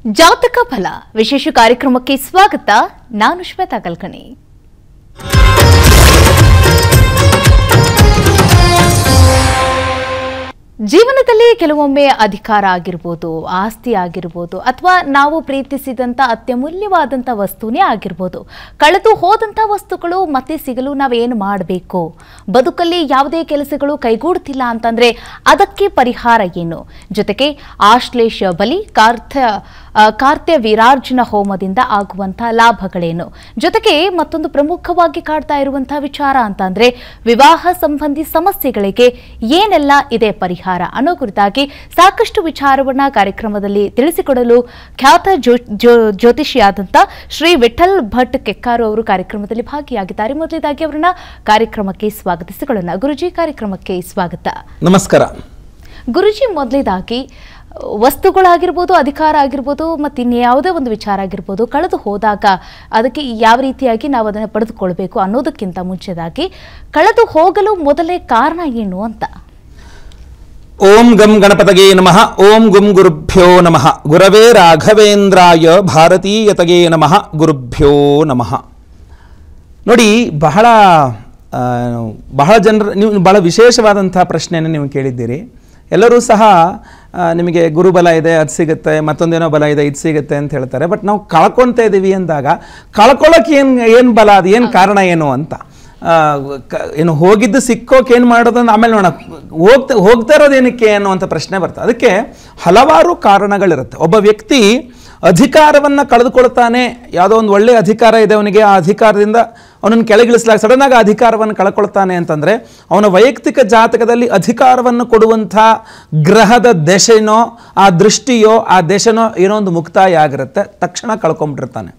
ಜಾತಕ ಫಲ ವಿಶೇಷ ಕಾರ್ಯಕ್ರಮಕ್ಕೆ ಸ್ವಾಗತ. ನಾನು ಶ್ವೇತಾ ಕಲ್ಕಣಿ. ಜೀವನದಲ್ಲಿ ಕೆಲವೊಮ್ಮೆ ಅಧಿಕಾರ ಆಗಿರಬಹುದು, ಆಸ್ತಿ ಆಗಿರಬಹುದು, ಅಥವಾ ನಾವು ಪ್ರೀತಿಸಿದಂಥ ಅತ್ಯಮೂಲ್ಯವಾದಂಥ ವಸ್ತುನೇ ಆಗಿರಬಹುದು. ಕಳೆದು ಹೋದಂಥ ವಸ್ತುಗಳು ಮತ್ತೆ ಸಿಗಲು ನಾವೇನು ಮಾಡಬೇಕು? ಬದುಕಲ್ಲಿ ಯಾವುದೇ ಕೆಲಸಗಳು ಕೈಗೂಡುತ್ತಿಲ್ಲ ಅಂತಂದ್ರೆ ಅದಕ್ಕೆ ಪರಿಹಾರ ಏನು? ಜೊತೆಗೆ ಆಶ್ಲೇಷ ಬಲಿ, ಕಾರ್ತ್ಯ ವೀರಾರ್ಜುನ ಹೋಮದಿಂದ ಆಗುವಂಥ ಲಾಭಗಳೇನು? ಜೊತೆಗೆ ಮತ್ತೊಂದು ಪ್ರಮುಖವಾಗಿ ಕಾಡ್ತಾ ಇರುವಂತಹ ವಿಚಾರ ಅಂತಂದ್ರೆ ವಿವಾಹ ಸಂಬಂಧಿ ಸಮಸ್ಯೆಗಳಿಗೆ ಏನೆಲ್ಲ ಇದೆ ಪರಿಹಾರ ಅನ್ನೋ ಕುರಿತಾಗಿ ಸಾಕಷ್ಟು ವಿಚಾರವನ್ನ ಕಾರ್ಯಕ್ರಮದಲ್ಲಿ ತಿಳಿಸಿಕೊಡಲು ಖ್ಯಾತ ಜ್ಯೋತಿಷಿಯಾದಂಥ ಶ್ರೀ ವಿಠಲ್ ಭಟ್ ಕೆಕ್ಕಾರು ಅವರು ಕಾರ್ಯಕ್ರಮದಲ್ಲಿ ಭಾಗಿಯಾಗಿದ್ದಾರೆ. ಮೊದಲನೇದಾಗಿ ಅವರನ್ನ ಕಾರ್ಯಕ್ರಮಕ್ಕೆ ಸ್ವಾಗತಿಸಿಕೊಳ್ಳೋಣ. ಗುರುಜಿ, ಕಾರ್ಯಕ್ರಮಕ್ಕೆ ಸ್ವಾಗತ. ನಮಸ್ಕಾರ. ಗುರುಜಿ, ಮೊದಲನೇದಾಗಿ ವಸ್ತುಗಳಾಗಿರ್ಬೋದು, ಅಧಿಕಾರ ಆಗಿರ್ಬೋದು, ಮತ್ತು ಇನ್ಯಾವುದೇ ಒಂದು ವಿಚಾರ ಆಗಿರ್ಬೋದು, ಕಳೆದು ಹೋದಾಗ ಅದಕ್ಕೆ ಯಾವ ರೀತಿಯಾಗಿ ನಾವು ಅದನ್ನು ಪಡೆದುಕೊಳ್ಬೇಕು ಅನ್ನೋದಕ್ಕಿಂತ ಮುಂಚೆದಾಗಿ ಕಳೆದು ಹೋಗಲು ಮೊದಲೇ ಕಾರಣ ಏನು ಅಂತ. ಓಂ ಗಂ ಗಣಪತಗೆ ನಮಃ. ಓಂ ಗುಂ ಗುರುಭ್ಯೋ ನಮಃ. ಗುರವೇ ರಾಘವೇಂದ್ರಾಯ ಭಾರತೀಯತಗೆ ನಮಃ. ಗುರುಭ್ಯೋ ನಮಃ. ನೋಡಿ, ಬಹಳ ಜನರು ನೀವು ಬಹಳ ವಿಶೇಷವಾದಂಥ ಪ್ರಶ್ನೆಯನ್ನು ನೀವು ಕೇಳಿದ್ದೀರಿ. ಎಲ್ಲರೂ ಸಹ ನಿಮಗೆ ಗುರುಬಲ ಇದೆ, ಅದು ಸಿಗುತ್ತೆ, ಮತ್ತೊಂದೇನೋ ಬಲ ಇದೆ, ಇದು ಸಿಗುತ್ತೆ ಅಂತ ಹೇಳ್ತಾರೆ. ಬಟ್ ನಾವು ಕಳ್ಕೊಳ್ತಾ ಇದ್ದೀವಿ ಅಂದಾಗ ಕಳ್ಕೊಳ್ಳೋಕೆ ಏನು ಬಲ, ಅದು ಏನು ಕಾರಣ ಏನು ಅಂತ, ಏನು ಹೋಗಿದ್ದು ಸಿಕ್ಕೋಕೆ ಏನು ಮಾಡೋದನ್ನು ಆಮೇಲೆ ನೋಡೋಣ, ಹೋಗ್ತಾ ಇರೋದೇನಕ್ಕೆ ಅನ್ನುವಂಥ ಪ್ರಶ್ನೆ ಬರ್ತದೆ. ಅದಕ್ಕೆ ಹಲವಾರು ಕಾರಣಗಳಿರುತ್ತೆ. ಒಬ್ಬ ವ್ಯಕ್ತಿ ಅಧಿಕಾರವನ್ನು ಕಳೆದುಕೊಳ್ತಾನೆ. ಯಾವುದೋ ಒಂದು ಒಳ್ಳೆಯ ಅಧಿಕಾರ ಇದೆ ಅವನಿಗೆ, ಆ ಅಧಿಕಾರದಿಂದ ಅವನನ್ನು ಕೆಳಗಿಳಿಸಲಾಗ ಸಡನ್ನಾಗಿ ಅಧಿಕಾರವನ್ನು ಕಳ್ಕೊಳ್ತಾನೆ ಅಂತಂದರೆ ಅವನ ವೈಯಕ್ತಿಕ ಜಾತಕದಲ್ಲಿ ಅಧಿಕಾರವನ್ನು ಕೊಡುವಂಥ ಗ್ರಹದ ದಶೆನೋ ಆ ದೃಷ್ಟಿಯೋ ಆ ದಶೆನೋ ಏನೋ ಒಂದು ಮುಕ್ತಾಯ ಆಗಿರುತ್ತೆ, ತಕ್ಷಣ ಕಳ್ಕೊಂಡ್ಬಿಟ್ಟಿರ್ತಾನೆ.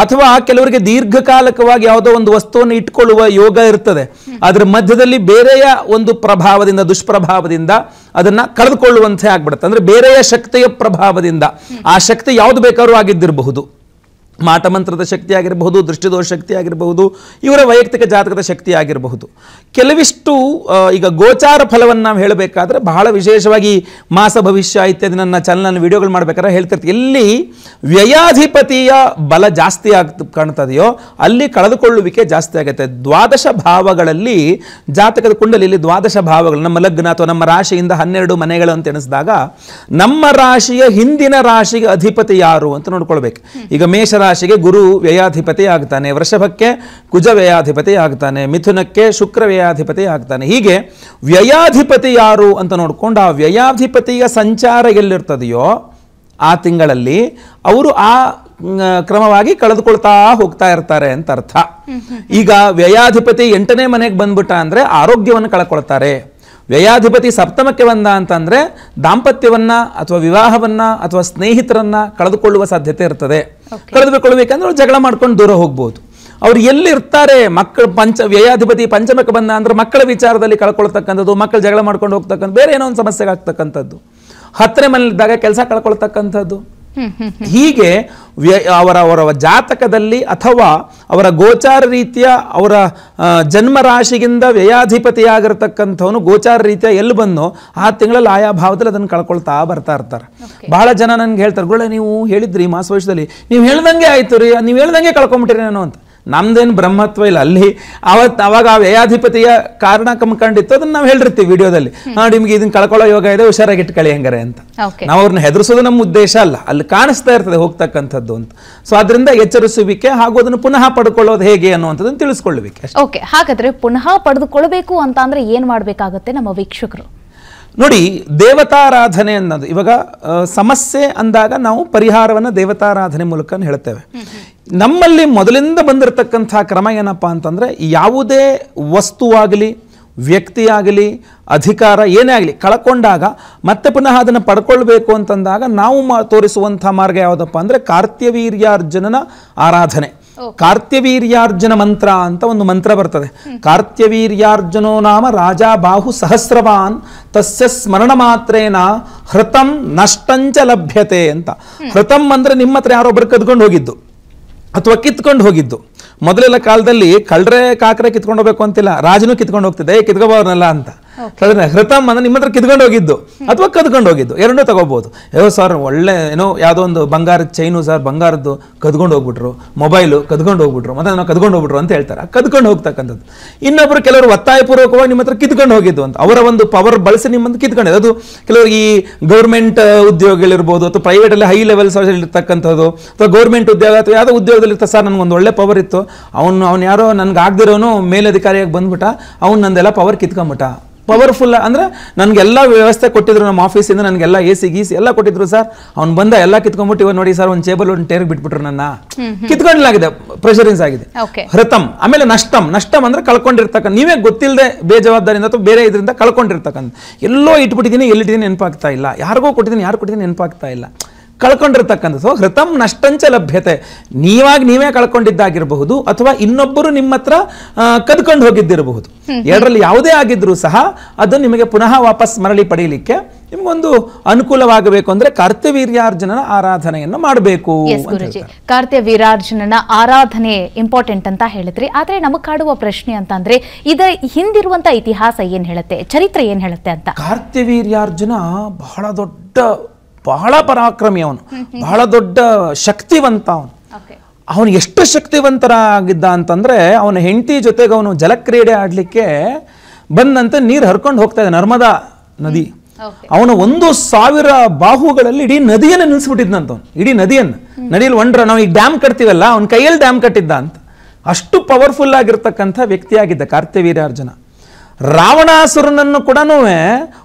ಅಥವಾ ಕೆಲವರಿಗೆ ದೀರ್ಘಕಾಲಕವಾಗಿ ಯಾವುದೋ ಒಂದು ವಸ್ತುವನ್ನು ಇಟ್ಕೊಳ್ಳುವ ಯೋಗ ಇರ್ತದೆ, ಅದರ ಮಧ್ಯದಲ್ಲಿ ಬೇರೆಯ ಒಂದು ಪ್ರಭಾವದಿಂದ, ದುಷ್ಪ್ರಭಾವದಿಂದ ಅದನ್ನು ಕಳೆದುಕೊಳ್ಳುವಂತೆ ಆಗ್ಬಿಡುತ್ತೆ. ಅಂದರೆ ಬೇರೆಯ ಶಕ್ತಿಯ ಪ್ರಭಾವದಿಂದ, ಆ ಶಕ್ತಿ ಯಾವುದು ಬೇಕಾದ್ರೂ ಆಗಿದ್ದಿರಬಹುದು, ಮಾಟಮಂತ್ರದ ಶಕ್ತಿ ಆಗಿರಬಹುದು, ದೃಷ್ಟಿದೋಷ ಶಕ್ತಿ ಆಗಿರಬಹುದು, ಇವರ ವೈಯಕ್ತಿಕ ಜಾತಕದ ಶಕ್ತಿ ಆಗಿರಬಹುದು. ಕೆಲವಿಷ್ಟು ಈಗ ಗೋಚಾರ ಫಲವನ್ನು ನಾವು ಹೇಳಬೇಕಾದ್ರೆ ಬಹಳ ವಿಶೇಷವಾಗಿ ಮಾಸ ಭವಿಷ್ಯ ಇತ್ಯಾದಿ ನನ್ನ ಚಾನಲ್ ವಿಡಿಯೋಗಳು ಮಾಡಬೇಕಾದ್ರೆ ಹೇಳ್ತಿರ್ತೀವಿ. ಎಲ್ಲಿ ವ್ಯಯಾಧಿಪತಿಯ ಬಲ ಜಾಸ್ತಿ ಕಾಣ್ತದೆಯೋ ಅಲ್ಲಿ ಕಳೆದುಕೊಳ್ಳುವಿಕೆ ಜಾಸ್ತಿ ಆಗುತ್ತೆ. ದ್ವಾದಶ ಭಾವಗಳಲ್ಲಿ, ಜಾತಕದ ಕುಂಡಲಿಯಲ್ಲಿ ದ್ವಾದಶ ಭಾವಗಳು, ನಮ್ಮ ಲಗ್ನ ಅಥವಾ ನಮ್ಮ ರಾಶಿಯಿಂದ 12 ಮನೆಗಳು ಅಂತ ಎಣಿಸಿದಾಗ ನಮ್ಮ ರಾಶಿಯ ಹಿಂದಿನ ರಾಶಿಗೆ ಅಧಿಪತಿ ಯಾರು ಅಂತ ನೋಡ್ಕೊಳ್ಬೇಕು. ಈಗ ಮೇಷ ರಾಶಿಗೆ ಗುರು ವ್ಯಯಾಧಿಪತಿ ಆಗ್ತಾನೆ, ವೃಷಭಕ್ಕೆ ಕುಜ ವ್ಯಯಾಧಿಪತಿ ಆಗ್ತಾನೆ, ಮಿಥುನಕ್ಕೆ ಶುಕ್ರ ವ್ಯಯಾಧಿಪತಿ ಆಗ್ತಾನೆ. ಹೀಗೆ ವ್ಯಯಾಧಿಪತಿ ಯಾರು ಅಂತ ನೋಡ್ಕೊಂಡು ಆ ವ್ಯಯಾಧಿಪತಿಯ ಸಂಚಾರ ಎಲ್ಲಿರ್ತದೆಯೋ ಆ ತಿಂಗಳಲ್ಲಿ ಅವರು ಆ ಕ್ರಮವಾಗಿ ಕಳೆದುಕೊಳ್ತಾ ಹೋಗ್ತಾ ಇರ್ತಾರೆ ಅಂತ ಅರ್ಥ. ಈಗ ವ್ಯಯಾಧಿಪತಿ 8ನೇ ಮನೆಗೆ ಬಂದ್ಬಿಟ್ಟ ಅಂದ್ರೆ ಆರೋಗ್ಯವನ್ನು ಕಳ್ಕೊಳ್ತಾರೆ. ವ್ಯಯಾಧಿಪತಿ ಸಪ್ತಮಕ್ಕೆ ಬಂದ ಅಂತಂದ್ರೆ ದಾಂಪತ್ಯವನ್ನ ಅಥವಾ ವಿವಾಹವನ್ನ ಅಥವಾ ಸ್ನೇಹಿತರನ್ನ ಕಳೆದುಕೊಳ್ಳುವ ಸಾಧ್ಯತೆ ಇರ್ತದೆ. ಕಳೆದುಕೊಳ್ಳಬೇಕಂದ್ರೆ ಅವ್ರು ಜಗಳ ಮಾಡ್ಕೊಂಡು ದೂರ ಹೋಗ್ಬೋದು. ಅವ್ರು ಎಲ್ಲಿರ್ತಾರೆ, ಮಕ್ಕಳು ವ್ಯಯಾಧಿಪತಿ ಪಂಚಮಕ್ಕೆ ಬಂದ ಅಂದ್ರೆ ಮಕ್ಕಳ ವಿಚಾರದಲ್ಲಿ ಕಳ್ಕೊಳ್ತಕ್ಕಂಥದ್ದು, ಮಕ್ಕಳು ಜಗಳ ಮಾಡ್ಕೊಂಡು ಹೋಗ್ತಕ್ಕಂಥ, ಬೇರೆ ಏನೋ ಒಂದು ಸಮಸ್ಯೆಗೆ ಆಗ್ತಕ್ಕಂಥದ್ದು, 10ನೇ ಮನೆಯಲ್ಲಿದ್ದಾಗ ಕೆಲಸ ಕಳ್ಕೊಳ್ತಕ್ಕಂಥದ್ದು. ಹೀಗೆ ಅವರ ಜಾತಕದಲ್ಲಿ ಅಥವಾ ಅವರ ಗೋಚಾರ ರೀತಿಯ ಅವರ ಜನ್ಮ ರಾಶಿಗಿಂದ ವ್ಯಯಾಧಿಪತಿಯಾಗಿರ್ತಕ್ಕಂಥವನು ಗೋಚಾರ ರೀತಿಯ ಎಲ್ಲಿ ಬಂದು ಆ ತಿಂಗಳಲ್ಲಿ ಆಯಾ ಭಾವದಲ್ಲಿ ಅದನ್ನು ಕಳ್ಕೊಳ್ತಾ ಬರ್ತಾ ಇರ್ತಾರೆ. ಬಹಳ ಜನ ನನಗೆ ಹೇಳ್ತಾರೆ, ಗುರುಗಳೇ ನೀವು ಹೇಳಿದ್ರಿ ಮಾಸ ಭವಿಷ್ಯದಲ್ಲಿ, ನೀವು ಹೇಳ್ದಂಗೆ ಆಯ್ತು ರೀ, ನೀವು ಹೇಳ್ದಂಗೆ ಕಳ್ಕೊಂಬಿಟ್ಟಿರಿ ನಾನು ಅಂತ. ನಮ್ದೇನು ಬ್ರಹ್ಮತ್ವ ಇಲ್ಲ ಅಲ್ಲಿ. ಅವಾಗ ಆ ವ್ಯಯಾಧಿಪತಿಯ ಕಾರಣ ಕಂಡಿತ್ತು, ಅದನ್ನ ನಾವು ಹೇಳಿರ್ತೀವಿ ವಿಡಿಯೋದಲ್ಲಿ, ನಿಮ್ಗೆ ಇದನ್ನ ಕಳ್ಕೊಳ್ಳೋ ಯೋಗ ಇದೆ, ಹುಷಾರಾಗಿ ಇಟ್ಕೊಳ್ಳಿ ಹಂಗಾರೆ ಅಂತ. ನಾವು ಅವ್ರನ್ನ ಹೆದರಿಸೋದು ನಮ್ಮ ಉದ್ದೇಶ ಅಲ್ಲ, ಅಲ್ಲಿ ಕಾಣಿಸ್ತಾ ಇರ್ತದೆ ಹೋಗ್ತಕ್ಕಂಥದ್ದು ಅಂತ. ಸೊ ಅದರಿಂದ ಎಚ್ಚರಿಸುವಿಕೆ ಹಾಗೂ ಅದನ್ನು ಪುನಃ ಪಡ್ಕೊಳ್ಳೋದು ಹೇಗೆ ಅನ್ನುವಂಥದ್ದನ್ನು ತಿಳಿಸ್ಕೊಳ್ಳಬೇಕು. ಓಕೆ, ಹಾಗಾದ್ರೆ ಪುನಃ ಪಡೆದುಕೊಳ್ಳಬೇಕು ಅಂತ ಅಂದ್ರೆ ಏನ್ ಮಾಡ್ಬೇಕಾಗತ್ತೆ ನಮ್ಮ ವೀಕ್ಷಕರು? ನೋಡಿ, ದೇವತಾರಾಧನೆ ಅನ್ನೋದು ಇವಾಗ ಸಮಸ್ಯೆ ಅಂದಾಗ ನಾವು ಪರಿಹಾರವನ್ನು ದೇವತಾರಾಧನೆ ಮೂಲಕ ಹೇಳ್ತೇವೆ. ನಮ್ಮಲ್ಲಿ ಮೊದಲಿಂದ ಬಂದಿರತಕ್ಕಂಥ ಕ್ರಮ ಏನಪ್ಪಾ ಅಂತಂದ್ರೆ, ಯಾವುದೇ ವಸ್ತುವಾಗಲಿ ವ್ಯಕ್ತಿಯಾಗಲಿ ಅಧಿಕಾರ ಏನೇ ಆಗಲಿ ಕಳ್ಕೊಂಡಾಗ ಮತ್ತೆ ಪುನಃ ಅದನ್ನು ಪಡ್ಕೊಳ್ಬೇಕು ಅಂತಂದಾಗ ನಾವು ತೋರಿಸುವಂಥ ಮಾರ್ಗ ಯಾವುದಪ್ಪ ಅಂದರೆ ಕಾರ್ತ್ಯವೀರ್ಯಾರ್ಜುನನ ಆರಾಧನೆ. ಕಾರ್ತ್ಯವೀರ್ಯಾರ್ಜುನ ಮಂತ್ರ ಅಂತ ಒಂದು ಮಂತ್ರ ಬರ್ತದೆ. ಕಾರ್ತ್ಯವೀರ್ಯಾರ್ಜುನೋ ನಾಮ ರಾಜಾ ಬಾಹು ಸಹಸ್ರವಾನ್ ತಸ್ಯ ಸ್ಮರಣ ಮಾತ್ರೇನ ಹೃತಂ ನಷ್ಟಂಚ ಲಭ್ಯತೆ ಅಂತ. ಹೃತಂ ಅಂದ್ರೆ ನಿಮ್ಮ ಹತ್ರ ಯಾರೊಬ್ಬರು ಕದ್ಕೊಂಡು ಹೋಗಿದ್ದು ಅಥವಾ ಕಿತ್ಕೊಂಡು ಹೋಗಿದ್ದು. ಮೊದಲೆಲ್ಲ ಕಾಲದಲ್ಲಿ ಕಳ್ಳರೆ ಕಾಕರೆ ಕಿತ್ಕೊಂಡು ಹೋಗ್ಬೇಕು ಅಂತಿಲ್ಲ, ರಾಜನು ಕಿತ್ಕೊಂಡು ಹೋಗ್ತಿದ್ದೆ, ಕಿತ್ಕೋಬಾರ್ನಲ್ಲ ಅಂತ. ಹೃತಮ್ ಅಂದ್ರೆ ನಿಮ್ಮ ಹತ್ರ ಕಿತ್ಕೊಂಡು ಹೋಗಿದ್ದು ಅಥವಾ ಕದ್ಕೊಂಡು ಹೋಗಿದ್ದು ಎರಡೂ ತಗೋಬಹುದು. ಸರ್ ಒಳ್ಳೆ ಏನೋ ಯಾವುದೋ ಒಂದು ಬಂಗಾರದ ಚೈನು ಸರ್, ಬಂಗಾರದ್ದು ಕದ್ಕೊಂಡು ಹೋಗ್ಬಿಟ್ರು, ಮೊಬೈಲು ಕದ್ಕೊಂಡು ಹೋಗ್ಬಿಟ್ರು, ಮತ್ತೆ ನಾವು ಕದ್ಕೊಂಡು ಹೋಗ್ಬಿಟ್ರು ಅಂತ ಹೇಳ್ತಾರೆ. ಕದ್ಕೊಂಡು ಹೋಗ್ತಕ್ಕಂಥದ್ದು. ಇನ್ನೊಬ್ರು ಕೆಲವರು ಒತ್ತಾಯಪೂರ್ವಕವಾಗಿ ನಿಮ್ಮ ಹತ್ರ ಕಿತ್ಕೊಂಡು ಹೋಗಿದ್ದು ಅಂತ ಅವರ ಒಂದು ಪವರ್ ಬಳಸಿ ನಿಮ್ಮನ್ನು ಕಿತ್ಕೊಂಡಿದ್ದು. ಅದು ಕೆಲವರು ಈ ಗೌರ್ಮೆಂಟ್ ಉದ್ಯೋಗಗಳಿರ್ಬೋದು ಅಥವಾ ಪ್ರೈವೇಟ್ ಅಲ್ಲಿ ಹೈ ಲೆವೆಲ್ ಇರ್ತಕ್ಕಂಥದ್ದು ಅಥವಾ ಗೌರ್ಮೆಂಟ್ ಉದ್ಯೋಗ ಅಥವಾ ಯಾವುದೋ ಉದ್ಯೋಗದಲ್ಲಿ ಇರ್ತಾರೆ. ಸರ್ ನನಗೊಂದು ಒಳ್ಳೆ ಪವರ್ ಇತ್ತು, ಅವ್ನು ಯಾರೋ ನನ್ಗೆ ಆಗದಿರೋನು ಮೇಲಧಿಕಾರಿಯಾಗಿ ಬಂದ್ಬಿಟ್ಟ, ಅವ್ನು ನಂದೆಲ್ಲ ಪವರ್ ಕಿತ್ಕೊಂಬಿಟ್ಟ. ಪವರ್ಫುಲ್ ಅಂದ್ರೆ ನನಗೆಲ್ಲ ವ್ಯವಸ್ಥೆ ಕೊಟ್ಟಿದ್ರು, ನಮ್ಮ ಆಫೀಸಿಂದ ನನಗೆಲ್ಲ AC ಗೀಸಿ ಎಲ್ಲ ಕೊಟ್ಟಿದ್ರು ಸರ್, ಅವ್ನು ಬಂದ ಎಲ್ಲ ಕಿತ್ಕೊಂಡ್ಬಿಟ್ಟು ಇವಾಗ ನೋಡಿ ಸರ್ ಒಂದು ಟೇಬಲ್ ಒಂದು ಟೇರ್ ಬಿಟ್ಬಿಟ್ರು, ನನ್ನ ಕಿತ್ಕೊಂಡ್ಲಾಗಿದೆ, ಪ್ರೆಷರಿನ್ಸ್ ಆಗಿದೆ. ಹೃತಮ್. ಆಮೇಲೆ ನಷ್ಟಮ್ ಅಂದ್ರೆ ಕಳ್ಕೊಂಡಿರ್ತಕ್ಕಂಥ, ನೀವೇ ಗೊತ್ತಿಲ್ಲದೆ ಬೇಜವಾಬ್ದಾರಿಯಿಂದ ಅಥವಾ ಬೇರೆ ಇದರಿಂದ ಕಳ್ಕೊಂಡಿರ್ತಕ್ಕಂಥ, ಎಲ್ಲೋ ಇಟ್ಬಿಟ್ಟಿದ್ದೀನಿ, ಎಲ್ಲಿಟ್ಟಿದ್ದೀನಿ ನೆನಪಾಗ್ತಾ ಇಲ್ಲ, ಯಾರಿಗೋ ಕೊಟ್ಟಿದ್ದೀನಿ, ಯಾರು ಕೊಟ್ಟಿದ್ದೀನಿ ನೆನಪಾಗ್ತಾ ಇಲ್ಲ, ಕಳ್ಕೊಂಡಿರ್ತಕ್ಕಂಥದ್ದು. ಹೃತಮ್ ನಷ್ಟಂಚ ಲಭ್ಯತೆ, ನೀವೇ ಕಳ್ಕೊಂಡಿದ್ದಾಗಿರಬಹುದು ಅಥವಾ ಇನ್ನೊಬ್ಬರು ನಿಮ್ಮ ಹತ್ರ ಕದ್ಕೊಂಡು ಹೋಗಿದ್ದಿರಬಹುದು. ಎರಡರಲ್ಲಿ ಯಾವುದೇ ಆಗಿದ್ರೂ ಸಹ ಅದು ನಿಮಗೆ ಪುನಃ ವಾಪಸ್ ಮರಳಿ ಪಡೆಯಲಿಕ್ಕೆ ನಿಮ್ಗೊಂದು ಅನುಕೂಲವಾಗಬೇಕು ಅಂದ್ರೆ ಕಾರ್ತ್ಯವೀರ್ಯಾರ್ಜುನನ ಆರಾಧನೆಯನ್ನು ಮಾಡಬೇಕು. ಕಾರ್ತ್ಯವೀರ್ಯಾರ್ಜುನನ ಆರಾಧನೆ ಇಂಪಾರ್ಟೆಂಟ್ ಅಂತ ಹೇಳಿದ್ರಿ. ಆದ್ರೆ ನಮಗೆ ಕಾಡುವ ಪ್ರಶ್ನೆ ಅಂತಂದ್ರೆ ಇದರ ಹಿಂದಿರುವಂತ ಇತಿಹಾಸ ಏನ್ ಹೇಳುತ್ತೆ, ಚರಿತ್ರೆ ಏನ್ ಹೇಳುತ್ತೆ ಅಂತ. ಕಾರ್ತ್ಯವೀರ್ಯಾರ್ಜುನ ಬಹಳ ಪರಾಕ್ರಮಿ, ಅವನು ಬಹಳ ದೊಡ್ಡ ಶಕ್ತಿವಂತ. ಅವನು ಎಷ್ಟು ಶಕ್ತಿವಂತರಾಗಿದ್ದ ಅಂತಂದ್ರೆ ಅವನ ಹೆಂಡತಿ ಜೊತೆಗೆ ಅವನು ಜಲಕ್ರೀಡೆ ಆಡ್ಲಿಕ್ಕೆ ಬಂದಂತೆ ನೀರು ಹರ್ಕೊಂಡು ಹೋಗ್ತಾ ಇದೆ, ನರ್ಮದಾ ನದಿ. ಅವನು 1,000 ಬಾಹುಗಳಲ್ಲಿ ಇಡೀ ನದಿಯನ್ನು ನಿಲ್ಲಿಸ್ಬಿಟ್ಟಿದ್ನಂತ. ಇಡೀ ನದಿಯಲ್ಲಿ ನಾವು ಈಗ ಡ್ಯಾಮ್ ಕಟ್ತೀವಲ್ಲ, ಅವನ ಕೈಯಲ್ಲಿ ಡ್ಯಾಮ್ ಕಟ್ಟಿದ್ದ ಅಂತ. ಅಷ್ಟು ಪವರ್ಫುಲ್ ಆಗಿರ್ತಕ್ಕಂಥ ವ್ಯಕ್ತಿಯಾಗಿದ್ದ ಕಾರ್ತ್ಯವೀರ್ಯಾರ್ಜುನ. ರಾವಣಾಸುರನನ್ನು ಕೂಡ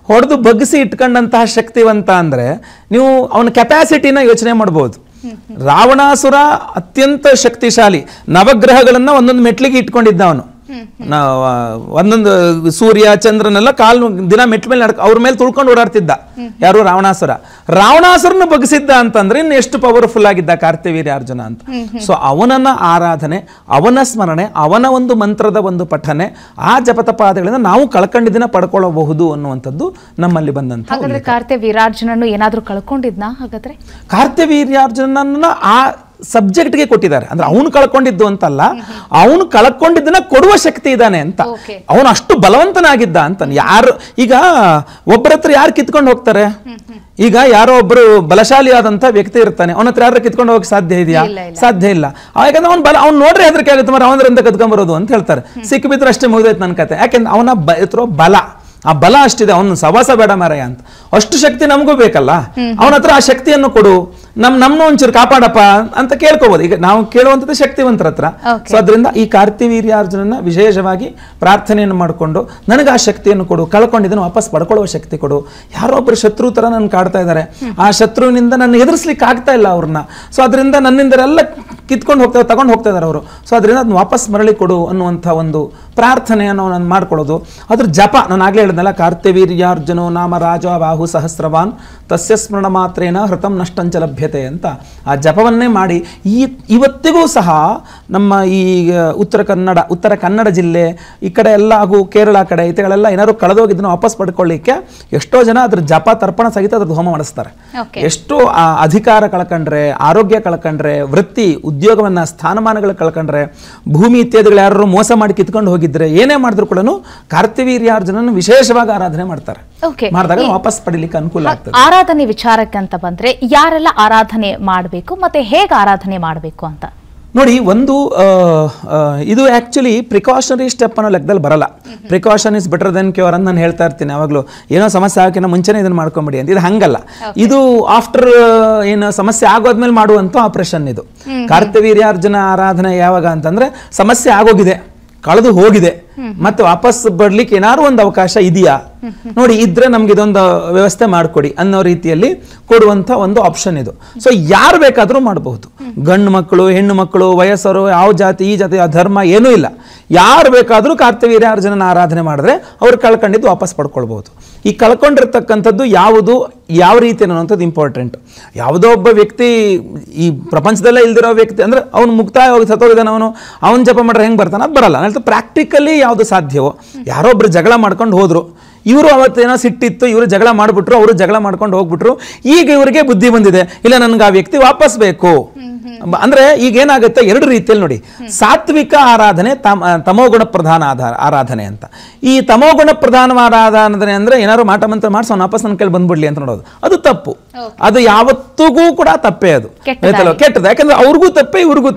ಹೊಡೆದು ಬಗ್ಗಿಸಿ ಇಟ್ಕೊಂಡಂತಹ ಶಕ್ತಿವಂತ ಅಂದ್ರೆ ನೀವು ಅವನ ಕೆಪಾಸಿಟಿನ ಯೋಚನೆ ಮಾಡಬಹುದು. ರಾವಣಾಸುರ ಅತ್ಯಂತ ಶಕ್ತಿಶಾಲಿ, ನವಗ್ರಹಗಳನ್ನ ಒಂದೊಂದು ಮೆಟ್ಲಿಗೆ ಇಟ್ಕೊಂಡಿದ್ದ ಅವನು. ಒಂದೊಂದು ಸೂರ್ಯ ಚಂದ್ರನೆಲ್ಲ ಕಾಲು ದಿನ ಮೆಟ್ಟ ಮೇಲೆ ಅವ್ರ ಮೇಲೆ ತುಳ್ಕೊಂಡು ಓಡಾಡ್ತಿದ್ದ ಯಾರು, ರಾವಣಾಸುರನ ಬಗ್ಗಿಸಿದ್ದ ಅಂತಂದ್ರೆ ಇನ್ನು ಎಷ್ಟು ಪವರ್ಫುಲ್ ಆಗಿದ್ದ ಕಾರ್ತ್ಯವೀರ್ಯಾರ್ಜುನ ಅಂತ. ಸೊ ಅವನನ್ನ ಆರಾಧನೆ, ಅವನ ಸ್ಮರಣೆ, ಅವನ ಒಂದು ಮಂತ್ರದ ಒಂದು ಪಠನೆ, ಆ ಜಪತಪಾದಗಳಿಂದ ನಾವು ಕಳ್ಕೊಂಡಿದ್ದನ್ನ ಪಡ್ಕೊಳ್ಳಬಹುದು ಅನ್ನುವಂಥದ್ದು ನಮ್ಮಲ್ಲಿ ಬಂದಂತ. ಹಾಗಾದ್ರೆ ಕಾರ್ತ್ಯವೀರ್ಯಾರ್ಜುನನು ಏನಾದ್ರೂ ಕಳ್ಕೊಂಡಿದ್ನಾ? ಹಾಗಾದ್ರೆ ಕಾರ್ತ್ಯವೀರ್ಯಾರ್ಜುನನ್ನ ಆ ಸಬ್ಜೆಕ್ಟ್ಗೆ ಕೊಟ್ಟಿದ್ದಾರೆ. ಅಂದ್ರೆ ಅವನು ಕಳ್ಕೊಂಡಿದ್ದು ಅಂತಲ್ಲ, ಅವನು ಕಳ್ಕೊಂಡಿದ್ದನ್ನ ಕೊಡುವ ಶಕ್ತಿ ಇದ್ದಾನೆ ಅಂತ. ಅವನು ಅಷ್ಟು ಬಲವಂತನಾಗಿದ್ದ ಅಂತ. ಯಾರು ಈಗ ಒಬ್ಬರ ಹತ್ರ ಯಾರು ಕಿತ್ಕೊಂಡು ಹೋಗ್ತಾರೆ? ಈಗ ಯಾರೋ ಒಬ್ಬರು ಬಲಶಾಲಿ ಆದಂತ ವ್ಯಕ್ತಿ ಇರ್ತಾನೆ, ಅವನ ಹತ್ರ ಯಾರು ಕಿತ್ಕೊಂಡು ಹೋಗಕ್ಕೆ ಸಾಧ್ಯ ಇದೆಯಾ? ಸಾಧ್ಯ ಇಲ್ಲ. ಯಾಕಂದ್ರೆ ಅವ್ನು ನೋಡ್ರೆ ಹೆದರಿಕೆ ಆಗುತ್ತೆ, ಮರ ಅವನರಿಂದ ಕದ್ಕೊಂಬರೋದು ಅಂತ ಹೇಳ್ತಾರೆ. ಸಿಕ್ಕಿಬಿದ್ರೆ ಅಷ್ಟೇ ಮುಗಿದೈತೆ ನನ್ನ ಕತೆ. ಯಾಕೆಂದ್ರೆ ಅವನ ಬಲ, ಆ ಬಲ ಅಷ್ಟಿದೆ, ಅವನು ಸವಾಸ ಬೇಡ ಮಾರಾಯ ಅಂತ. ಅಷ್ಟು ಶಕ್ತಿ ನಮಗೂ ಬೇಕಲ್ಲ, ಅವನ ಹತ್ರ ಆ ಶಕ್ತಿಯನ್ನು ಕೊಡು, ನಮ್ನ ಒಂಚೂರು ಕಾಪಾಡಪ್ಪ ಅಂತ ಕೇಳ್ಕೋಬಹುದು. ಈಗ ನಾವು ಕೇಳುವಂಥದ್ದು ಶಕ್ತಿವಂತರ ಹತ್ರ. ಸೊ ಅದರಿಂದ ಈ ಕಾರ್ತ್ಯವೀರ್ಯಾರ್ಜುನನ ವಿಶೇಷವಾಗಿ ಪ್ರಾರ್ಥನೆಯನ್ನು ಮಾಡಿಕೊಂಡು ನನಗೆ ಆ ಶಕ್ತಿಯನ್ನು ಕೊಡು, ಕಳ್ಕೊಂಡಿದ್ದನ್ನು ವಾಪಸ್ ಪಡ್ಕೊಳ್ಳುವ ಶಕ್ತಿ ಕೊಡು. ಯಾರೊಬ್ಬರು ಶತ್ರು ತರ ನನ್ನ ಕಾಡ್ತಾ ಇದ್ದಾರೆ, ಆ ಶತ್ರುವಿನಿಂದ ನನ್ನ ಎದುರಿಸ್ಲಿಕ್ಕೆ ಆಗ್ತಾ ಇಲ್ಲ ಅವ್ರನ್ನ. ಸೊ ಅದರಿಂದ ನನ್ನಿಂದರೆಲ್ಲ ಕಿತ್ಕೊಂಡು ತಗೊಂಡು ಹೋಗ್ತಾ ಇದ್ದಾರೆ ಅವರು. ಸೊ ಅದರಿಂದ ಅದನ್ನ ವಾಪಸ್ ಮರಳಿ ಕೊಡು ಅನ್ನುವಂಥ ಒಂದು ಪ್ರಾರ್ಥನೆಯನ್ನು ನಾನು ಮಾಡ್ಕೊಳ್ಳೋದು. ಅದ್ರ ಜಪ ನಾನು ಆಗ್ಲೇ ಹೇಳಿದ್ನಲ್ಲ, ಕಾರ್ತ್ಯವೀರ್ಯಾರ್ಜುನೋ ನಾಮ ರಾಜ ಬಾಹು ಸಹಸ್ರವಾನ್ ತಸ್ಯ ಸ್ಮರಣ ಮಾತ್ರೇನ ಹೃತಂ ನಷ್ಟಂಚ ಲಭ್ಯತೆ ಅಂತ ಆ ಜಪವನ್ನೇ ಮಾಡಿ ಇವತ್ತಿಗೂ ಸಹ ನಮ್ಮ ಈ ಉತ್ತರ ಕನ್ನಡ ಜಿಲ್ಲೆ ಈ ಕಡೆ ಎಲ್ಲ ಹಾಗೂ ಕೇರಳ ಕಡೆ ಈತೆಗಳೆಲ್ಲ ಏನಾದ್ರು ಕಳೆದೋಗಿದ್ದನ್ನು ವಾಪಸ್ ಪಡ್ಕೊಳ್ಳಿಕ್ಕೆ ಎಷ್ಟೋ ಜನ ಅದ್ರ ಜಪ ತರ್ಪಣ ಸಹಿತ ಅದ್ರ ಹೋಮ ಮಾಡಿಸ್ತಾರೆ. ಎಷ್ಟೋ ಅಧಿಕಾರ ಕಳ್ಕೊಂಡ್ರೆ, ಆರೋಗ್ಯ ಕಳ್ಕೊಂಡ್ರೆ, ವೃತ್ತಿ ಉದ್ಯೋಗವನ್ನ ಸ್ಥಾನಮಾನಗಳು ಕಳ್ಕೊಂಡ್ರೆ, ಭೂಮಿ ಇತ್ಯಾದಿಗಳು ಯಾರು ಮೋಸ ಮಾಡಿ ಕಿತ್ಕೊಂಡು ಹೋಗಿದ್ರೆ, ಏನೇ ಮಾಡಿದ್ರು ಕೂಡ ಕಾರ್ತ್ಯವೀರ್ಯಾರ್ಜುನನ್ನು ವಿಶೇಷವಾಗಿ ಆರಾಧನೆ ಮಾಡ್ತಾರೆ. ಮಾಡಿದಾಗ ವಾಪಸ್ ಪಡಿಲಿಕ್ಕೆ ಅನುಕೂಲ ಆಗ್ತದೆ. ಆರಾಧನೆ ವಿಚಾರಕ್ಕೆ ಅಂತ ಬಂದ್ರೆ ಯಾರೆಲ್ಲ ಆರಾಧನೆ ಮಾಡಬೇಕು ಮತ್ತೆ ಹೇಗೆ ಆರಾಧನೆ ಮಾಡಬೇಕು ಅಂತ ನೋಡಿ. ಒಂದು ಇದು ಆಕ್ಚುಲಿ ಪ್ರಿಕಾಷನರಿ ಸ್ಟೆಪ್ ಅನ್ನೋ ಲೆಕ್ಕದಲ್ಲಿ ಬರಲ್ಲ. Precaution is better then cure ಅಂತ ನಾನು ಹೇಳ್ತಾ ಇರ್ತೀನಿ ಯಾವಾಗಲೂ. ಏನೋ ಸಮಸ್ಯೆ ಆಗೋಕ್ಕಿಂತ ಮುಂಚೆನೇ ಇದನ್ನ ಮಾಡ್ಕೊಂಬಿಡಿ ಅಂತ. ಇದು ಹಂಗಲ್ಲ, ಇದು ಆಫ್ಟರ್ ಏನು ಸಮಸ್ಯೆ ಆಗೋದ್ಮೇಲೆ ಮಾಡುವಂತ ಆಪರೇಷನ್ ಇದು. ಕಾರ್ತ್ಯವೀರ್ಯಾರ್ಜುನ ಆರಾಧನೆ ಯಾವಾಗ ಅಂತಂದ್ರೆ ಸಮಸ್ಯೆ ಆಗೋಗಿದೆ, ಕಳೆದು ಹೋಗಿದೆ, ಮತ್ತೆ ವಾಪಸ್ ಬರ್ಲಿಕ್ಕೆ ಏನಾದ್ರು ಒಂದು ಅವಕಾಶ ಇದೆಯಾ ನೋಡಿ, ಇದ್ರೆ ನಮ್ಗೆ ಇದೊಂದು ವ್ಯವಸ್ಥೆ ಮಾಡಿಕೊಡಿ ಅನ್ನೋ ರೀತಿಯಲ್ಲಿ ಕೊಡುವಂತ ಒಂದು ಆಪ್ಷನ್ ಇದು. ಸೊ ಯಾರು ಬೇಕಾದ್ರೂ ಮಾಡಬಹುದು, ಗಂಡು ಮಕ್ಕಳು, ಹೆಣ್ಣು ಮಕ್ಕಳು, ವಯಸ್ಸರು, ಯಾವ ಜಾತಿ ಈ ಜಾತಿ ಆ ಧರ್ಮ ಏನೂ ಇಲ್ಲ, ಯಾರು ಬೇಕಾದ್ರೂ ಕಾರ್ತ್ಯವೀರ್ಯಾರ್ಜುನನ ಆರಾಧನೆ ಮಾಡಿದ್ರೆ ಅವ್ರು ಕಳ್ಕೊಂಡಿದ್ದು ವಾಪಸ್ ಪಡ್ಕೊಳ್ಬಹುದು. ಈ ಕಳ್ಕೊಂಡಿರ್ತಕ್ಕಂಥದ್ದು ಯಾವುದು, ಯಾವ ರೀತಿ ಅನ್ನೋಂಥದ್ದು ಇಂಪಾರ್ಟೆಂಟ್. ಯಾವುದೋ ಒಬ್ಬ ವ್ಯಕ್ತಿ ಈ ಪ್ರಪಂಚದಲ್ಲೇ ಇಲ್ದಿರೋ ವ್ಯಕ್ತಿ ಅಂದ್ರೆ ಅವ್ನು ಮುಕ್ತಾಯ ಹೋಗಿ ಸತ್ತೋಗಿದ್ದಾನೆ, ಅವನು ಜಪ ಮಾಡ್ರೆ ಹೆಂಗೆ ಬರ್ತಾನೆ, ಅದು ಬರಲ್ಲ. ಅಂದ್ರೆ ಪ್ರಾಕ್ಟಿಕಲಿ ಯಾವುದು ಸಾಧ್ಯವೋ, ಯಾರೊಬ್ರು ಜಗಳ ಮಾಡ್ಕೊಂಡು ಹೋದ್ರು, ಇವರು ಅವತ್ತೇನೋ ಸಿಟ್ಟಿತ್ತು, ಇವರು ಜಗಳ ಮಾಡಿಬಿಟ್ರು, ಅವರು ಜಗಳ ಮಾಡ್ಕೊಂಡು ಹೋಗ್ಬಿಟ್ರು, ಈಗ ಇವರಿಗೆ ಬುದ್ಧಿ ಬಂದಿದೆ, ಇಲ್ಲ ನನ್ಗೆ ಆ ವ್ಯಕ್ತಿ ವಾಪಸ್ ಬೇಕು, ಅಂದ್ರೆ ಈಗ ಏನಾಗುತ್ತೆ, ಎರಡು ರೀತಿಯಲ್ಲಿ ನೋಡಿ, ಸಾತ್ವಿಕ ಆರಾಧನೆ, ತಮೋಗುಣ ಪ್ರಧಾನ ಆರಾಧನೆ ಅಂತ. ಈ ತಮೋಗುಣ ಪ್ರಧಾನ ಆರಾಧನೆ ಅಂದ್ರೆ ಏನಾದ್ರು ಮಾಟ ಮಂತ್ರ ಮಾಡಿಸಿ ಅವ್ನು ವಾಪಸ್ ನನ್ನ ಕೈಲಿ ಬಂದ್ಬಿಡ್ಲಿ ಅಂತ ನೋಡೋದು, ಅದು ತಪ್ಪು. ಅದು ಯಾವತ್ತಿಗೂ ಕೂಡ ತಪ್ಪೇ, ಅದು ಕೆಟ್ಟದ್ದು. ಯಾಕಂದ್ರೆ ಅವ್ರಿಗೂ ತಪ್ಪೇ, ಇವ್ರಿಗೂ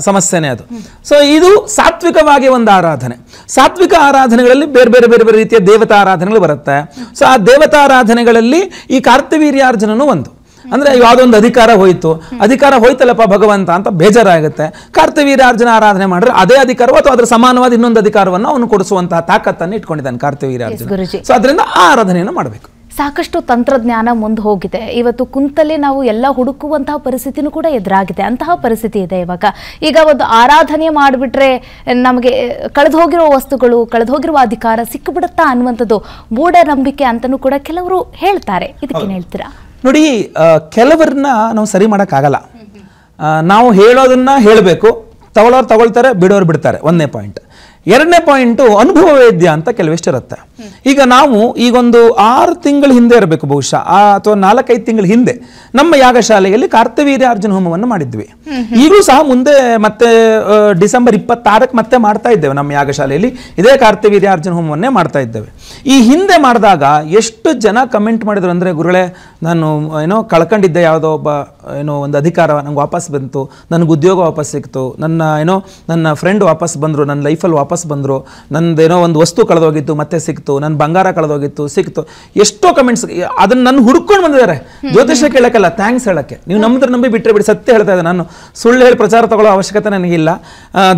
ಸಮಸ್ಯೆನೇ ಅದು. ಸೊ ಇದು ಸಾತ್ವಿಕವಾಗಿ ಒಂದು ಆರಾಧನೆ. ಸಾತ್ವಿಕ ಆರಾಧನೆಗಳಲ್ಲಿ ಬೇರೆ ಬೇರೆ ಬೇರೆ ಬೇರೆ ರೀತಿಯ ದೇವತಾ ಆರಾಧನೆಗಳು ಬರುತ್ತೆ. ಸೊ ಆ ದೇವತಾ ಆರಾಧನೆಗಳಲ್ಲಿ ಈ ಕಾರ್ತಿವೀರ್ಯಾರ್ಜುನನು ಒಂದು. ಅಂದ್ರೆ ಯಾವುದೋ ಒಂದು ಅಧಿಕಾರ ಹೋಯ್ತಲ್ಲಪ್ಪ ಭಗವಂತ ಅಂತ ಬೇಜಾರಾಗುತ್ತೆ. ಕಾರ್ತಿವೀರ್ಯಾರ್ಜುನ ಆರಾಧನೆ ಮಾಡಿದ್ರೆ ಅದೇ ಅಧಿಕಾರವೋ ಅಥವಾ ಅದ್ರ ಸಮಾನವಾದ ಇನ್ನೊಂದು ಅಧಿಕಾರವನ್ನು ಅವನು ಕೊಡಿಸುವಂತಹ ತಾಕತ್ತನ್ನು ಇಟ್ಕೊಂಡಿದ್ದಾನೆ ಕಾರ್ತಿವೀರ್ಯಾರ್ಜುನ. ಸೊ ಅದರಿಂದ ಆ ಆರಾಧನೆಯನ್ನು ಮಾಡಬೇಕು. ಸಾಕಷ್ಟು ತಂತ್ರಜ್ಞಾನ ಮುಂದೆ ಹೋಗಿದೆ. ಇವತ್ತು ಕುಂತಲ್ಲೇ ನಾವು ಎಲ್ಲ ಹುಡುಕುವಂತಹ ಪರಿಸ್ಥಿತಿನೂ ಕೂಡ ಎದುರಾಗಿದೆ. ಅಂತಹ ಪರಿಸ್ಥಿತಿ ಇದೆ ಇವಾಗ. ಈಗ ಒಂದು ಆರಾಧನೆ ಮಾಡಿಬಿಟ್ರೆ ನಮಗೆ ಕಳೆದು ಹೋಗಿರೋ ವಸ್ತುಗಳು, ಕಳೆದು ಹೋಗಿರುವ ಅಧಿಕಾರ ಸಿಕ್ಕಿಬಿಡುತ್ತಾ ಅನ್ನುವಂಥದ್ದು ಮೂಢನಂಬಿಕೆ ಅಂತಲೂ ಕೂಡ ಕೆಲವರು ಹೇಳ್ತಾರೆ. ಇದಕ್ಕೇನು ಹೇಳ್ತೀರಾ? ನೋಡಿ, ಕೆಲವರನ್ನ ನಾವು ಸರಿ ಮಾಡೋಕ್ಕಾಗಲ್ಲ. ನಾವು ಹೇಳೋದನ್ನ ಹೇಳಬೇಕು, ತಗೊಳ್ಳೋರು ತಗೊಳ್ತಾರೆ, ಬಿಡೋರು ಬಿಡ್ತಾರೆ. 1ನೇ ಪಾಯಿಂಟ್. 2ನೇ ಪಾಯಿಂಟು ಅನುಭವ ವೇದ್ಯ ಅಂತ ಕೆಲವಿಷ್ಟಿರುತ್ತೆ. ಈಗ ನಾವು ಈಗೊಂದು 6 ತಿಂಗಳ ಹಿಂದೆ ಇರಬೇಕು ಬಹುಶಃ, ಅಥವಾ 4-5 ತಿಂಗಳ ಹಿಂದೆ ನಮ್ಮ ಯಾಗಶಾಲೆಯಲ್ಲಿ ಕಾರ್ತಿವೀರ್ಯಾರ್ಜುನ ಹೋಮವನ್ನು ಮಾಡಿದ್ವಿ. ಈಗಲೂ ಸಹ ಮುಂದೆ ಮತ್ತೆ ಡಿಸೆಂಬರ್ 26ಕ್ಕೆ ಮತ್ತೆ ಮಾಡ್ತಾ ಇದ್ದೇವೆ ನಮ್ಮ ಯಾಗಶಾಲೆಯಲ್ಲಿ. ಇದೇ ಕಾರ್ತಿವೀರ್ಯಾರ್ಜುನ ಹೋಮವನ್ನೇ ಮಾಡ್ತಾ ಇದ್ದೇವೆ. ಈ ಹಿಂದೆ ಮಾಡಿದಾಗ ಎಷ್ಟು ಜನ ಕಮೆಂಟ್ ಮಾಡಿದ್ರು ಅಂದರೆ, ಗುರುಗಳೇ ನಾನು ಕಳ್ಕೊಂಡಿದ್ದೆ ಯಾವುದೋ ಒಬ್ಬ ಒಂದು ಅಧಿಕಾರ ನಂಗೆ ವಾಪಸ್ ಬಂತು, ನನಗೆ ಉದ್ಯೋಗ ವಾಪಸ್ ಸಿಕ್ತು, ನನ್ನ ಫ್ರೆಂಡ್ ವಾಪಸ್ ಬಂದರು, ನನ್ನ ಲೈಫಲ್ಲಿ ವಾಪಸ್ ಬಂದರು, ನಂದೇನೋ ಒಂದು ವಸ್ತು ಕಳೆದೋಗಿತ್ತು ಮತ್ತೆ ಸಿಕ್ತು, ನನ್ನ ಬಂಗಾರ ಕಳೆದೋಗಿತ್ತು ಸಿಕ್ತು. ಎಷ್ಟೋ ಕಮೆಂಟ್ಸ್ ಅದನ್ನ ನನ್ನ ಹುಡುಕೊಂಡು ಬಂದಿದ್ದಾರೆ. ಜ್ಯೋತಿಷ್ಯ ಕೇಳಕ್ಕಲ್ಲ, ಥ್ಯಾಂಕ್ಸ್ ಹೇಳಕ್ಕೆ. ನೀವು ನಂಬಿ ಬಿಟ್ಟರೆ ಬಿಡಿ, ಸತ್ಯ ಹೇಳ್ತಾ ಇದ್ದೆ. ನಾನು ಸುಳ್ಳು ಹೇಳಿ ಪ್ರಚಾರ ತಗೊಳ್ಳೋ ಅವಶ್ಯಕತೆ ನನಗಿಲ್ಲ.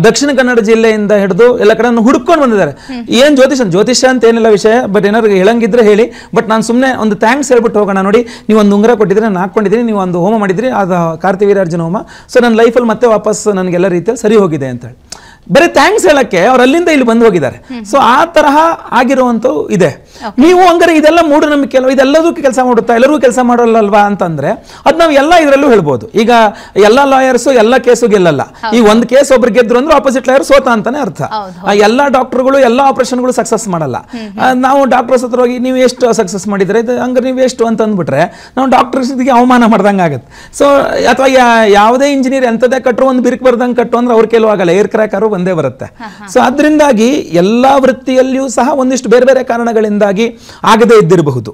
ದಕ್ಷಿಣ ಕನ್ನಡ ಜಿಲ್ಲೆಯಿಂದ ಹಿಡಿದು ಎಲ್ಲ ಕಡೆ ಹುಡುಕೊಂಡು ಬಂದಿದ್ದಾರೆ. ಏನು ಜ್ಯೋತಿಷ್ಯ ಅಂತ ಏನಿಲ್ಲ ವಿಷಯ, ಬಟ್ ಏನಾದ್ರು ಹೇಳಂಗಿದ್ರೆ ಹೇಳಿ, ಬಟ್ ನಾನು ಸುಮ್ಮನೆ ಒಂದು ಥ್ಯಾಂಕ್ಸ್ ಹೇಳ್ಬಿಟ್ಟು ಹೋಗೋಣ. ನೋಡಿ, ನೀವು ಒಂದು ಉಂಗುರ ಕೊಟ್ಟಿದ್ರೆ ನಾನು ಹಾಕೊಂಡಿದ್ದೀನಿ, ನೀವು ಒಂದು ಹೋಮ ಮಾಡಿದ್ರಿ, ಅದು ಕಾರ್ತಿವೀರ್ಯಾರ್ಜುನ ಹೋಮ. ಸೊ ನನ್ನ ಲೈಫಲ್ಲಿ ಮತ್ತೆ ವಾಪಸ್ ನನಗೆಲ್ಲ ರೀತಿಯಲ್ಲಿ ಸರಿ ಹೋಗಿದೆ ಅಂತ ಹೇಳಿ ಬರೀ ಥ್ಯಾಂಕ್ಸ್ ಹೇಳಕ್ಕೆ ಅವ್ರು ಅಲ್ಲಿಂದ ಇಲ್ಲಿ ಬಂದು ಹೋಗಿದ್ದಾರೆ. ಸೊ ಆ ತರಹ ಆಗಿರುವಂಥವು ಇದೆ. ನೀವು ಹಂಗಾರೆ ಇದೆಲ್ಲ ಮೂಢನಂಬಿಕೆ ಅಲ್ವಾ, ಇದೆಲ್ಲದಕ್ಕೂ ಕೆಲಸ ಮಾಡುತ್ತಾ, ಎಲ್ಲರಿಗೂ ಕೆಲಸ ಮಾಡೋಲ್ಲಲ್ವಾ ಅಂತಂದ್ರೆ ಅದು ನಾವು ಎಲ್ಲ ಇದರಲ್ಲೂ ಹೇಳ್ಬೋದು. ಈಗ ಎಲ್ಲ ಲಾಯರ್ಸು ಎಲ್ಲ ಕೇಸು ಗೆಲ್ಲಲ್ಲ. ಈ ಒಂದು ಕೇಸ್ ಒಬ್ರು ಗೆದ್ರು ಅಂದ್ರೆ ಆಪೋಸಿಟ್ ಲಾಯರ್ ಸೋತ ಅಂತಾನೆ ಅರ್ಥ. ಎಲ್ಲ ಡಾಕ್ಟರ್ಗಳು ಎಲ್ಲ ಆಪರೇಷನ್ಗಳು ಸಕ್ಸಸ್ ಮಾಡಲ್ಲ. ನಾವು ಡಾಕ್ಟರ್ಸ್ ಹತ್ರ ಹೋಗಿ ನೀವು ಎಷ್ಟು ಸಕ್ಸಸ್ ಮಾಡಿದ್ರೆ, ಹಂಗಾರೆ ನೀವು ಎಷ್ಟು ಅಂತ ಅಂದ್ಬಿಟ್ರೆ ನಾವು ಡಾಕ್ಟರ್ಸ್ಗೆ ಅವಮಾನ ಮಾಡ್ದಂಗೆ ಆಗುತ್ತೆ. ಸೊ ಅಥವಾ ಯಾವುದೇ ಇಂಜಿನಿಯರ್ ಎಂಥದೇ ಕಟ್ಟರು ಒಂದು ಬಿರುಕು ಬರ್ದಂಗೆ ಕಟ್ಟು ಅಂದ್ರೆ ಅವ್ರ ಕೆಲವು ಆಗಲ್ಲ, ಏರ್ ಕ್ರ್ಯಾಕರು ಬಂದೇ ಬರುತ್ತೆ. ಸೊ ಅದರಿಂದಾಗಿ ಎಲ್ಲಾ ವೃತ್ತಿಯಲ್ಲಿಯೂ ಸಹ ಒಂದಿಷ್ಟು ಬೇರೆ ಬೇರೆ ಕಾರಣಗಳಿಂದಾಗಿ ಆಗದೇ ಇದ್ದಿರಬಹುದು.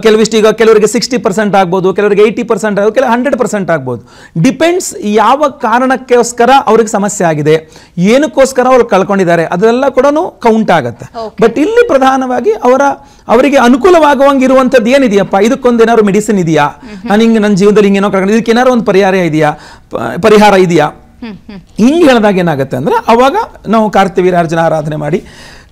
ಕೆಲವಿಷ್ಟು ಈಗ ಕೆಲವರಿಗೆ 60% ಆಗ್ಬೋದು, ಕೆಲವರಿಗೆ 80% ಆಗ್ಬೋದು, ಕೆಲವು 100% ಆಗ್ಬೋದು. ಡಿಪೆಂಡ್ಸ್ ಯಾವ ಕಾರಣಕ್ಕೋಸ್ಕರ ಅವ್ರಿಗೆ ಸಮಸ್ಯೆ ಆಗಿದೆ, ಏನಕ್ಕೋಸ್ಕರ ಅವ್ರು ಕಳ್ಕೊಂಡಿದ್ದಾರೆ, ಅದೆಲ್ಲ ಕೂಡ ಕೌಂಟ್ ಆಗುತ್ತೆ. ಬಟ್ ಇಲ್ಲಿ ಪ್ರಧಾನವಾಗಿ ಅವರಿಗೆ ಅನುಕೂಲವಾಗುವಂಗೆ ಇರುವಂಥದ್ದು ಏನಿದೆಯಪ್ಪ, ಇದಕ್ಕೊಂದು ಏನಾದ್ರು ಮೆಡಿಸಿನ್ ಇದೆಯಾ, ನಾನು ಹಿಂಗೆ ನನ್ನ ಜೀವನದಲ್ಲಿ ಹಿಂಗೇನೋ ಕಳ್ಕೊಂಡು ಇದಕ್ಕೆ ಏನಾದ್ರು ಒಂದು ಪರಿಹಾರ ಇದೆಯಾ ಹಿಂಗೆ ಹೇಳಿದಾಗ ಏನಾಗುತ್ತೆ ಅಂದ್ರೆ ಅವಾಗ ನಾವು ಕಾರ್ತಿವೀರ್ಯಾರ್ಜುನ ಆರಾಧನೆ ಮಾಡಿ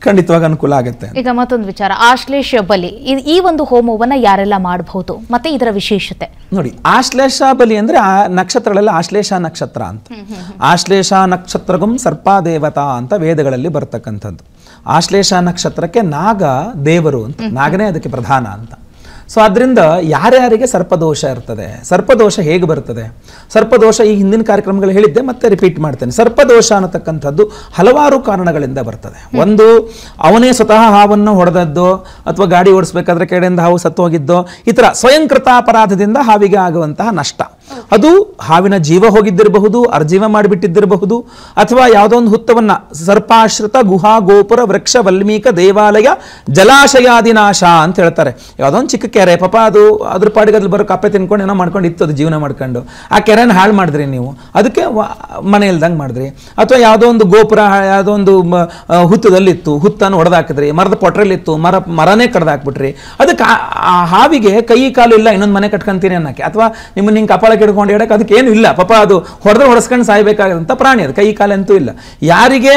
ಖಂಡಿತವಾಗಿ ಅನುಕೂಲ ಆಗುತ್ತೆ. ಈಗ ಮತ್ತೊಂದು ವಿಚಾರ, ಆಶ್ಲೇಷ ಬಲಿ, ಈ ಒಂದು ಹೋಮವನ್ನ ಯಾರೆಲ್ಲ ಮಾಡಬಹುದು ಮತ್ತೆ ಇದರ ವಿಶೇಷತೆ ನೋಡಿ. ಆಶ್ಲೇಷ ಬಲಿ ಅಂದ್ರೆ ಆ ನಕ್ಷತ್ರಗಳೆಲ್ಲ ಆಶ್ಲೇಷ ನಕ್ಷತ್ರ ಅಂತ. ಆಶ್ಲೇಷ ನಕ್ಷತ್ರಗಂ ಸರ್ಪಾದೇವತಾ ಅಂತ ವೇದಗಳಲ್ಲಿ ಬರ್ತಕ್ಕಂಥದ್ದು. ಆಶ್ಲೇಷ ನಕ್ಷತ್ರಕ್ಕೆ ನಾಗ ದೇವರು ಅಂತ, ನಾಗನೇ ಅದಕ್ಕೆ ಪ್ರಧಾನ ಅಂತ. ಸೊ ಅದರಿಂದ ಯಾರ್ಯಾರಿಗೆ ಸರ್ಪದೋಷ ಇರ್ತದೆ, ಸರ್ಪದೋಷ ಹೇಗೆ ಬರ್ತದೆ, ಸರ್ಪದೋಷ ಈ ಹಿಂದಿನ ಕಾರ್ಯಕ್ರಮಗಳು ಹೇಳಿದ್ದೆ, ಮತ್ತೆ ರಿಪೀಟ್ ಮಾಡ್ತೇನೆ. ಸರ್ಪದೋಷ ಅನ್ನತಕ್ಕಂಥದ್ದು ಹಲವಾರು ಕಾರಣಗಳಿಂದ ಬರ್ತದೆ. ಒಂದು, ಅವನೇ ಸ್ವತಃ ಹಾವನ್ನು ಹೊಡೆದದ್ದು, ಅಥವಾ ಗಾಡಿ ಓಡಿಸ್ಬೇಕಾದ್ರೆ ಕೆಡೆಯಿಂದ ಹಾವು ಸತ್ತು ಹೋಗಿದ್ದೋ, ಈ ಥರ ಸ್ವಯಂಕೃತ ಅಪರಾಧದಿಂದ ಹಾವಿಗೆ ಆಗುವಂತಹ ನಷ್ಟ. ಅದು ಹಾವಿನ ಜೀವ ಹೋಗಿದ್ದಿರಬಹುದು, ಅರ್ಜೀವ ಮಾಡಿಬಿಟ್ಟಿದ್ದಿರಬಹುದು, ಅಥವಾ ಯಾವುದೋ ಒಂದು ಹುತ್ತವನ್ನ ಸರ್ಪಾಶ್ರಿತ ಗುಹಾ ಗೋಪುರ ವೃಕ್ಷ ವಲ್ಮೀಕ ದೇವಾಲಯ ಜಲಾಶಯಾದಿನಾಶ ಅಂತ ಹೇಳ್ತಾರೆ. ಯಾವುದೋ ಒಂದು ಚಿಕ್ಕ ಕೆರೆ, ಪಾಪ ಅದು ಅದ್ರ ಪಾಡಿಗೆ ಅದ್ರಲ್ಲಿ ಬರೋ ಕಪ್ಪೆ ತಿನ್ಕೊಂಡು ಏನೋ ಮಾಡ್ಕೊಂಡು ಇತ್ತು, ಅದು ಜೀವನ ಮಾಡ್ಕೊಂಡು ಆ ಕೆರೆನ ಹಾಳು ಮಾಡಿದ್ರಿ ನೀವು, ಅದಕ್ಕೆ ಮನೆ ಇಲ್ದಂಗೆ ಮಾಡಿದ್ರಿ. ಅಥವಾ ಯಾವುದೋ ಒಂದು ಗೋಪುರ ಯಾವುದೋ ಒಂದು ಹುತ್ತದಲ್ಲಿತ್ತು, ಹುತ್ತನ್ನು ಹೊಡೆದಾಕಿದ್ರಿ, ಮರದ ಪೊಟ್ರೆಲಿತ್ತು, ಮರನೇ ಕಡ್ದಾಕ್ಬಿಟ್ರಿ, ಅದಕ್ಕೆ ಆ ಹಾವಿಗೆ ಕೈ ಕಾಲು ಇಲ್ಲ, ಇನ್ನೊಂದು ಮನೆ ಕಟ್ಕೊಂತೀನಿ ಅನ್ನಕ್ಕೆ, ಅಥವಾ ನಿಮ್ಮನ್ನ ಹಿಂಗೆ ಕಪಾಳ ಕೆಡ್ಕೊಂಡು ಹೇಳಕ್ಕೆ ಅದಕ್ಕೆ ಏನು ಇಲ್ಲ, ಪಾಪ ಅದು ಹೊಡೆಸ್ಕೊಂಡು ಸಾಯ್ಬೇಕಾದಂಥ ಪ್ರಾಣಿ, ಅದು ಕೈ ಕಾಲಂತೂ ಇಲ್ಲ. ಯಾರಿಗೆ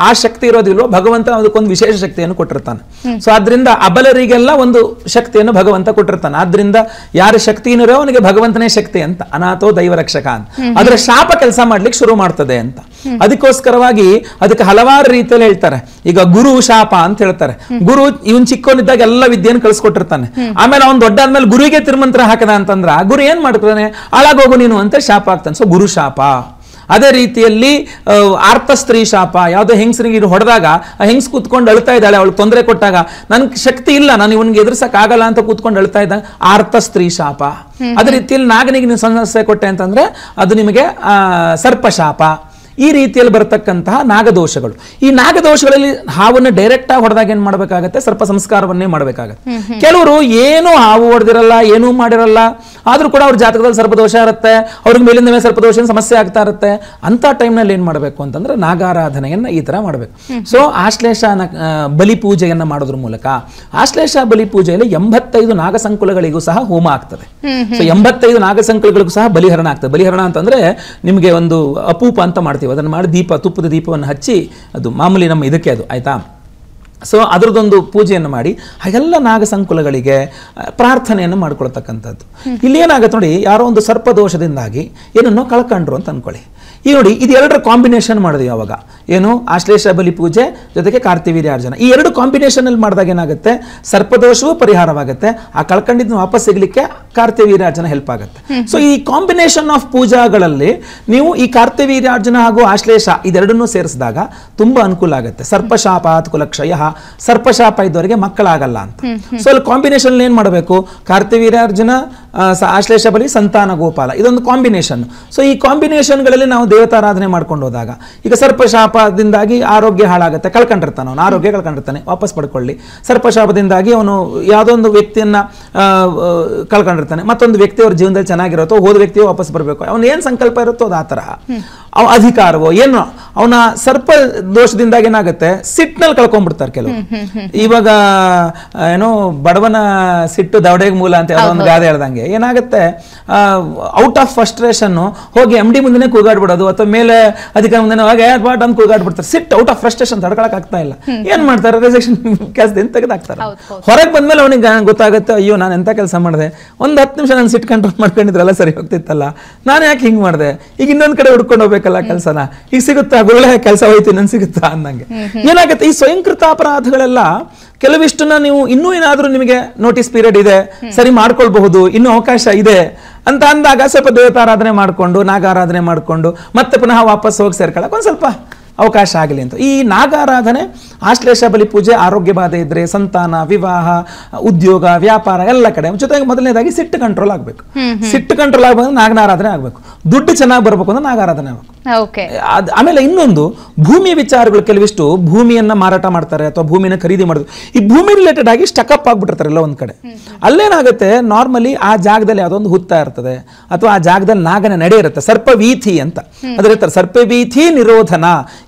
ಆ ಶಕ್ತಿ ಇರೋದಿಲ್ವೋ ಭಗವಂತ ಅದಕ್ಕೊಂದು ವಿಶೇಷ ಶಕ್ತಿಯನ್ನು ಕೊಟ್ಟಿರ್ತಾನೆ. ಸೊ ಆದ್ರಿಂದ ಅಬಲರಿಗೆಲ್ಲ ಒಂದು ಶಕ್ತಿಯನ್ನು ಭಗವಂತ ಕೊಟ್ಟಿರ್ತಾನೆ. ಆದ್ರಿಂದ ಯಾರ ಶಕ್ತಿ ಇರೋ ಅವನಿಗೆ ಭಗವಂತನೇ ಶಕ್ತಿ ಅಂತ, ಅನಾಥೋ ದೈವ ರಕ್ಷಕ ಅಂತ. ಅದರ ಶಾಪ ಕೆಲಸ ಮಾಡ್ಲಿಕ್ಕೆ ಶುರು ಮಾಡ್ತದೆ ಅಂತ. ಅದಕ್ಕೋಸ್ಕರವಾಗಿ ಅದಕ್ಕೆ ಹಲವಾರು ರೀತಿಯಲ್ಲಿ ಹೇಳ್ತಾರೆ. ಈಗ ಗುರು ಶಾಪ ಅಂತ ಹೇಳ್ತಾರೆ. ಗುರು ಇವನ್ ಚಿಕ್ಕವನಿದ್ದಾಗ ಎಲ್ಲ ವಿದ್ಯೆಯನ್ನು ಕಳಿಸ್ಕೊಟ್ಟಿರ್ತಾನೆ. ಆಮೇಲೆ ಅವ್ನು ದೊಡ್ಡ ಆದ್ಮೇಲೆ ಗುರುವಿಗೆ ತಿರುಮಂತ್ರ ಹಾಕದ ಅಂತಂದ್ರ ಗುರು ಏನ್ ಮಾಡ್ತಾನೆ, ಹಾಳಾಗೋಗು ನೀನು ಅಂತ ಶಾಪ ಆಗ್ತಾನೆ. ಸೊ ಗುರು ಶಾಪ. ಅದೇ ರೀತಿಯಲ್ಲಿ ಆರ್ತ ಸ್ತ್ರೀ ಶಾಪ, ಯಾವುದೋ ಹೆಂಗಸರಿಗೆ ಹೊಡೆದಾಗ ಆ ಹೆಂಗ್ಸ್ ಕೂತ್ಕೊಂಡು ಅಳ್ತಾ ಇದ್ದಾಳೆ, ಅವಳು ತೊಂದರೆ ಕೊಟ್ಟಾಗ ನನ್ಗೆ ಶಕ್ತಿ ಇಲ್ಲ, ನಾನು ಇವನಿಗೆ ಎದುರಿಸಕ್ ಆಗಲ್ಲ ಅಂತ ಕೂತ್ಕೊಂಡು ಅಳ್ತಾ ಇದ್ದಾಗ ಆರ್ತ ಸ್ತ್ರೀ ಶಾಪ. ಅದೇ ರೀತಿಯಲ್ಲಿ ನಾಗನಿಗೆ ನೀವು ಸಮಸ್ಯೆ ಕೊಟ್ಟೆ ಅಂತಂದ್ರೆ ಅದು ನಿಮಗೆ ಸರ್ಪಶಾಪ. ಈ ರೀತಿಯಲ್ಲಿ ಬರತಕ್ಕಂತಹ ನಾಗದೋಷಗಳು. ಈ ನಾಗದೋಷಗಳಲ್ಲಿ ಹಾವನ್ನು ಡೈರೆಕ್ಟ್ ಆಗಿ ಹೊಡೆದಾಗ ಏನ್ ಮಾಡಬೇಕಾಗತ್ತೆ, ಸರ್ಪ ಸಂಸ್ಕಾರವನ್ನೇ ಮಾಡಬೇಕಾಗತ್ತೆ. ಕೆಲವರು ಏನು ಹಾವು ಹೊಡೆದಿರಲ್ಲ, ಏನೂ ಮಾಡಿರಲ್ಲ, ಆದ್ರೂ ಕೂಡ ಅವ್ರ ಜಾತಕದಲ್ಲಿ ಸರ್ಪದೋಷ ಇರುತ್ತೆ, ಅವ್ರಿಗೆ ಮೇಲಿಂದ ಮೇಲೆ ಸರ್ಪದೋಷ ಸಮಸ್ಯೆ ಆಗ್ತಾ ಇರುತ್ತೆ. ಅಂತ ಟೈಮ್ನಲ್ಲಿ ಏನ್ ಮಾಡಬೇಕು ಅಂತಂದ್ರೆ ನಾಗಾರಾಧನೆಯನ್ನ ಈ ತರ ಮಾಡಬೇಕು. ಸೊ ಆಶ್ಲೇಷ ಬಲಿ ಪೂಜೆಯನ್ನ ಮಾಡೋದ್ರ ಮೂಲಕ, ಆಶ್ಲೇಷ ಬಲಿ ಪೂಜೆಯಲ್ಲಿ 85 ನಾಗಸಂಕುಲಗಳಿಗೂ ಸಹ ಹೋಮ ಆಗ್ತದೆ. ಸೊ 85 ನಾಗಸಂಕುಲಗಳಿಗೂ ಸಹ ಬಲಿಹರಣ ಆಗ್ತದೆ. ಬಲಿಹರಣ ಅಂತಂದ್ರೆ ನಿಮಗೆ ಒಂದು ಅಪೂಪ ಅಂತ ಮಾಡ್ತೀವಿ, ಅದನ್ನು ಮಾಡಿ ತುಪ್ಪದ ದೀಪವನ್ನು ಹಚ್ಚಿ, ಅದು ಮಾಮೂಲಿ ನಮ್ಮ ಇದಕ್ಕೆ ಅದು ಆಯ್ತಾ. ಸೊ ಅದರದೊಂದು ಪೂಜೆಯನ್ನು ಮಾಡಿ ಹಾಗೆಲ್ಲ ನಾಗಸಂಕುಲಗಳಿಗೆ ಪ್ರಾರ್ಥನೆಯನ್ನು ಮಾಡ್ಕೊಳ್ತಕ್ಕಂಥದ್ದು. ಇಲ್ಲಿ ಏನಾಗುತ್ತೆ ನೋಡಿ, ಯಾರೋ ಒಂದು ಸರ್ಪದೋಷದಿಂದಾಗಿ ಏನನ್ನೋ ಕಳ್ಕೊಂಡ್ರು ಅಂತ ಅನ್ಕೊಳ್ಳಿ. ಈ ನೋಡಿ, ಇದು ಎರಡರ ಕಾಂಬಿನೇಷನ್ ಮಾಡಿದ್ವಿ ಅವಾಗ, ಏನು ಆಶ್ಲೇಷ ಬಲಿ ಪೂಜೆ ಜೊತೆಗೆ ಕಾರ್ತಿವೀರ್ಯಾರ್ಜನ. ಈ ಎರಡು ಕಾಂಬಿನೇಷನ್ ಅಲ್ಲಿ ಮಾಡಿದಾಗ ಏನಾಗುತ್ತೆ, ಸರ್ಪದೋಷವೂ ಪರಿಹಾರವಾಗುತ್ತೆ, ಆ ಕಳ್ಕೊಂಡಿದ್ದು ವಾಪಸ್ ಸಿಗ್ಲಿಕ್ಕೆ ಕಾರ್ತಿವೀರ್ಯಾರ್ಜನ ಹೆಲ್ಪ್ ಆಗುತ್ತೆ. ಸೊ ಈ ಕಾಂಬಿನೇಷನ್ ಆಫ್ ಪೂಜಾಗಳಲ್ಲಿ ನೀವು ಈ ಕಾರ್ತಿವೀರ್ಯಾರ್ಜನ ಹಾಗೂ ಆಶ್ಲೇಷ ಇದೆರಡನ್ನೂ ಸೇರಿಸಿದಾಗ ತುಂಬಾ ಅನುಕೂಲ ಆಗುತ್ತೆ. ಸರ್ಪಶಾಪಾತ್ ಕುಲಕ್ಷಯ, ಸರ್ಪಶಾಪ ಇದ್ದವರಿಗೆ ಮಕ್ಕಳಾಗಲ್ಲ ಅಂತ. ಸೊ ಅಲ್ಲಿ ಕಾಂಬಿನೇಷನ್ ಏನ್ ಮಾಡಬೇಕು, ಕಾರ್ತಿವೀರ್ಯಾರ್ಜನ, ಆಶ್ಲೇಷ ಬಲಿ, ಸಂತಾನ ಗೋಪಾಲ, ಇದೊಂದು ಕಾಂಬಿನೇಷನ್. ಸೊ ಈ ಕಾಂಬಿನೇಷನ್ಗಳಲ್ಲಿ ನಾವು ದೇವತಾರಾಧನೆ ಮಾಡ್ಕೊಂಡು ಹೋದಾಗ, ಈಗ ಸರ್ಪಶಾಪದಿಂದಾಗಿ ಆರೋಗ್ಯ ಹಾಳಾಗುತ್ತೆ, ಕಳ್ಕೊಂಡಿರ್ತಾನೆ ಅವನು, ಆರೋಗ್ಯ ಕಳ್ಕೊಂಡಿರ್ತಾನೆ, ವಾಪಸ್ ಪಡ್ಕೊಳ್ಳಿ. ಸರ್ಪಶಾಪದಿಂದಾಗಿ ಅವನು ಯಾವುದೋ ಒಂದು ವ್ಯಕ್ತಿಯನ್ನ ಕಳ್ಕೊಂಡಿರ್ತಾನೆ, ಮತ್ತೊಂದು ವ್ಯಕ್ತಿ ಅವ್ರ ಜೀವನದಲ್ಲಿ ಚೆನ್ನಾಗಿರುತ್ತೋ, ಹೋದ ವ್ಯಕ್ತಿಯೋ ವಾಪಸ್ ಬರಬೇಕು, ಅವನು ಏನ್ ಸಂಕಲ್ಪ ಇರುತ್ತೋ ಅದು ಆ ತರಹ. ಅಧಿಕಾರವೋ ಏನೋ ಅವನ ಸರ್ಪ ದೋಷದಿಂದಾಗಿ ಏನಾಗುತ್ತೆ, ಸಿಟ್ಟಿನಲ್ಲಿ ಕಳ್ಕೊಂಡ್ಬಿಡ್ತಾರೆ ಕೆಲವು. ಇವಾಗ ಏನೋ ಬಡವನ ಸಿಟ್ಟು ದವಡೆಗೆ ಮೂಲ ಅಂತ ಒಂದು ಗಾದೆ ಹೇಳ್ದಂಗೆ ಏನಾಗುತ್ತೆ, ಔಟ್ ಆಫ್ ಫ್ರಸ್ಟ್ರೇಷನ್ ಹೋಗಿ MD ಮುಂದೆ ಕೂಗಾಡ್ಬಿಡೋದು, ಅಥವಾ ಮೇಲೆ ಅಧಿಕಾರ ಮುಂದೆ ಬಾಟ್ ಅಂತ ಕೂಗಾಡ್ಬಿಡ್ತಾರೆ. ಸಿಟ್ ಔಟ್ ಆಫ್ ಫ್ರಸ್ಟ್ರೇಷನ್ ತಡ್ಕೊಳಕ್ ಆಗ್ತಾ ಇಲ್ಲ, ಏನ್ ಮಾಡ್ತಾರೆ, ರಿಜೆಕ್ಷನ್ ಕೆಲಸದಿಂದ ತೆಗೆದಾಕ್ತಾರೆ. ಹೊರಗೆ ಬಂದ್ಮೇಲೆ ಅವನಿಗೆ ಗೊತ್ತಾಗುತ್ತೆ, ಅಯ್ಯೋ ನಾನು ಎಂತ ಕೆಲಸ ಮಾಡಿದೆ, ಒಂದು 10 ನಿಮಿಷ ನಾನು ಸಿಟ್ ಕಂಟ್ರೋಲ್ ಮಾಡ್ಕೊಂಡಿದ್ರಲ್ಲ ಸರಿ ಹೋಗ್ತಿತ್ತಲ್ಲ, ನಾನು ಯಾಕೆ ಹಿಂಗ್ ಮಾಡಿದೆ, ಈಗ ಇನ್ನೊಂದ್ ಕಡೆ ಹುಡ್ಕೊಂಡು ಹೋಗ್ಬೇಕಲ್ಲ ಕೆಲಸನ, ಈಗ ಸಿಗುತ್ತಾ ಗುರುಳೆ ಕೆಲಸ ಹೋಯ್ತು ನನ್ ಸಿಗುತ್ತಾ ಅಂದಂಗೆ ಏನಾಗುತ್ತೆ. ಈ ಸ್ವಯಂಕೃತ ಅಪರಾಧಗಳೆಲ್ಲ ಕೆಲವಿಷ್ಟನ್ನ ನೀವು ಇನ್ನೂ ಏನಾದ್ರೂ ನಿಮಗೆ ನೋಟಿಸ್ ಪೀರಿಯಡ್ ಇದೆ, ಸರಿ ಮಾಡ್ಕೊಳ್ಬಹುದು, ಇನ್ನೂ ಅವಕಾಶ ಇದೆ ಅಂತ ಅಂದಾಗ ಸ್ವಲ್ಪ ದೇವತಾರಾಧನೆ ಮಾಡ್ಕೊಂಡು, ನಾಗಾರಾಧನೆ ಮಾಡ್ಕೊಂಡು ಮತ್ತೆ ಪುನಃ ವಾಪಸ್ ಹೋಗಿ ಸೇರ್ಕೊಳ್ಳೋಕೆ ಒಂದು ಸ್ವಲ್ಪ ಅವಕಾಶ ಆಗಲಿ ಅಂತ. ಈ ನಾಗಾರಾಧನೆ, ಆಶ್ಲೇಷ ಬಲಿ ಪೂಜೆ, ಆರೋಗ್ಯ ಬಾಧೆ ಇದ್ರೆ, ಸಂತಾನ, ವಿವಾಹ, ಉದ್ಯೋಗ, ವ್ಯಾಪಾರ ಎಲ್ಲ ಕಡೆ. ಜೊತೆಗೆ ಮೊದಲನೇದಾಗಿ ಸಿಟ್ಟು ಕಂಟ್ರೋಲ್ ಆಗಬೇಕು. ಸಿಟ್ಟು ಕಂಟ್ರೋಲ್ ಆಗಬೇಕು, ನಾಗನಾರಾಧನೆ ಆಗಬೇಕು. ದುಡ್ಡು ಚೆನ್ನಾಗಿ ಬರಬೇಕು ಅಂದ್ರೆ ನಾಗಾರಾಧನೆ ಆಗಬೇಕು. ಆಮೇಲೆ ಇನ್ನೊಂದು, ಭೂಮಿ ವಿಚಾರಗಳು, ಕೆಲವಿಷ್ಟು ಭೂಮಿಯನ್ನ ಮಾರಾಟ ಮಾಡ್ತಾರೆ ಅಥವಾ ಭೂಮಿನ ಖರೀದಿ ಮಾಡೋದು, ಈ ಭೂಮಿ ರಿಲೇಟೆಡ್ ಆಗಿ ಸ್ಟಕಪ್ ಆಗ್ಬಿಟ್ಟಿರ್ತಾರೆ ಎಲ್ಲ ಒಂದ್ ಕಡೆ. ಅಲ್ಲೇನಾಗುತ್ತೆ, ನಾರ್ಮಲಿ ಆ ಜಾಗದಲ್ಲಿ ಯಾವುದೊಂದು ಹುತ್ತ ಇರ್ತದೆ, ಅಥವಾ ಆ ಜಾಗದಲ್ಲಿ ನಾಗನ ನಡೆ ಇರುತ್ತೆ, ಸರ್ಪವೀಥಿ ಅಂತ ಅದ್ರ ಇರ್ತಾರೆ, ಸರ್ಪವೀಥಿ ನಿರೋಧನ.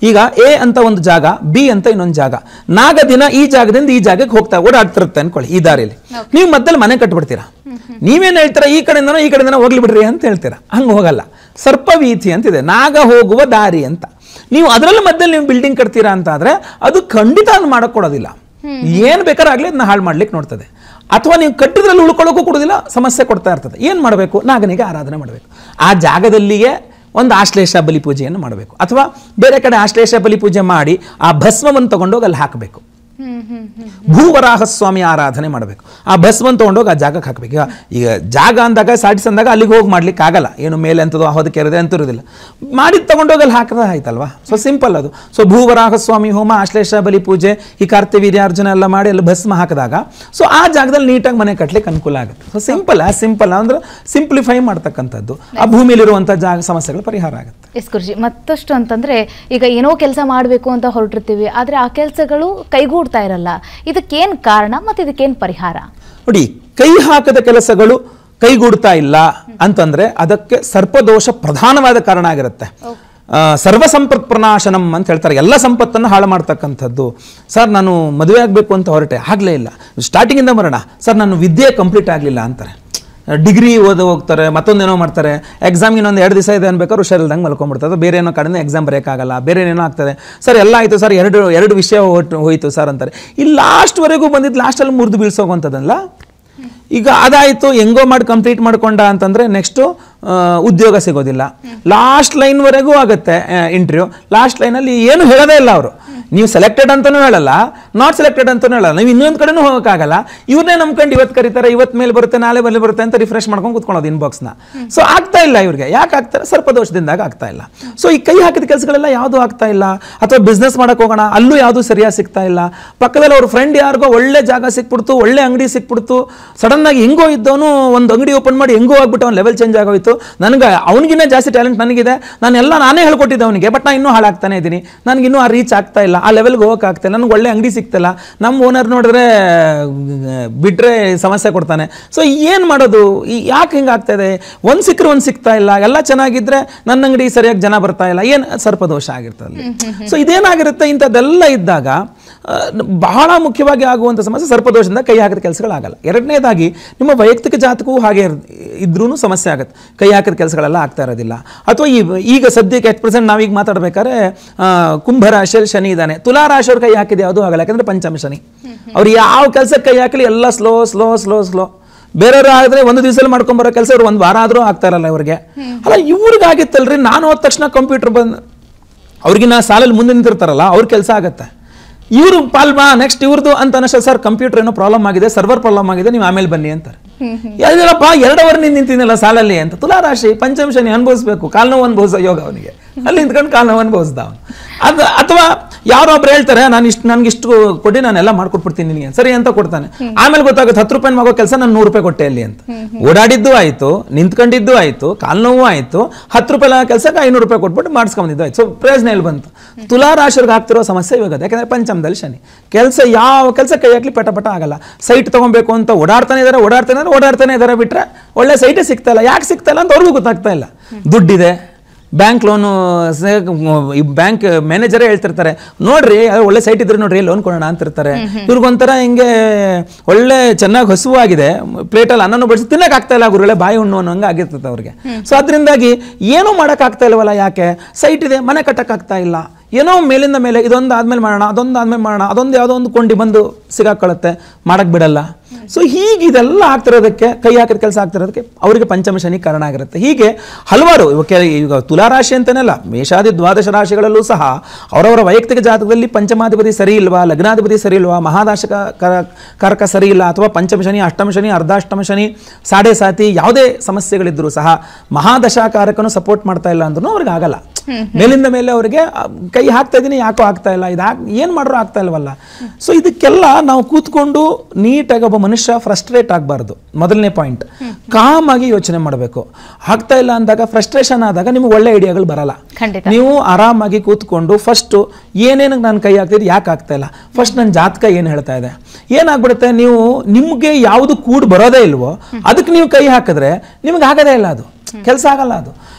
ಈಗ ಎ ಅಂತ ಒಂದು ಜಾಗ, ಬಿ ಅಂತ ಇನ್ನೊಂದು ಜಾಗ, ನಾಗ ದಿನ ಈ ಜಾಗದಿಂದ ಈ ಜಾಗಕ್ಕೆ ಹೋಗ್ತಾ ಓಡಾಡ್ತಿರುತ್ತೆ ಅನ್ಕೊಳ್ಳಿ. ಈ ದಾರಿಯಲ್ಲಿ ನೀವು ಮಧ್ಯದಲ್ಲಿ ಮನೆ ಕಟ್ಬಿಡ್ತೀರಾ, ನೀವೇನ್ ಹೇಳ್ತೀರಾ, ಈ ಕಡೆಯಿಂದನೋ ಹೋಗ್ಲಿ ಬಿಡ್ರಿ ಅಂತ ಹೇಳ್ತೀರಾ. ಹಂಗ ಹೋಗಲ್ಲ, ಸರ್ಪವೀಥಿ ಅಂತಿದೆ, ನಾಗ ಹೋಗುವ ದಾರಿ ಅಂತ. ನೀವು ಅದರಲ್ಲಿ ಮಧ್ಯದಲ್ಲಿ ನೀವು ಬಿಲ್ಡಿಂಗ್ ಕಟ್ತೀರಾ ಅಂತ ಆದ್ರೆ ಅದು ಖಂಡಿತ ಅದು ಮಾಡಕ್ ಕೊಡೋದಿಲ್ಲ. ಏನ್ ಬೇಕಾರಾಗ್ಲಿ ಅದನ್ನ ಹಾಳು ಮಾಡ್ಲಿಕ್ಕೆ ನೋಡ್ತದೆ. ಅಥವಾ ನೀವು ಕಟ್ಟಿದ್ರಲ್ಲಿ ಉಳ್ಕೊಳ್ಳೋಕ್ಕೂ ಕೊಡೋದಿಲ್ಲ, ಸಮಸ್ಯೆ ಕೊಡ್ತಾ ಇರ್ತದೆ. ಏನ್ ಮಾಡಬೇಕು, ನಾಗನಿಗೆ ಆರಾಧನೆ ಮಾಡಬೇಕು. ಆ ಜಾಗದಲ್ಲಿಯೇ ಒಂದು ಆಶ್ಲೇಷ ಬಲಿ ಪೂಜೆಯನ್ನು ಮಾಡಬೇಕು, ಅಥವಾ ಬೇರೆ ಕಡೆ ಆಶ್ಲೇಷ ಬಲಿ ಪೂಜೆ ಮಾಡಿ ಆ ಭಸ್ಮವನ್ನು ತಗೊಂಡೋಗಿ ಅಲ್ಲಿ ಹಾಕಬೇಕು. ಭೂವರಾಹ ಸ್ವಾಮಿ ಆರಾಧನೆ ಮಾಡಬೇಕು. ಆ ಭಸ್ಮನ್ನು ತಗೊಂಡೋಗಿ ಆ ಜಾಗಕ್ಕೆ ಹಾಕಬೇಕು. ಈಗ ಜಾಗ ಅಂದಾಗ ಸಾಟಿಸ್ ಅಂದಾಗ ಅಲ್ಲಿಗೆ ಹೋಗಿ ಮಾಡ್ಲಿಕ್ಕೆ ಆಗಲ್ಲ, ಏನು ಮೇಲೆ ಅಂತದೋ ahoದಕ್ಕೆ ಇರೋದೇ ಅಂತ ಇರೋದಿಲ್ಲ, ಮಾಡಿದ್ ತಗೊಂಡೋಗಿ ಅಲ್ಲಿ ಹಾಕಿದ್ರೆ ಆಯ್ತಲ್ವಾ. ಸೊ ಸಿಂಪಲ್ ಅದು. ಸೊ ಭೂವರಾಹ ಸ್ವಾಮಿ ಹೋಮ, ಆಶ್ಲೇಷ ಬಲಿ ಪೂಜೆ, ಈ ಕಾರ್ತಿವೀರ್ಯಾರ್ಜುನ ಎಲ್ಲ ಮಾಡಿ ಅಲ್ಲಿ ಭಸ್ಮ ಹಾಕಿದಾಗ ಸೊ ಆ ಜಾಗದಲ್ಲಿ ನೀಟಾಗಿ ಮನೆ ಕಟ್ಲಿಕ್ಕೆ ಅನುಕೂಲ ಆಗುತ್ತೆ. ಸೊ ಸಿಂಪಲ್ ಅಂದ್ರೆ ಸಿಂಪ್ಲಿಫೈ ಮಾಡ್ತಕ್ಕಂಥದ್ದು, ಆ ಭೂಮಿಲಿರುವಂತಹ ಜಾಗ ಸಮಸ್ಯೆಗಳು ಪರಿಹಾರ ಆಗುತ್ತೆ. ಎಸ್ ಗುರುಜಿ, ಮತ್ತಷ್ಟು ಅಂತಂದ್ರೆ ಈಗ ಏನೋ ಕೆಲಸ ಮಾಡಬೇಕು ಅಂತ ಹೊರಟಿರ್ತೀವಿ, ಆದ್ರೆ ಆ ಕೆಲಸಗಳು ಕೈಗೂಡ್ತಾ ಇರಲ್ಲ. ಇದಕ್ಕೇನ್ ಕಾರಣ ಮತ್ತೆ ಇದಕ್ಕೇನ್ ಪರಿಹಾರ? ನೋಡಿ, ಕೈ ಹಾಕದ ಕೆಲಸಗಳು ಕೈಗೂಡ್ತಾ ಇಲ್ಲ ಅಂತಂದ್ರೆ ಅದಕ್ಕೆ ಸರ್ಪದೋಷ ಪ್ರಧಾನವಾದ ಕಾರಣ ಆಗಿರುತ್ತೆ. ಸರ್ವ ಸಂಪತ್ ಪ್ರನಾಶನಂ ಅಂತ ಹೇಳ್ತಾರೆ, ಎಲ್ಲ ಸಂಪತ್ತನ್ನು ಹಾಳು ಮಾಡ್ತಕ್ಕಂಥದ್ದು. ಸರ್ ನಾನು ಮದುವೆ ಆಗಬೇಕು ಅಂತ ಹೊರಟೆ, ಆಗಲೇ ಇಲ್ಲ, ಸ್ಟಾರ್ಟಿಂಗಿಂದ ಬರೋಣ. ಸರ್ ನಾನು ವಿದ್ಯೆ ಕಂಪ್ಲೀಟ್ ಆಗಲಿಲ್ಲ ಅಂತಾರೆ, ಡಿಗ್ರಿ ಹೋಗ್ತಾರೆ, ಮತ್ತೊಂದೇನೋ ಮಾಡ್ತಾರೆ, ಎಕ್ಸಾಮ್ಗೆ ಇನ್ನೊಂದು 2 ದಿವಸ ಇದೆ ಅನ್ಬೇಕಾದ್ರೆ ಹುಷಾರಿಲ್ದಂಗೆ ಮಲ್ಕೊಂಡ್ಬಿಡ್ತಾರೆ, ಬೇರೆ ಏನೋ ಕಡೆಯಿಂದ ಎಕ್ಸಾಮ್ ಬರೆಯೋಕ್ಕಾಗಲ್ಲ, ಬೇರೆ ಏನೋ ಆಗ್ತದೆ. ಸರ್ ಎಲ್ಲ ಆಯಿತು ಸರ್, ಎರಡು ವಿಷಯ ಹೋಯ್ತು ಸರ್ ಅಂತಾರೆ. ಇಲ್ಲಿ ಲಾಸ್ಟ್ವರೆಗೂ ಬಂದಿದ್ದು ಲಾಸ್ಟಲ್ಲಿ ಮುರಿದು ಬೀಳ್ಸೋಗುವಂಥದ್ದಲ್ಲ. ಈಗ ಅದಾಯಿತು, ಹೆಂಗೋ ಮಾಡಿ ಕಂಪ್ಲೀಟ್ ಮಾಡ್ಕೊಂಡ ಅಂತಂದರೆ ನೆಕ್ಸ್ಟು ಉದ್ಯೋಗ ಸಿಗೋದಿಲ್ಲ. ಲಾಸ್ಟ್ ಲೈನ್ವರೆಗೂ ಆಗುತ್ತೆ ಇಂಟರ್ವ್ಯೂ, ಲಾಸ್ಟ್ ಲೈನಲ್ಲಿ ಏನು ಹೇಳೋದೇ ಇಲ್ಲ ಅವರು. ನೀವು ಸೆಲೆಕ್ಟೆಡ್ ಅಂತಲೂ ಹೇಳಲ್ಲ, ನಾಟ್ ಸೆಲೆಕ್ಟೆಡ್ ಅಂತಲೂ ಹೇಳಲ್ಲ, ನೀವು ಇನ್ನೊಂದು ಕಡೆನೂ ಹೋಗೋಕ್ಕಾಗಲ್ಲ. ಇವ್ರನ್ನೇ ನಂಬ್ಕೊಂಡು ಇವತ್ತು ಕರೀತಾರೆ, ಇವತ್ತು ಮೇಲ್ ಬರುತ್ತೆ, ನಾಳೆ ಬಲ್ಲಿ ಬರುತ್ತೆ ಅಂತ ರಿಫ್ರೆಶ್ ಮಾಡ್ಕೊಂಡು ಕೂತ್ಕೊಳ್ಳೋದು ಇನ್ಬಾಕ್ಸ್ನ. ಸೊ ಆಗ್ತಾ ಇಲ್ಲ ಇವ್ರಿಗೆ. ಯಾಕೆ ಆಗ್ತಾರೆ? ಸರ್ಪದೋಷದಿಂದಾಗ ಆಗ್ತಾ ಇಲ್ಲ. ಸೊ ಈ ಕೈ ಹಾಕಿದ ಕೆಲಸಗಳೆಲ್ಲ ಯಾವುದೂ ಆಗ್ತಾ ಇಲ್ಲ. ಅಥವಾ ಬಿಸ್ನೆಸ್ ಮಾಡಕ್ಕೆ ಹೋಗೋಣ, ಅಲ್ಲೂ ಯಾವುದೂ ಸರಿಯಾಗಿ ಸಿಗ್ತಾ ಇಲ್ಲ. ಪಕ್ಕದಲ್ಲಿ ಅವ್ರ ಫ್ರೆಂಡ್ ಯಾರಿಗೋ ಒಳ್ಳೆ ಜಾಗ ಸಿಕ್ಬಿಡ್ತು, ಒಳ್ಳೆ ಅಂಗಡಿ ಸಿಕ್ಬಿಡ್ತು, ಸಡನ್ ಆಗಿ ಹೆಂಗೋ ಇದ್ದವನು ಒಂದು ಅಂಗಡಿ ಓಪನ್ ಮಾಡಿ ಹೆಂಗೋ ಆಗ್ಬಿಟ್ಟು ಅವ್ನು ಲೆವೆಲ್ ಚೇಂಜ್ ಆಗೋಯ್ತು. ನನಗೆ ಅವನಿಗಿನ್ನ ಜಾಸ್ತಿ ಟ್ಯಾಲೆಂಟ್ ನನಗಿದೆ, ನಾನೇ ಹೇಳ್ಕೊಟ್ಟಿದ್ದೆ ಅವನಿಗೆ, ಬಟ್ ನಾನು ಇನ್ನೂ ಹಾಳಾಗ್ತಾನೆ ಇದ್ದೀನಿ, ನನಗಿನ್ನೂ ಆ ರೀಚ್ ಆಗ್ತಾ ಇಲ್ಲ, ಆ ಲೆವೆಲ್ಗೆ ಹೋಗೋಕೆ ಆಗ್ತಾಯಿಲ್ಲ, ನನಗೆ ಒಳ್ಳೆ ಅಂಗಡಿ ಸಿಗ್ತಿಲ್ಲ, ನಮ್ಮ ಓನರ್ ನೋಡಿದ್ರೆ ಬಿಟ್ಟರೆ ಸಮಸ್ಯೆ ಕೊಡ್ತಾನೆ. ಸೊ ಏನು ಮಾಡೋದು? ಯಾಕೆ ಹಿಂಗೆ ಆಗ್ತಾ ಇದೆ? ಒಂದು ಸಿಕ್ಕರೆ ಒಂದು ಸಿಗ್ತಾ ಇಲ್ಲ, ಎಲ್ಲ ಚೆನ್ನಾಗಿದ್ರೆ ನನ್ನ ಅಂಗಡಿ ಸರಿಯಾಗಿ ಜನ ಬರ್ತಾ ಇಲ್ಲ, ಏನು ಸರ್ಪದೋಷ ಆಗಿರ್ತದೆ. ಸೊ ಇದೇನಾಗಿರುತ್ತೆ? ಇಂಥದ್ದೆಲ್ಲ ಇದ್ದಾಗ ಬಹಳ ಮುಖ್ಯವಾಗಿ ಆಗುವಂಥ ಸಮಸ್ಯೆ ಸರ್ಪದೋಷದಿಂದ ಕೈ ಹಾಕಿದ ಕೆಲಸಗಳಾಗಲ್ಲ. ಎರಡನೇದಾಗಿ ನಿಮ್ಮ ವೈಯಕ್ತಿಕ ಜಾತಕವೂ ಹಾಗೆ ಇದ್ರೂ ಸಮಸ್ಯೆ ಆಗುತ್ತೆ, ಕೈ ಹಾಕಿದ ಕೆಲಸಗಳೆಲ್ಲ ಆಗ್ತಾ ಇರೋದಿಲ್ಲ. ಅಥವಾ ಈಗ ಸದ್ಯಕ್ಕೆ ಅಟ್ ಪ್ರೆಸೆಂಟ್ ನಾವೀಗ ಮಾತಾಡ್ಬೇಕಾದ್ರೆ ಕುಂಭರಾಶಿಯಲ್ಲಿ ಶನಿ ಇದ್ದಾನೆ, ತುಲಾ ರಾಶಿಯವ್ರು ಕೈ ಹಾಕಿದೆ ಯಾವುದೂ ಆಗಲ್ಲ, ಯಾಕಂದ್ರೆ ಪಂಚಮ ಶನಿ. ಅವ್ರು ಯಾವ ಕೆಲಸಕ್ಕೆ ಕೈ ಹಾಕಲಿ ಎಲ್ಲ ಸ್ಲೋ ಸ್ಲೋ ಸ್ಲೋ ಸ್ಲೋ. ಬೇರೆಯವರು ಆದರೆ ಒಂದು ದಿವಸದಲ್ಲಿ ಮಾಡ್ಕೊಂಬರೋ ಕೆಲಸ ಅವ್ರು ಒಂದು ವಾರ ಆದರೂ ಆಗ್ತಾ ಇರಲ್ಲ ಇವ್ರಿಗೆ. ಅಲ್ಲ ಇವ್ರಿಗಾಗಿತ್ತಲ್ರಿ, ನಾನು ಹೋದ ತಕ್ಷಣ ಕಂಪ್ಯೂಟರ್ ಬಂದು ಅವ್ರಿಗಿನ್ನ ಸಾಲಲ್ಲಿ ಮುಂದೆ ನಿಂತಿರ್ತಾರಲ್ಲ, ಅವ್ರ ಕೆಲಸ ಆಗುತ್ತೆ. ಇವರು ಪಾಲ್ಮಾ ನೆಕ್ಸ್ಟ್ ಇವ್ರದ್ದು ಅಂತ ಅನಿಸ್ತಾ, ಸರ್ ಕಂಪ್ಯೂಟರ್ ಏನೋ ಪ್ರಾಬ್ಲಮ್ ಆಗಿದೆ, ಸರ್ವರ್ ಪ್ರಾಬ್ಲಮ್ ಆಗಿದೆ, ನೀವು ಆಮೇಲೆ ಬನ್ನಿ ಅಂತಾರೆ. ಯಾವ್ದಪ್ಪ 2 ಅವರ್ ನಿಂತಿದ್ದೀನಲ್ಲ ಸಾಲಲ್ಲಿ ಅಂತ. ತುಲಾರಾಶಿ ಪಂಚಮ ಶನಿ ಅನುಭವಿಸ್ಬೇಕು, ಕಾಲು ನೋವು ಅನುಭವಿಸೋ ಯೋಗ ಅವನಿಗೆ, ಅಲ್ಲಿ ನಿಂತ್ಕೊಂಡು ಕಾಲು ನೋವು ಅನುಭವಿಸ್ದ ಅವನು. ಅಥವಾ ಯಾರೊಬ್ರು ಹೇಳ್ತಾರೆ ನನಗಿಷ್ಟು ಕೊಡಿ ನಾನೆಲ್ಲ ಮಾಡ್ಕೊಟ್ಬಿಡ್ತೀನಿ ನಿನಗೆ, ಸರಿ ಅಂತ ಕೊಡ್ತಾನೆ. ಆಮೇಲೆ ಗೊತ್ತಾಗುತ್ತೆ 10 ರೂಪಾಯಿ ಆಗೋ ಕೆಲಸ ನಾನು 100 ರೂಪಾಯಿ ಕೊಟ್ಟೆ ಅಲ್ಲಿ ಅಂತ. ಓಡಾಡಿದ್ದು ಆಯ್ತು, ನಿಂತ್ಕೊಂಡಿದ್ದು ಆಯ್ತು, ಕಾಲು ನೋವು ಆಯ್ತು, 10 ರೂಪಾಯಿ ಕೆಲಸಕ್ಕೆ 500 ರೂಪಾಯಿ ಕೊಟ್ಬಿಟ್ಟು ಮಾಡಿಸ್ಕೊಂಡಿದ್ದು ಆಯ್ತು. ಸೊ ಪ್ರಯೋಜನ ಎಲ್ಲಿ ಬಂತು? ತುಲಾ ರಾಶಿಯವ್ರಿಗೆ ಆಗ್ತಿರೋ ಸಮಸ್ಯೆ ಇವಾಗ, ಯಾಕಂದ್ರೆ ಪಂಚಮದಲ್ಲಿ ಶನಿ. ಯಾವ ಕೆಲಸ ಕೈ ಹಾಕ್ಲಿ ಪಟ ಆಗಲ್ಲ. ಸೈಟ್ ತಗೊಬೇಕು ಅಂತ ಓಡಾಡ್ತಾನೆ ಇದಾರೆ ಬಿಟ್ರೆ ಒಳ್ಳೆ ಸೈಟೇ ಸಿಗ್ತಾ ಇಲ್ಲ. ಯಾಕೆ ಸಿಗ್ತಾ ಇಲ್ಲ ಅಂತ ಅವ್ರಿಗೂ ಗೊತ್ತಾಗ್ತಾ ಇಲ್ಲ. ದುಡ್ಡಿದೆ, ಬ್ಯಾಂಕ್ ಲೋನು, ಬ್ಯಾಂಕ್ ಮ್ಯಾನೇಜರೇ ಹೇಳ್ತಿರ್ತಾರೆ, ನೋಡ್ರಿ ಒಳ್ಳೆ ಸೈಟ್ ಇದ್ರೆ ನೋಡ್ರಿ ಲೋನ್ ಕೊಡೋಣ ಅಂತಿರ್ತಾರೆ. ಇವ್ರಿಗೊಂಥರ ಹಿಂಗೆ ಒಳ್ಳೆ ಚೆನ್ನಾಗಿ ಹಸುವಾಗಿದೆ, ಪ್ಲೇಟಲ್ಲಿ ಅನ್ನನೂ ಬಡಿಸಿ ತಿನ್ನಕ್ಕೆ ಆಗ್ತಾ ಇಲ್ಲ, ಗುರುಗಳೇ ಬಾಯಿ ಹುಣ್ಣು ಅನ್ನೋ ಹಂಗೆ ಆಗಿರ್ತದೆ ಅವ್ರಿಗೆ. ಸೊ ಅದರಿಂದಾಗಿ ಏನೂ ಮಾಡೋಕ್ಕಾಗ್ತಾ ಇಲ್ವಲ್ಲ. ಯಾಕೆ? ಸೈಟ್ ಇದೆ, ಮನೆ ಕಟ್ಟಕ್ಕಾಗ್ತಾ ಇಲ್ಲ, ಏನೋ ಮೇಲಿಂದ ಮೇಲೆ ಇದೊಂದು ಆದ್ಮೇಲೆ ಮಾಡೋಣ, ಅದೊಂದು ಆದ್ಮೇಲೆ ಮಾಡೋಣ, ಅದೊಂದು ಯಾವುದೋ ಒಂದು ಕೊಂಡಿ ಬಂದು ಸಿಗಾಕೊಳ್ಳುತ್ತೆ, ಮಾಡಕ್ಕೆ ಬಿಡಲ್ಲ. ಸೊ ಹೀಗೆ ಇದೆಲ್ಲ ಆಗ್ತಿರೋದಕ್ಕೆ, ಕೈ ಹಾಕಿದ ಕೆಲಸ ಆಗ್ತಿರೋದಕ್ಕೆ ಅವರಿಗೆ ಪಂಚಮ ಶನಿ ಕಾರಣ ಆಗಿರುತ್ತೆ. ಹೀಗೆ ಹಲವಾರು ಈಗ ತುಲಾರಾಶಿ ಅಂತನಲ್ಲ, ಮೇಷಾದಿ 12 ರಾಶಿಗಳಲ್ಲೂ ಸಹ ಅವರವರ ವೈಯಕ್ತಿಕ ಜಾತಕದಲ್ಲಿ ಪಂಚಮಾಧಿಪತಿ ಸರಿ ಇಲ್ವಾ, ಲಗ್ನಾಧಿಪತಿ ಸರಿ ಇಲ್ವಾ, ಮಹಾದಶ ಕಾರಕ ಸರಿ ಇಲ್ಲ, ಅಥವಾ ಪಂಚಮ ಶನಿ, ಅಷ್ಟಮ ಶನಿ, ಅರ್ಧಾಷ್ಟಮ ಶನಿ, ಸಾಡೆ ಸಾತಿ ಯಾವುದೇ ಸಮಸ್ಯೆಗಳಿದ್ರೂ ಸಹ ಮಹಾದಶಾಕಾರಕನು ಸಪೋರ್ಟ್ ಮಾಡ್ತಾ ಇಲ್ಲ ಅಂದ್ರೂ ಅವ್ರಿಗೆ ಆಗಲ್ಲ. ಮೇಲಿಂದ ಮೇಲೆ ಅವರಿಗೆ ಕೈ ಹಾಕ್ತಾ ಇದ್ದೀನಿ, ಯಾಕೋ ಆಗ್ತಾ ಇಲ್ಲ, ಏನು ಮಾಡ್ರೂ ಆಗ್ತಾ ಇಲ್ವಲ್ಲ. ಸೊ ಇದಕ್ಕೆಲ್ಲ ನಾವು ಕೂತ್ಕೊಂಡು ನೀಟಾಗಿ ಒಬ್ಬ ಮನುಷ್ಯ ಫ್ರಸ್ಟ್ರೇಟ್ ಆಗಬಾರ್ದು. ಮೊದಲನೇ ಪಾಯಿಂಟ್, ಕಾಮ್ ಆಗಿ ಯೋಚನೆ ಮಾಡಬೇಕು. ಆಗ್ತಾ ಇಲ್ಲ ಅಂದಾಗ, ಫ್ರಸ್ಟ್ರೇಷನ್ ಆದಾಗ ನಿಮ್ಗೆ ಒಳ್ಳೆ ಐಡಿಯಾಗಳು ಬರಲ್ಲ. ನೀವು ಆರಾಮಾಗಿ ಕೂತ್ಕೊಂಡು ಫಸ್ಟ್ ಏನೇನಕ್ಕೆ ನಾನು ಕೈ ಹಾಕ್ತಿದ್ದು, ಯಾಕೆ ಆಗ್ತಾ ಇಲ್ಲ, ಫಸ್ಟ್ ನನ್ನ ಜಾತಕ ಏನು ಹೇಳ್ತಾ ಇದೆ. ಏನಾಗ್ಬಿಡುತ್ತೆ, ನಿಮ್ಗೆ ಯಾವುದು ಕೂಡ್ ಬರೋದೇ ಇಲ್ವೋ ಅದಕ್ಕೆ ನೀವು ಕೈ ಹಾಕಿದ್ರೆ ನಿಮ್ಗೆ ಆಗೋದೇ ಇಲ್ಲ, ಅದು ಕೆಲಸ ಆಗಲ್ಲ. ಅದು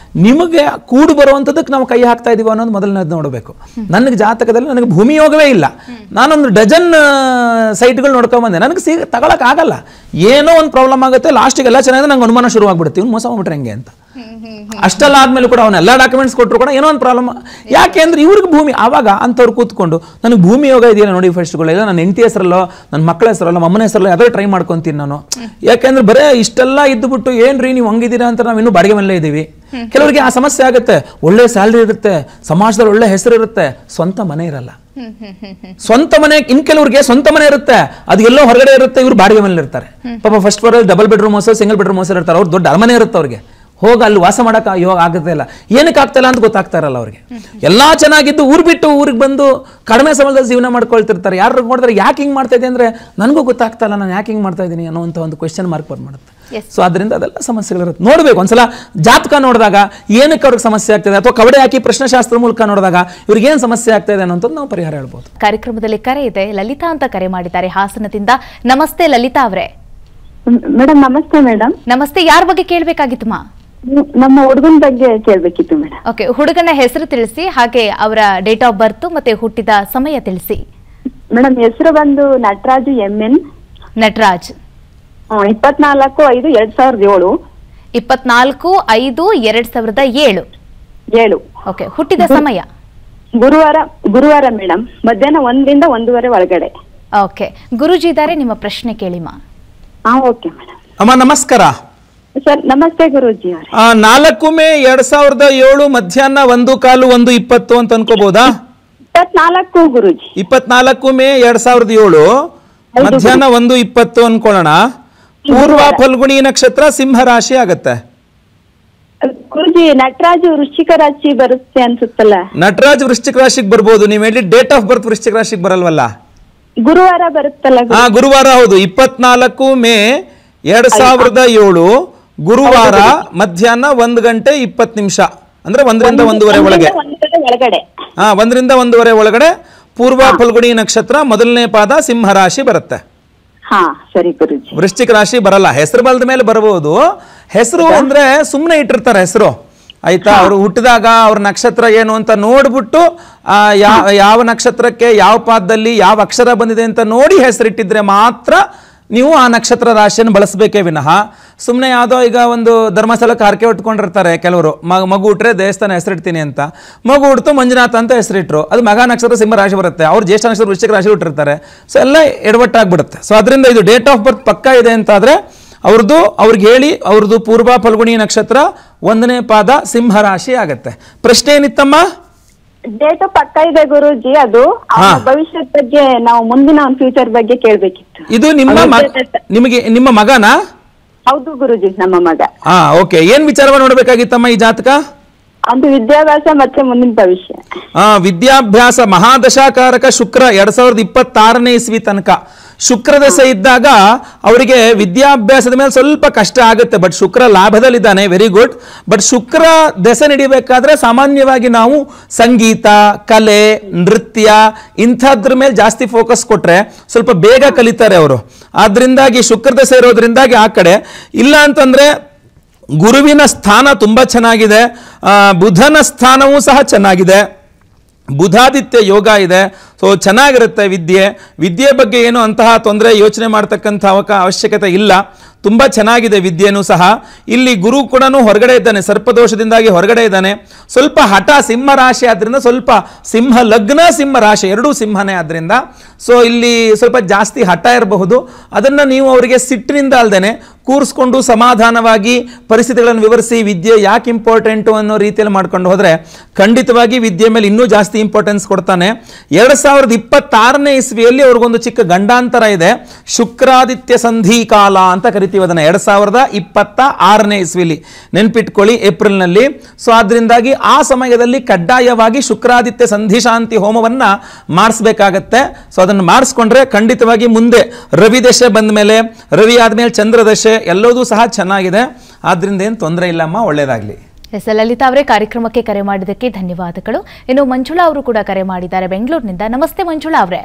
ನಿಮಗೆ ಕೂಡು ಬರುವಂಥದ್ದಕ್ಕೆ ನಾವು ಕೈ ಹಾಕ್ತಾ ಇದೀವಿ ಅನ್ನೋದು ಮೊದಲನೇದು ನೋಡಬೇಕು. ನನಗೆ ಜಾತಕದಲ್ಲಿ ನನಗೆ ಭೂಮಿ ಯೋಗವೇ ಇಲ್ಲ, ನಾನೊಂದು ಡಜನ್ ಸೈಟ್ಗಳು ನೋಡ್ಕೊಂಬಂದೆ, ನನಗೆ ತಗೊಳಕ್ ಆಗಲ್ಲ. ಏನೋ ಒಂದು ಪ್ರಾಬ್ಲಮ್ ಆಗುತ್ತೆ, ಲಾಸ್ಟಿಗೆ ಎಲ್ಲ ಚೆನ್ನಾಗಿದೆ, ನಂಗೆ ಅನುಮಾನ ಶುರು ಆಗ್ಬಿಡುತ್ತೆ, ಇವ್ನು ಮೋಸ ಮಾಡ್ಬಿಟ್ರೆ ಹೆಂಗೆ ಅಂತ. ಅಷ್ಟೆಲ್ಲ ಆದ್ಮೇಲೆ ಕೂಡ ಅವನ್ನೆಲ್ಲ ಡಾಕ್ಯುಮೆಂಟ್ಸ್ ಕೊಟ್ಟರು ಕೂಡ ಏನೋ ಒಂದು ಪ್ರಾಬ್ಲಮ್. ಯಾಕೆ ಅಂದ್ರೆ ಇವ್ರಿಗೆ ಭೂಮಿ, ಆವಾಗ ಅಂಥವ್ರು ಕೂತ್ಕೊಂಡು ನನಗೆ ಭೂಮಿ ಯೋಗ ಇದೆಯಲ್ಲ ನೋಡಿ ಫಸ್ಟ್ಗಳು, ಇಲ್ಲ ನನ್ನ ಹೆಂಡತಿ ಹೆಸರಲ್ಲೋ, ನನ್ನ ಮಕ್ಕಳ ಹೆಸರಲ್ಲ, ನಮ್ಮ ಅಮ್ಮನ ಹೆಸರಲ್ಲೋ ಯಾವ್ದಾದ್ರು ಟ್ರೈ ಮಾಡ್ಕೊಂತೀನಿ ನಾನು. ಯಾಕೆಂದ್ರೆ ಬರೇ ಇಷ್ಟೆಲ್ಲ ಇದ್ದುಬಿಟ್ಟು ಏನ್ರಿ ನೀವು ಹಂಗಿದ್ದೀರಾ ಅಂತ ನಾವು ಇನ್ನೂ ಬಾಡಿಗೆ ಮನೇಲೇ ಇದ್ದೀವಿ. ಕೆಲವರಿಗೆ ಆ ಸಮಸ್ಯೆ ಆಗುತ್ತೆ, ಒಳ್ಳೆ ಸ್ಯಾಲ್ರಿ ಇರುತ್ತೆ, ಸಮಾಜದಲ್ಲಿ ಒಳ್ಳೆ ಹೆಸರು ಇರುತ್ತೆ, ಸ್ವಂತ ಮನೆ ಇರಲ್ಲ. ಸ್ವಂತ ಮನೆ, ಕೆಲವ್ರಿಗೆ ಸ್ವಂತ ಮನೆ ಇರುತ್ತೆ, ಅದು ಎಲ್ಲೋ ಹೊರಗಡೆ ಇರುತ್ತೆ, ಇವ್ರು ಬಾಡಿಗೆ ಮನೇಲಿ ಇರ್ತಾರೆ. ಪಾಪ first floor double bedroom house, single bedroom house ಇರ್ತಾರೆ, ಅವ್ರು ದೊಡ್ಡ ಅರಮನೆ ಇರುತ್ತೆ, ಅವ್ರಿಗೆ ಹೋಗಿ ಅಲ್ಲಿ ವಾಸ ಮಾಡಕ್ಕೆ ಯೋಗ ಆಗುತ್ತೆ ಇಲ್ಲ. ಏನಕ್ಕೆ ಆಗ್ತಾ ಇಲ್ಲ ಅಂತ ಗೊತ್ತಾಗ್ತಾ ಇರಲ್ಲ ಅವ್ರಿಗೆ. ಎಲ್ಲಾ ಚೆನ್ನಾಗಿದ್ದು ಊರ್ ಬಿಟ್ಟು ಊರಿಗೆ ಬಂದು ಕಡಿಮೆ ಸಮಯದಲ್ಲಿ ಜೀವನ ಮಾಡ್ಕೊಳ್ತಿರ್ತಾರೆ. ಯಾರು ನೋಡಿದ್ರೆ ಯಾಕೆ ಹಿಂಗೆ ಮಾಡ್ತಾ ಇದೆ ಅಂದ್ರೆ ನನಗೂ ಗೊತ್ತಾಗ್ತಾ ಇಲ್ಲ, ನಾನು ಯಾಕೆ ಹಿಂಗೆ ಮಾಡ್ತಾ ಇದ್ದೀನಿ ಅನ್ನೋಂಥ ಒಂದು ಕ್ವೆಶ್ಚನ್ ಮಾರ್ಕ್ ಮಾಡುತ್ತೆ. ಸೊ ಅದರಿಂದ ಅದೆಲ್ಲ ಸಮಸ್ಯೆಗಳಿರುತ್ತೆ. ನೋಡ್ಬೇಕು ಒಂದ್ಸಲ ಜಾತಕ ನೋಡಿದಾಗ ಏನಕ್ಕೆ ಅವ್ರಿಗೆ ಸಮಸ್ಯೆ ಆಗ್ತದೆ, ಅಥವಾ ಕವಡೆ ಹಾಕಿ ಪ್ರಶ್ನೆಶಾಸ್ತ್ರ ಮೂಲಕ ನೋಡಿದಾಗ ಇವ್ರಿಗೆ ಏನು ಸಮಸ್ಯೆ ಆಗ್ತಾ ಇದೆ ಅನ್ನೋಂಥದ್ದು ನಾವು ಪರಿಹಾರ ಹೇಳ್ಬೋದು. ಕಾರ್ಯಕ್ರಮದಲ್ಲಿ ಕರೆ ಇದೆ, ಲಲಿತಾ ಅಂತ ಕರೆ ಮಾಡಿದ್ದಾರೆ ಹಾಸನದಿಂದ. ನಮಸ್ತೆ ಲಲಿತಾ ಅವರೇ. ಮೇಡಮ್ ನಮಸ್ತೆ. ಮೇಡಮ್ ನಮಸ್ತೆ, ಯಾರ ಬಗ್ಗೆ ಕೇಳಬೇಕಾಗಿತ್ತಮ್ಮ? ನಮ್ಮ ಹುಡುಗನ ಬಗ್ಗೆ ಕೇಳಬೇಕಿತ್ತು ಮೇಡಮ್. ಓಕೆ, ಹುಡುಗನ ಹೆಸರು ತಿಳಿಸಿ, ಹಾಗೆ ಅವರ ಡೇಟ್ ಆಫ್ ಬರ್ತ್ ಮತ್ತೆ ಹುಟ್ಟಿದ ಸಮಯ ತಿಳಿಸಿ. ಮೇಡಮ್ ಹೆಸರು ಬಂದು ನಟರಾಜು MN. ನಟರಾಜ್. 24/5/2007. 24/5/2007. ಓಕೆ, ಹುಟ್ಟಿದ ಸಮಯ? ಗುರುವಾರ ಮೇಡಮ್, ಮಧ್ಯಾಹ್ನ 1 ರಿಂದ 1:30 ಒಳಗಡೆ. ಓಕೆ, ಗುರುಜಿ ಇದ್ದಾರೆ, ನಿಮ್ಮ ಪ್ರಶ್ನೆ ಕೇಳಿಮ್ಮ. Okay madam. ಅಮ್ಮ ನಮಸ್ಕಾರ. ಸರ್ ನಮಸ್ತೆ ಗುರುಜಿ ಅವರೇ. 4 ಮೇ 2007 ಮಧ್ಯಾಹ್ನ 1:15 1:20 ಅಂತ ಅನ್ಕೋಬಹುದಾ? 24 ಗುರುಜಿ. 24 ಮೇ 2007 ಮಧ್ಯಾಹ್ನ 1:20 ಅನ್ಕೊಳ್ಳೋಣ. ಪೂರ್ವ ಫಲ್ಗುಣಿ ನಕ್ಷತ್ರ ಸಿಂಹ ರಾಶಿ ಆಗತ್ತೆ. ಗುರುಜಿ ನಟರಾಜ್ ವೃಶ್ಚಿಕ ರಾಶಿ ಬರುತ್ತೆ ಅನ್ಸುತ್ತಲ್ಲ. ನಟರಾಜ್ ವೃಶ್ಚಿಕ ರಾಶಿಗೆ ಬರ್ಬೋದು. ನೀವು ಹೇಳಿ ಡೇಟ್ ಆಫ್ ಬರ್ತ್ ವೃಶ್ಚಿಕ ರಾಶಿಗೆ ಬರಲ್ವಲ್ಲ. ಗುರುವಾರ ಬರುತ್ತಲ್ಲ. ಗುರುವಾರ ಹೌದು. 24 ಮೇ 2007 ಗುರುವಾರ ಮಧ್ಯಾಹ್ನ 1:20 ಅಂದ್ರೆ 1ರಿಂದ 1:15 ಒಳಗೆ. 1ರಿಂದ 1:15 ಒಳಗಡೆ ಪೂರ್ವ ಫಲ್ಗುಣಿ ನಕ್ಷತ್ರ ಮೊದಲನೇ ಪಾದ ಸಿಂಹ ರಾಶಿ ಬರುತ್ತೆ. ಸರಿ ಗುರುಜಿ. ವೃಶ್ಚಿಕ ರಾಶಿ ಬರಲ್ಲ. ಹೆಸರು ಬಲದ ಮೇಲೆ ಬರಬಹುದು. ಹೆಸರು ಅಂದ್ರೆ ಸುಮ್ಮನೆ ಇಟ್ಟಿರ್ತಾರೆ ಹೆಸರು, ಆಯ್ತಾ. ಅವರು ಹುಟ್ಟಿದಾಗ ಅವ್ರ ನಕ್ಷತ್ರ ಏನು ಅಂತ ನೋಡ್ಬಿಟ್ಟು ಯಾವ ನಕ್ಷತ್ರಕ್ಕೆ ಯಾವ ಪಾದದಲ್ಲಿ ಯಾವ ಅಕ್ಷರ ಬಂದಿದೆ ಅಂತ ನೋಡಿ ಹೆಸರಿಟ್ಟಿದ್ರೆ ಮಾತ್ರ ನೀವು ಆ ನಕ್ಷತ್ರ ರಾಶಿಯನ್ನು ಬಳಸಬೇಕೇ ವಿನಃ ಸುಮ್ಮನೆ ಯಾವುದೋ ಈಗ ಒಂದು ಧರ್ಮಸ್ಥಳಕ್ಕೆ ಹರಕೆ ಉಟ್ಕೊಂಡಿರ್ತಾರೆ ಕೆಲವರು, ಮಗು ಹುಟ್ರೆ ದೇವಸ್ಥಾನ ಹೆಸರಿಡ್ತೀನಿ ಅಂತ. ಮಗು ಹುಡ್ತು ಮಂಜುನಾಥ ಅಂತ ಹೆಸರಿಟ್ರು, ಅದು ಮಗ ನಕ್ಷತ್ರ ಸಿಂಹ ರಾಶಿ ಬರುತ್ತೆ. ಅವ್ರು ಜ್ಯೇಷ್ಠ ನಕ್ಷತ್ರ ವೃಶ್ಚಿಕ ರಾಶಿ ಹುಟ್ಟಿರ್ತಾರೆ. ಸೊ ಎಲ್ಲ ಎಡವಟ್ಟಾಗ್ಬಿಡುತ್ತೆ. ಸೊ ಅದರಿಂದ ಇದು ಡೇಟ್ ಆಫ್ ಬರ್ತ್ ಪಕ್ಕ ಇದೆ ಅಂತಾದರೆ ಅವ್ರಿಗೆ ಹೇಳಿ ಅವ್ರದ್ದು ಪೂರ್ವ ಫಲ್ಗುಣಿ ನಕ್ಷತ್ರ 1ನೇ ಪಾದ ಸಿಂಹ ರಾಶಿ ಆಗತ್ತೆ. ಪ್ರಶ್ನೆ ಏನಿತ್ತಮ್ಮ? ಡೇಟ್ ಪಕ್ಕ ಇದೆ ಗುರುಜಿ. ಅದು ಭವಿಷ್ಯದ ಬಗ್ಗೆ ನಾವು ಮುಂದಿನ ಒಂದು ಫ್ಯೂಚರ್ ಬಗ್ಗೆ ಕೇಳ್ಬೇಕಿತ್ತು. ಇದು ನಿಮ್ಮ ಮಗನಾ? ಹೌದು ಗುರುಜಿ, ನಮ್ಮ ಮಗ. ಓಕೆ. ಏನ್ ವಿಚಾರವನ್ನು ನೋಡ್ಬೇಕಾಗಿತ್ತಮ್ಮ ಈ ಜಾತಕ? ಅದು ವಿದ್ಯಾಭ್ಯಾಸ ಮತ್ತೆ ಮುಂದಿನ ಭವಿಷ್ಯ. ವಿದ್ಯಾಭ್ಯಾಸ ಮಹಾದಶಾಕಾರಕ ಶುಕ್ರ 2026ನೇ ಇಸ್ವಿ ತನಕ ಶುಕ್ರ ದಶೆ ಇದ್ದಾಗ ಅವರಿಗೆ ವಿದ್ಯಾಭ್ಯಾಸದ ಮೇಲೆ ಸ್ವಲ್ಪ ಕಷ್ಟ ಆಗುತ್ತೆ. ಬಟ್ ಶುಕ್ರ ಲಾಭದಲ್ಲಿದ್ದಾನೆ, ವೆರಿ ಗುಡ್. ಬಟ್ ಶುಕ್ರ ದಶೆ ನಡಿಬೇಕಾದ್ರೆ ಸಾಮಾನ್ಯವಾಗಿ ನಾವು ಸಂಗೀತ, ಕಲೆ, ನೃತ್ಯ ಇಂಥದ್ರ ಮೇಲೆ ಜಾಸ್ತಿ ಫೋಕಸ್ ಕೊಟ್ರೆ ಸ್ವಲ್ಪ ಬೇಗ ಕಲಿತಾರೆ ಅವರು. ಆದ್ರಿಂದಾಗಿ ಶುಕ್ರ ದಶೆ ಇರೋದ್ರಿಂದಾಗಿ ಆ ಕಡೆ ಇಲ್ಲ ಅಂತಂದ್ರೆ ಗುರುವಿನ ಸ್ಥಾನ ತುಂಬಾ ಚೆನ್ನಾಗಿದೆ. ಬುಧನ ಸ್ಥಾನವೂ ಸಹ ಚೆನ್ನಾಗಿದೆ. ಬುಧಾದಿತ್ಯ ಯೋಗ ಇದೆ. ಸೊ ಚೆನ್ನಾಗಿರುತ್ತೆ. ವಿದ್ಯೆ ಬಗ್ಗೆ ಏನು ಅಂತಹ ತೊಂದರೆ ಯೋಚನೆ ಮಾಡ್ತಕ್ಕಂಥ ಅವಶ್ಯಕತೆ ಇಲ್ಲ. ತುಂಬ ಚೆನ್ನಾಗಿದೆ ವಿದ್ಯೆನೂ ಸಹ. ಇಲ್ಲಿ ಗುರು ಕೂಡ ಹೊರಗಡೆ ಇದ್ದಾನೆ, ಸರ್ಪದೋಷದಿಂದಾಗಿ ಹೊರಗಡೆ ಇದ್ದಾನೆ. ಸ್ವಲ್ಪ ಹಠ, ಸಿಂಹ ರಾಶಿ ಆದ್ದರಿಂದ ಸ್ವಲ್ಪ ಸಿಂಹ ಲಗ್ನ ಸಿಂಹ ರಾಶಿ ಎರಡೂ ಸಿಂಹನೇ ಆದ್ದರಿಂದ ಸೊ ಇಲ್ಲಿ ಸ್ವಲ್ಪ ಜಾಸ್ತಿ ಹಠ ಇರಬಹುದು. ಅದನ್ನು ನೀವು ಅವರಿಗೆ ಸಿಟ್ಟಿನಿಂದ ಅಲ್ದೇನೆ ಕೂರಿಸ್ಕೊಂಡು ಸಮಾಧಾನವಾಗಿ ಪರಿಸ್ಥಿತಿಗಳನ್ನು ವಿವರಿಸಿ ವಿದ್ಯೆ ಯಾಕೆ ಇಂಪಾರ್ಟೆಂಟು ಅನ್ನೋ ರೀತಿಯಲ್ಲಿ ಮಾಡ್ಕೊಂಡು ಹೋದರೆ ಖಂಡಿತವಾಗಿ ವಿದ್ಯೆ ಮೇಲೆ ಇನ್ನೂ ಜಾಸ್ತಿ ಇಂಪಾರ್ಟೆನ್ಸ್ ಕೊಡ್ತಾನೆ. 2026ನೇ ಇಸ್ವಿಯಲ್ಲಿ ಅವ್ರಿಗೊಂದು ಚಿಕ್ಕ ಗಂಡಾಂತರ ಇದೆ. ಶುಕ್ರಾದಿತ್ಯ ಸಂಧಿ ಕಾಲ ಅಂತ ಕರಿತೀವಿ ಅದನ್ನು. 2026ನೇ ಇಸ್ವಿಲಿ ನೆನ್ಪಿಟ್ಕೊಳ್ಳಿ, ಏಪ್ರಿಲ್ನಲ್ಲಿ. ಸೊ ಆದ್ರಿಂದಾಗಿ ಆ ಸಮಯದಲ್ಲಿ ಕಡ್ಡಾಯವಾಗಿ ಶುಕ್ರಾದಿತ್ಯ ಸಂಧಿ ಶಾಂತಿ ಹೋಮವನ್ನು ಮಾಡಿಸ್ಬೇಕಾಗತ್ತೆ. ಸೊ ಅದನ್ನು ಮಾಡಿಸ್ಕೊಂಡ್ರೆ ಖಂಡಿತವಾಗಿ ಮುಂದೆ ರವಿ ದಶೆ ಬಂದ ಮೇಲೆ, ರವಿ ಆದ್ಮೇಲೆ ಚಂದ್ರ ದಶೆ ಎಲ್ಲದೂ ಸಹ ಚೆನ್ನಾಗಿದೆ. ಆದ್ರಿಂದ ಏನು ತೊಂದರೆ ಇಲ್ಲಮ್ಮ, ಒಳ್ಳೇದಾಗ್ಲಿ. ಎಸ್ ಲಲಿತಾ ಅವರೇ, ಕಾರ್ಯಕ್ರಮಕ್ಕೆ ಕರೆ ಮಾಡಿದ್ದಕ್ಕೆ ಧನ್ಯವಾದಗಳು. ಇನ್ನು ಮಂಜುಳಾ ಅವರು ಕೂಡ ಕರೆ ಮಾಡಿದ್ದಾರೆ ಬೆಂಗಳೂರಿನಿಂದ. ನಮಸ್ತೆ ಮಂಜುಳಾ ಅವರೇ.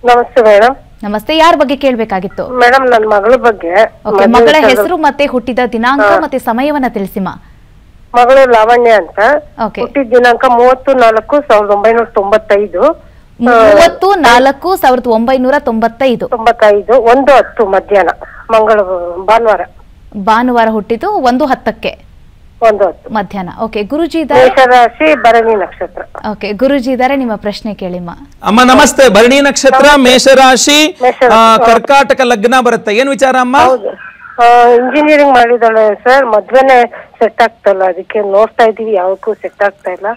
ನಮಸ್ತೆ ಮೇಡಮ್. ನಮಸ್ತೆ. ಯಾರ ಬಗ್ಗೆ ಕೇಳಬೇಕಾಗಿತ್ತು? ಮೇಡಮ್ ನನ್ನ ಮಗಳ ಬಗ್ಗೆ. ಮಗಳ ಹೆಸರು ಮತ್ತೆ ಹುಟ್ಟಿದ ದಿನಾಂಕ ಮತ್ತೆ ಸಮಯವನ್ನ ತಿಳಿಸಿಮಾ. ಮಗಳು ಲಾವಣ್ಯ ಅಂತ. ಹುಟ್ಟಿದ ದಿನಾಂಕ 30/4/1995. 30/4/1995. 1:10 ಮಧ್ಯಾಹ್ನ ಭಾನುವಾರ ಹುಟ್ಟಿದ್ದು 1:10ಕ್ಕೆ ಮಧ್ಯಾಹ್ನ. ಓಕೆ ಗುರುಜಿ ರಾಶಿ ಭರಣಿ ನಕ್ಷತ್ರ. ಓಕೆ ಗುರುಜಿ ಇದಾರೆ, ನಿಮ್ಮ ಪ್ರಶ್ನೆ ಕೇಳಿಮ್ಮ. ಅಮ್ಮ ನಮಸ್ತೆ. ಭರಣಿ ನಕ್ಷತ್ರ, ಮೇಷರಾಶಿ, ಕರ್ಕಾಟಕ ಲಗ್ನ ಬರುತ್ತೆ. ಏನ್ ವಿಚಾರ ಅಮ್ಮ? ಇಂಜಿನಿಯರಿಂಗ್ ಮಾಡಿದಾಳೆ ಸರ್. ಮದ್ವೆನೆ ಸೆಟ್ ಆಗ್ತಲ್ಲ, ಅದಕ್ಕೆ ನೋಡ್ತಾ ಇದೀವಿ, ಯಾವಕ್ಕೂ ಸೆಟ್ ಆಗ್ತಾ ಇಲ್ಲ.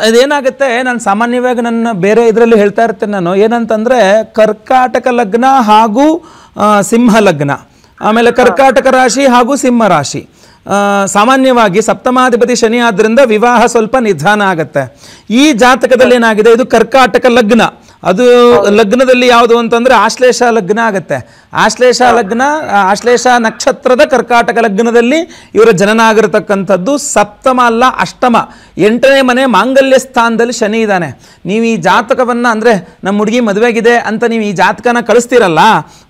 ಅದೇನಾಗುತ್ತೆ, ನಾನು ಸಾಮಾನ್ಯವಾಗಿ ನನ್ನ ಬೇರೆ ಇದರಲ್ಲಿ ಹೇಳ್ತಾ ಇರ್ತೇನೆ ನಾನು. ಏನಂತಂದ್ರೆ ಕರ್ಕಾಟಕ ಲಗ್ನ ಹಾಗೂ ಸಿಂಹ ಲಗ್ನ, ಆಮೇಲೆ ಕರ್ಕಾಟಕ ರಾಶಿ ಹಾಗೂ ಸಿಂಹ ರಾಶಿ, ಸಾಮಾನ್ಯವಾಗಿ ಸಪ್ತಮಾಧಿಪತಿ ಶನಿ ಆದ್ರಿಂದ ವಿವಾಹ ಸ್ವಲ್ಪ ನಿಧಾನ ಆಗತ್ತೆ. ಈ ಜಾತಕದಲ್ಲಿ ಏನಾಗಿದೆ, ಇದು ಕರ್ಕಾಟಕ ಲಗ್ನ. ಅದು ಲಗ್ನದಲ್ಲಿ ಯಾವುದು ಅಂತಂದ್ರೆ ಆಶ್ಲೇಷ ಲಗ್ನ ಆಗತ್ತೆ. ಆಶ್ಲೇಷ ಲಗ್ನ, ಆಶ್ಲೇಷ ನಕ್ಷತ್ರದ ಕರ್ಕಾಟಕ ಲಗ್ನದಲ್ಲಿ ಇವರ ಜನನ ಆಗಿರತಕ್ಕಂಥದ್ದು. ಸಪ್ತಮ ಅಲ್ಲ, ಅಷ್ಟಮ, 8ನೇ ಮನೆ ಮಾಂಗಲ್ಯ ಸ್ಥಾನದಲ್ಲಿ ಶನಿ ಇದ್ದಾನೆ. ನೀವು ಈ ಜಾತಕವನ್ನ ಅಂದ್ರೆ ನಮ್ಮ ಹುಡುಗಿ ಮದುವೆಗಿದೆ ಅಂತ ನೀವು ಈ ಜಾತಕನ ಕಳಿಸ್ತೀರಲ್ಲ,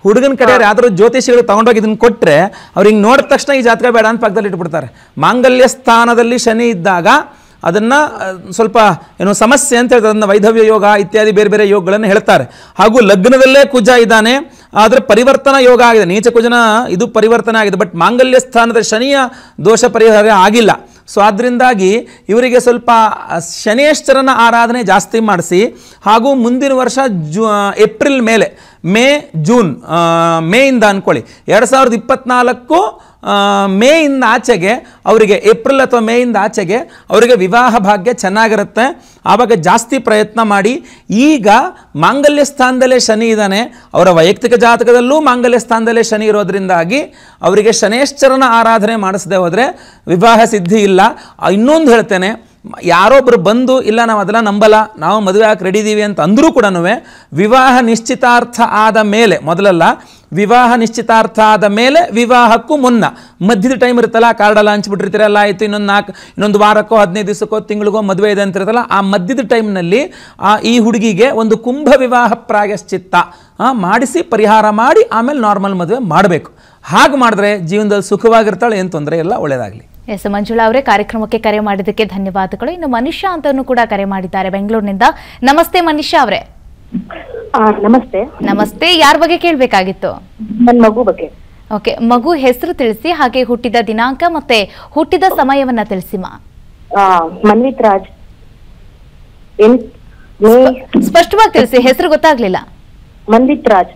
ಹುಡುಗನ ಕಡೆಯವ್ರು ಯಾವ್ದಾದ್ರು ಜ್ಯೋತಿಷಿಗಳು ತಗೊಂಡೋಗಿ ಇದನ್ನ ಕೊಟ್ರೆ ಅವ್ರು ಹಿಂಗೆ ನೋಡಿದ ತಕ್ಷಣ ಈ ಜಾತಕ ಬೇಡ ಅಂತ ಪಕ್ಕದಲ್ಲಿ ಇಟ್ಬಿಡ್ತಾರೆ. ಮಾಂಗಲ್ಯ ಸ್ಥಾನದಲ್ಲಿ ಶನಿ ಇದ್ದಾಗ ಅದನ್ನ ಸ್ವಲ್ಪ ಏನೋ ಸಮಸ್ಯೆ ಅಂತ ಹೇಳ್ತಾರೆ. ಅದನ್ನ ವೈಧವ್ಯ ಯೋಗ ಇತ್ಯಾದಿ ಬೇರೆ ಬೇರೆ ಯೋಗಗಳನ್ನು ಹೇಳ್ತಾರೆ. ಹಾಗೂ ಲಗ್ನದಲ್ಲೇ ಕುಜ ಇದ್ದಾನೆ, ಆದರೆ ಪರಿವರ್ತನಾ ಯೋಗ ಆಗಿದೆ. ನೀಚ ಕುಜನ ಇದು ಪರಿವರ್ತನೆ ಆಗಿದೆ, ಬಟ್ ಮಾಂಗಲ್ಯ ಸ್ಥಾನದ ಶನಿಯ ದೋಷ ಪರಿಹಾರ ಆಗಿಲ್ಲ. ಸೊ ಆದ್ರಿಂದಾಗಿ ಇವರಿಗೆ ಸ್ವಲ್ಪ ಶನೇಶ್ವರನ ಆರಾಧನೆ ಜಾಸ್ತಿ ಮಾಡಿಸಿ, ಹಾಗೂ ಮುಂದಿನ ವರ್ಷ ಏಪ್ರಿಲ್ ಮೇ ಜೂನ್ ಮೇಯಿಂದ ಅಂದ್ಕೊಳ್ಳಿ 2024 ಮೇಯಿಂದ ಆಚೆಗೆ ಅವರಿಗೆ, ಏಪ್ರಿಲ್ ಅಥವಾ ಮೇಯಿಂದ ಆಚೆಗೆ ಅವರಿಗೆ ವಿವಾಹ ಭಾಗ್ಯ ಚೆನ್ನಾಗಿರುತ್ತೆ. ಆವಾಗ ಜಾಸ್ತಿ ಪ್ರಯತ್ನ ಮಾಡಿ. ಈಗ ಮಾಂಗಲ್ಯ ಸ್ಥಾನದಲ್ಲೇ ಶನಿ ಇದ್ದಾನೆ, ಅವರ ವೈಯಕ್ತಿಕ ಜಾತಕದಲ್ಲೂ ಮಾಂಗಲ್ಯ ಸ್ಥಾನದಲ್ಲೇ ಶನಿ ಇರೋದ್ರಿಂದಾಗಿ ಅವರಿಗೆ ಶನೇಶ್ವರನ ಆರಾಧನೆ ಮಾಡಿಸದೆ ಹೋದರೆ ವಿವಾಹ ಸಿದ್ಧಿ ಇಲ್ಲ. ಇನ್ನೊಂದು ಹೇಳ್ತೇನೆ, ಯಾರೊಬ್ಬರು ಬಂದು ಇಲ್ಲ ನಾವು ಅದೆಲ್ಲ ನಂಬಲ್ಲ, ನಾವು ಮದುವೆ ಹಾಕಿ ರೆಡಿ ಇದ್ದೀವಿ ಅಂತ ಅಂದರೂ ಕೂಡ ವಿವಾಹ ನಿಶ್ಚಿತಾರ್ಥ ಆದ ಮೇಲೆ, ಮೊದಲಲ್ಲ ವಿವಾಹ ನಿಶ್ಚಿತಾರ್ಥ ಆದ ಮೇಲೆ ವಿವಾಹಕ್ಕೂ ಮುನ್ನ ಮಧ್ಯದ ಟೈಮ್ ಇರುತ್ತಲ್ಲ, ಕಾರ್ಡೆಲ್ಲ ಹಂಚ್ಬಿಟ್ಟಿರ್ತೀರಲ್ಲ, ಆಯಿತು ಇನ್ನೊಂದು ವಾರಕ್ಕೋ 15 ದಿವಸಕ್ಕೋ ತಿಂಗಳಿಗೋ ಮದುವೆ ಇದೆ ಅಂತಿರುತ್ತಲ್ಲ, ಆ ಮಧ್ಯದ ಟೈಮ್ನಲ್ಲಿ ಈ ಹುಡುಗಿಗೆ ಒಂದು ಕುಂಭ ವಿವಾಹ ಪ್ರಾಯಶ್ಚಿತ್ತ ಮಾಡಿಸಿ ಪರಿಹಾರ ಮಾಡಿ ಆಮೇಲೆ ನಾರ್ಮಲ್ ಮದುವೆ ಮಾಡಬೇಕು. ಹಾಗೆ ಮಾಡಿದ್ರೆ ಜೀವನದಲ್ಲಿ ಸುಖವಾಗಿರ್ತಾಳೆ, ಏನು ತೊಂದರೆ ಇಲ್ಲ, ಒಳ್ಳೆಯದಾಗಲಿ. ಎಸ್ ಮಂಜುಳಾ ಅವರೇ, ಕಾರ್ಯಕ್ರಮಕ್ಕೆ ಕರೆ ಮಾಡಿದ್ದಕ್ಕೆ ಧನ್ಯವಾದಗಳು. ಇನ್ನು ಮನುಷ್ಯ ಅಂತನೂ ಕೂಡ ಕರೆ ಮಾಡಿದ್ದಾರೆ ಬೆಂಗಳೂರಿನಿಂದ. ನಮಸ್ತೆ ಮನುಷ್ಯ ಅವರೇ. ನಮಸ್ತೆ. ನಮಸ್ತೆ, ಯಾರ ಬಗ್ಗೆ ಕೇಳಬೇಕಾಗಿತ್ತು? ನನ್ನ ಮಗು ಬಗ್ಗೆ. ಓಕೆ, ಮಗು ಹೆಸರು ತಿಳಿಸಿ, ಹಾಗೆ ಹುಟ್ಟಿದ ದಿನಾಂಕ ಮತ್ತೆ ಹುಟ್ಟಿದ ಸಮಯವನ್ನ ತಿಳಿಸಿಮಾ. ಮನ್ವಿತ್ ರಾಜ್. ಸ್ಪಷ್ಟವಾಗಿ ತಿಳಿಸಿ, ಹೆಸರು ಗೊತ್ತಾಗ್ಲಿಲ್ಲ. ಮನ್ವಿತ್ ರಾಜ್.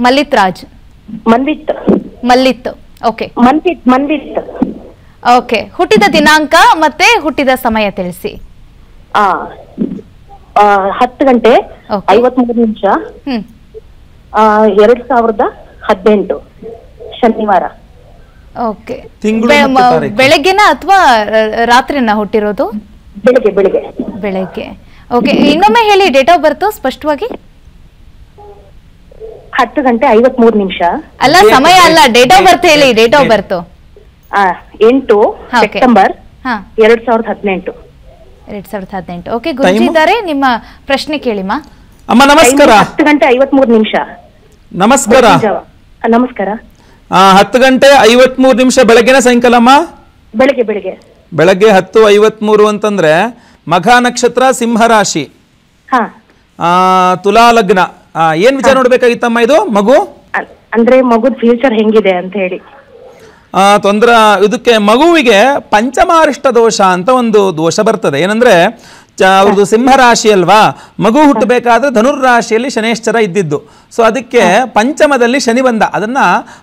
ಮಲ್ಲಿತ್ ರಾಜ್. ಮನ್ವಿತ್. ಮಲ್ಲಿತ್. ಓಕೆ. ಮನ್ವಿತ್. ಓಕೆ, ಹುಟ್ಟಿದ ದಿನಾಂಕ ಮತ್ತೆ ಹುಟ್ಟಿದ ಸಮಯ ತಿಳಿಸಿ. 10 ಗಂಟೆ 53 ನಿಮಿಷ 2018 ಶನಿವಾರ. ಓಕೆ, ಬೆಳಗ್ಗೆನ ಅಥವಾ ರಾತ್ರಿನ ಹುಟ್ಟಿರೋದು? ಬೆಳಗ್ಗೆ. ಓಕೆ, ಇನ್ನೊಮ್ಮೆ ಹೇಳಿ ಡೇಟ್ ಆಫ್ ಬರ್ತ್ ಸ್ಪಷ್ಟವಾಗಿ. 10 ಗಂಟೆ 53 ನಿಮಿಷ. ಅಲ್ಲ, ಸಮಯ ಅಲ್ಲ, ಡೇಟ್ ಆಫ್ ಬರ್ತ್ ಹೇಳಿ. Date of birth 8 September 2018. 2018. Okay, Guruji ಇದ್ದಾರೆ, ನಿಮ್ಮ ಪ್ರಶ್ನೆ ಕೇಳಿಮಾ. ಅಮ್ಮ ನಮಸ್ಕಾರ. 10 ಗಂಟೆ 53 ನಿಮಿಷ. ನಮಸ್ಕಾರ. ನಮಸ್ಕಾರ. 10 ಗಂಟೆ 53 ನಿಮಿಷ ಬೆಳಗ್ಗೆನ ಸಾಯಂಕಾಲಮ್ಮ? ಬೆಳಗ್ಗೆ. ಬೆಳಗ್ಗೆ 10:53 ಅಂತಂದ್ರೆ ಮಘ ನಕ್ಷತ್ರ, ಸಿಂಹ ರಾಶಿ, ತುಲಾ ಲಗ್ನ. ಏನ್ ವಿಚಾರ ನೋಡ್ಬೇಕಾಗಿತ್ತಮ್ಮ ಇದು ಮಗು? ಅಂದ್ರೆ ಮಗುದ್ ಫ್ಯೂಚರ್ ಹೆಂಗಿದೆ ಅಂತ ಹೇಳಿ. ತೊಂದರೆ, ಇದಕ್ಕೆ ಮಗುವಿಗೆ ಪಂಚಮಾರಿಷ್ಟ ದೋಷ ಅಂತ ಒಂದು ದೋಷ ಬರ್ತದೆ. ಏನಂದ್ರೆ ಅವ್ರದ್ದು ಸಿಂಹ ರಾಶಿ ಅಲ್ವಾ, ಮಗು ಹುಟ್ಟಬೇಕಾದ್ರೆ ಧನುರ್ರಾಶಿಯಲ್ಲಿ ಶನೇಶ್ವರ ಇದ್ದಿದ್ದು. ಸೊ ಅದಕ್ಕೆ ಪಂಚಮದಲ್ಲಿ ಶನಿ ಬಂದ, ಅದನ್ನ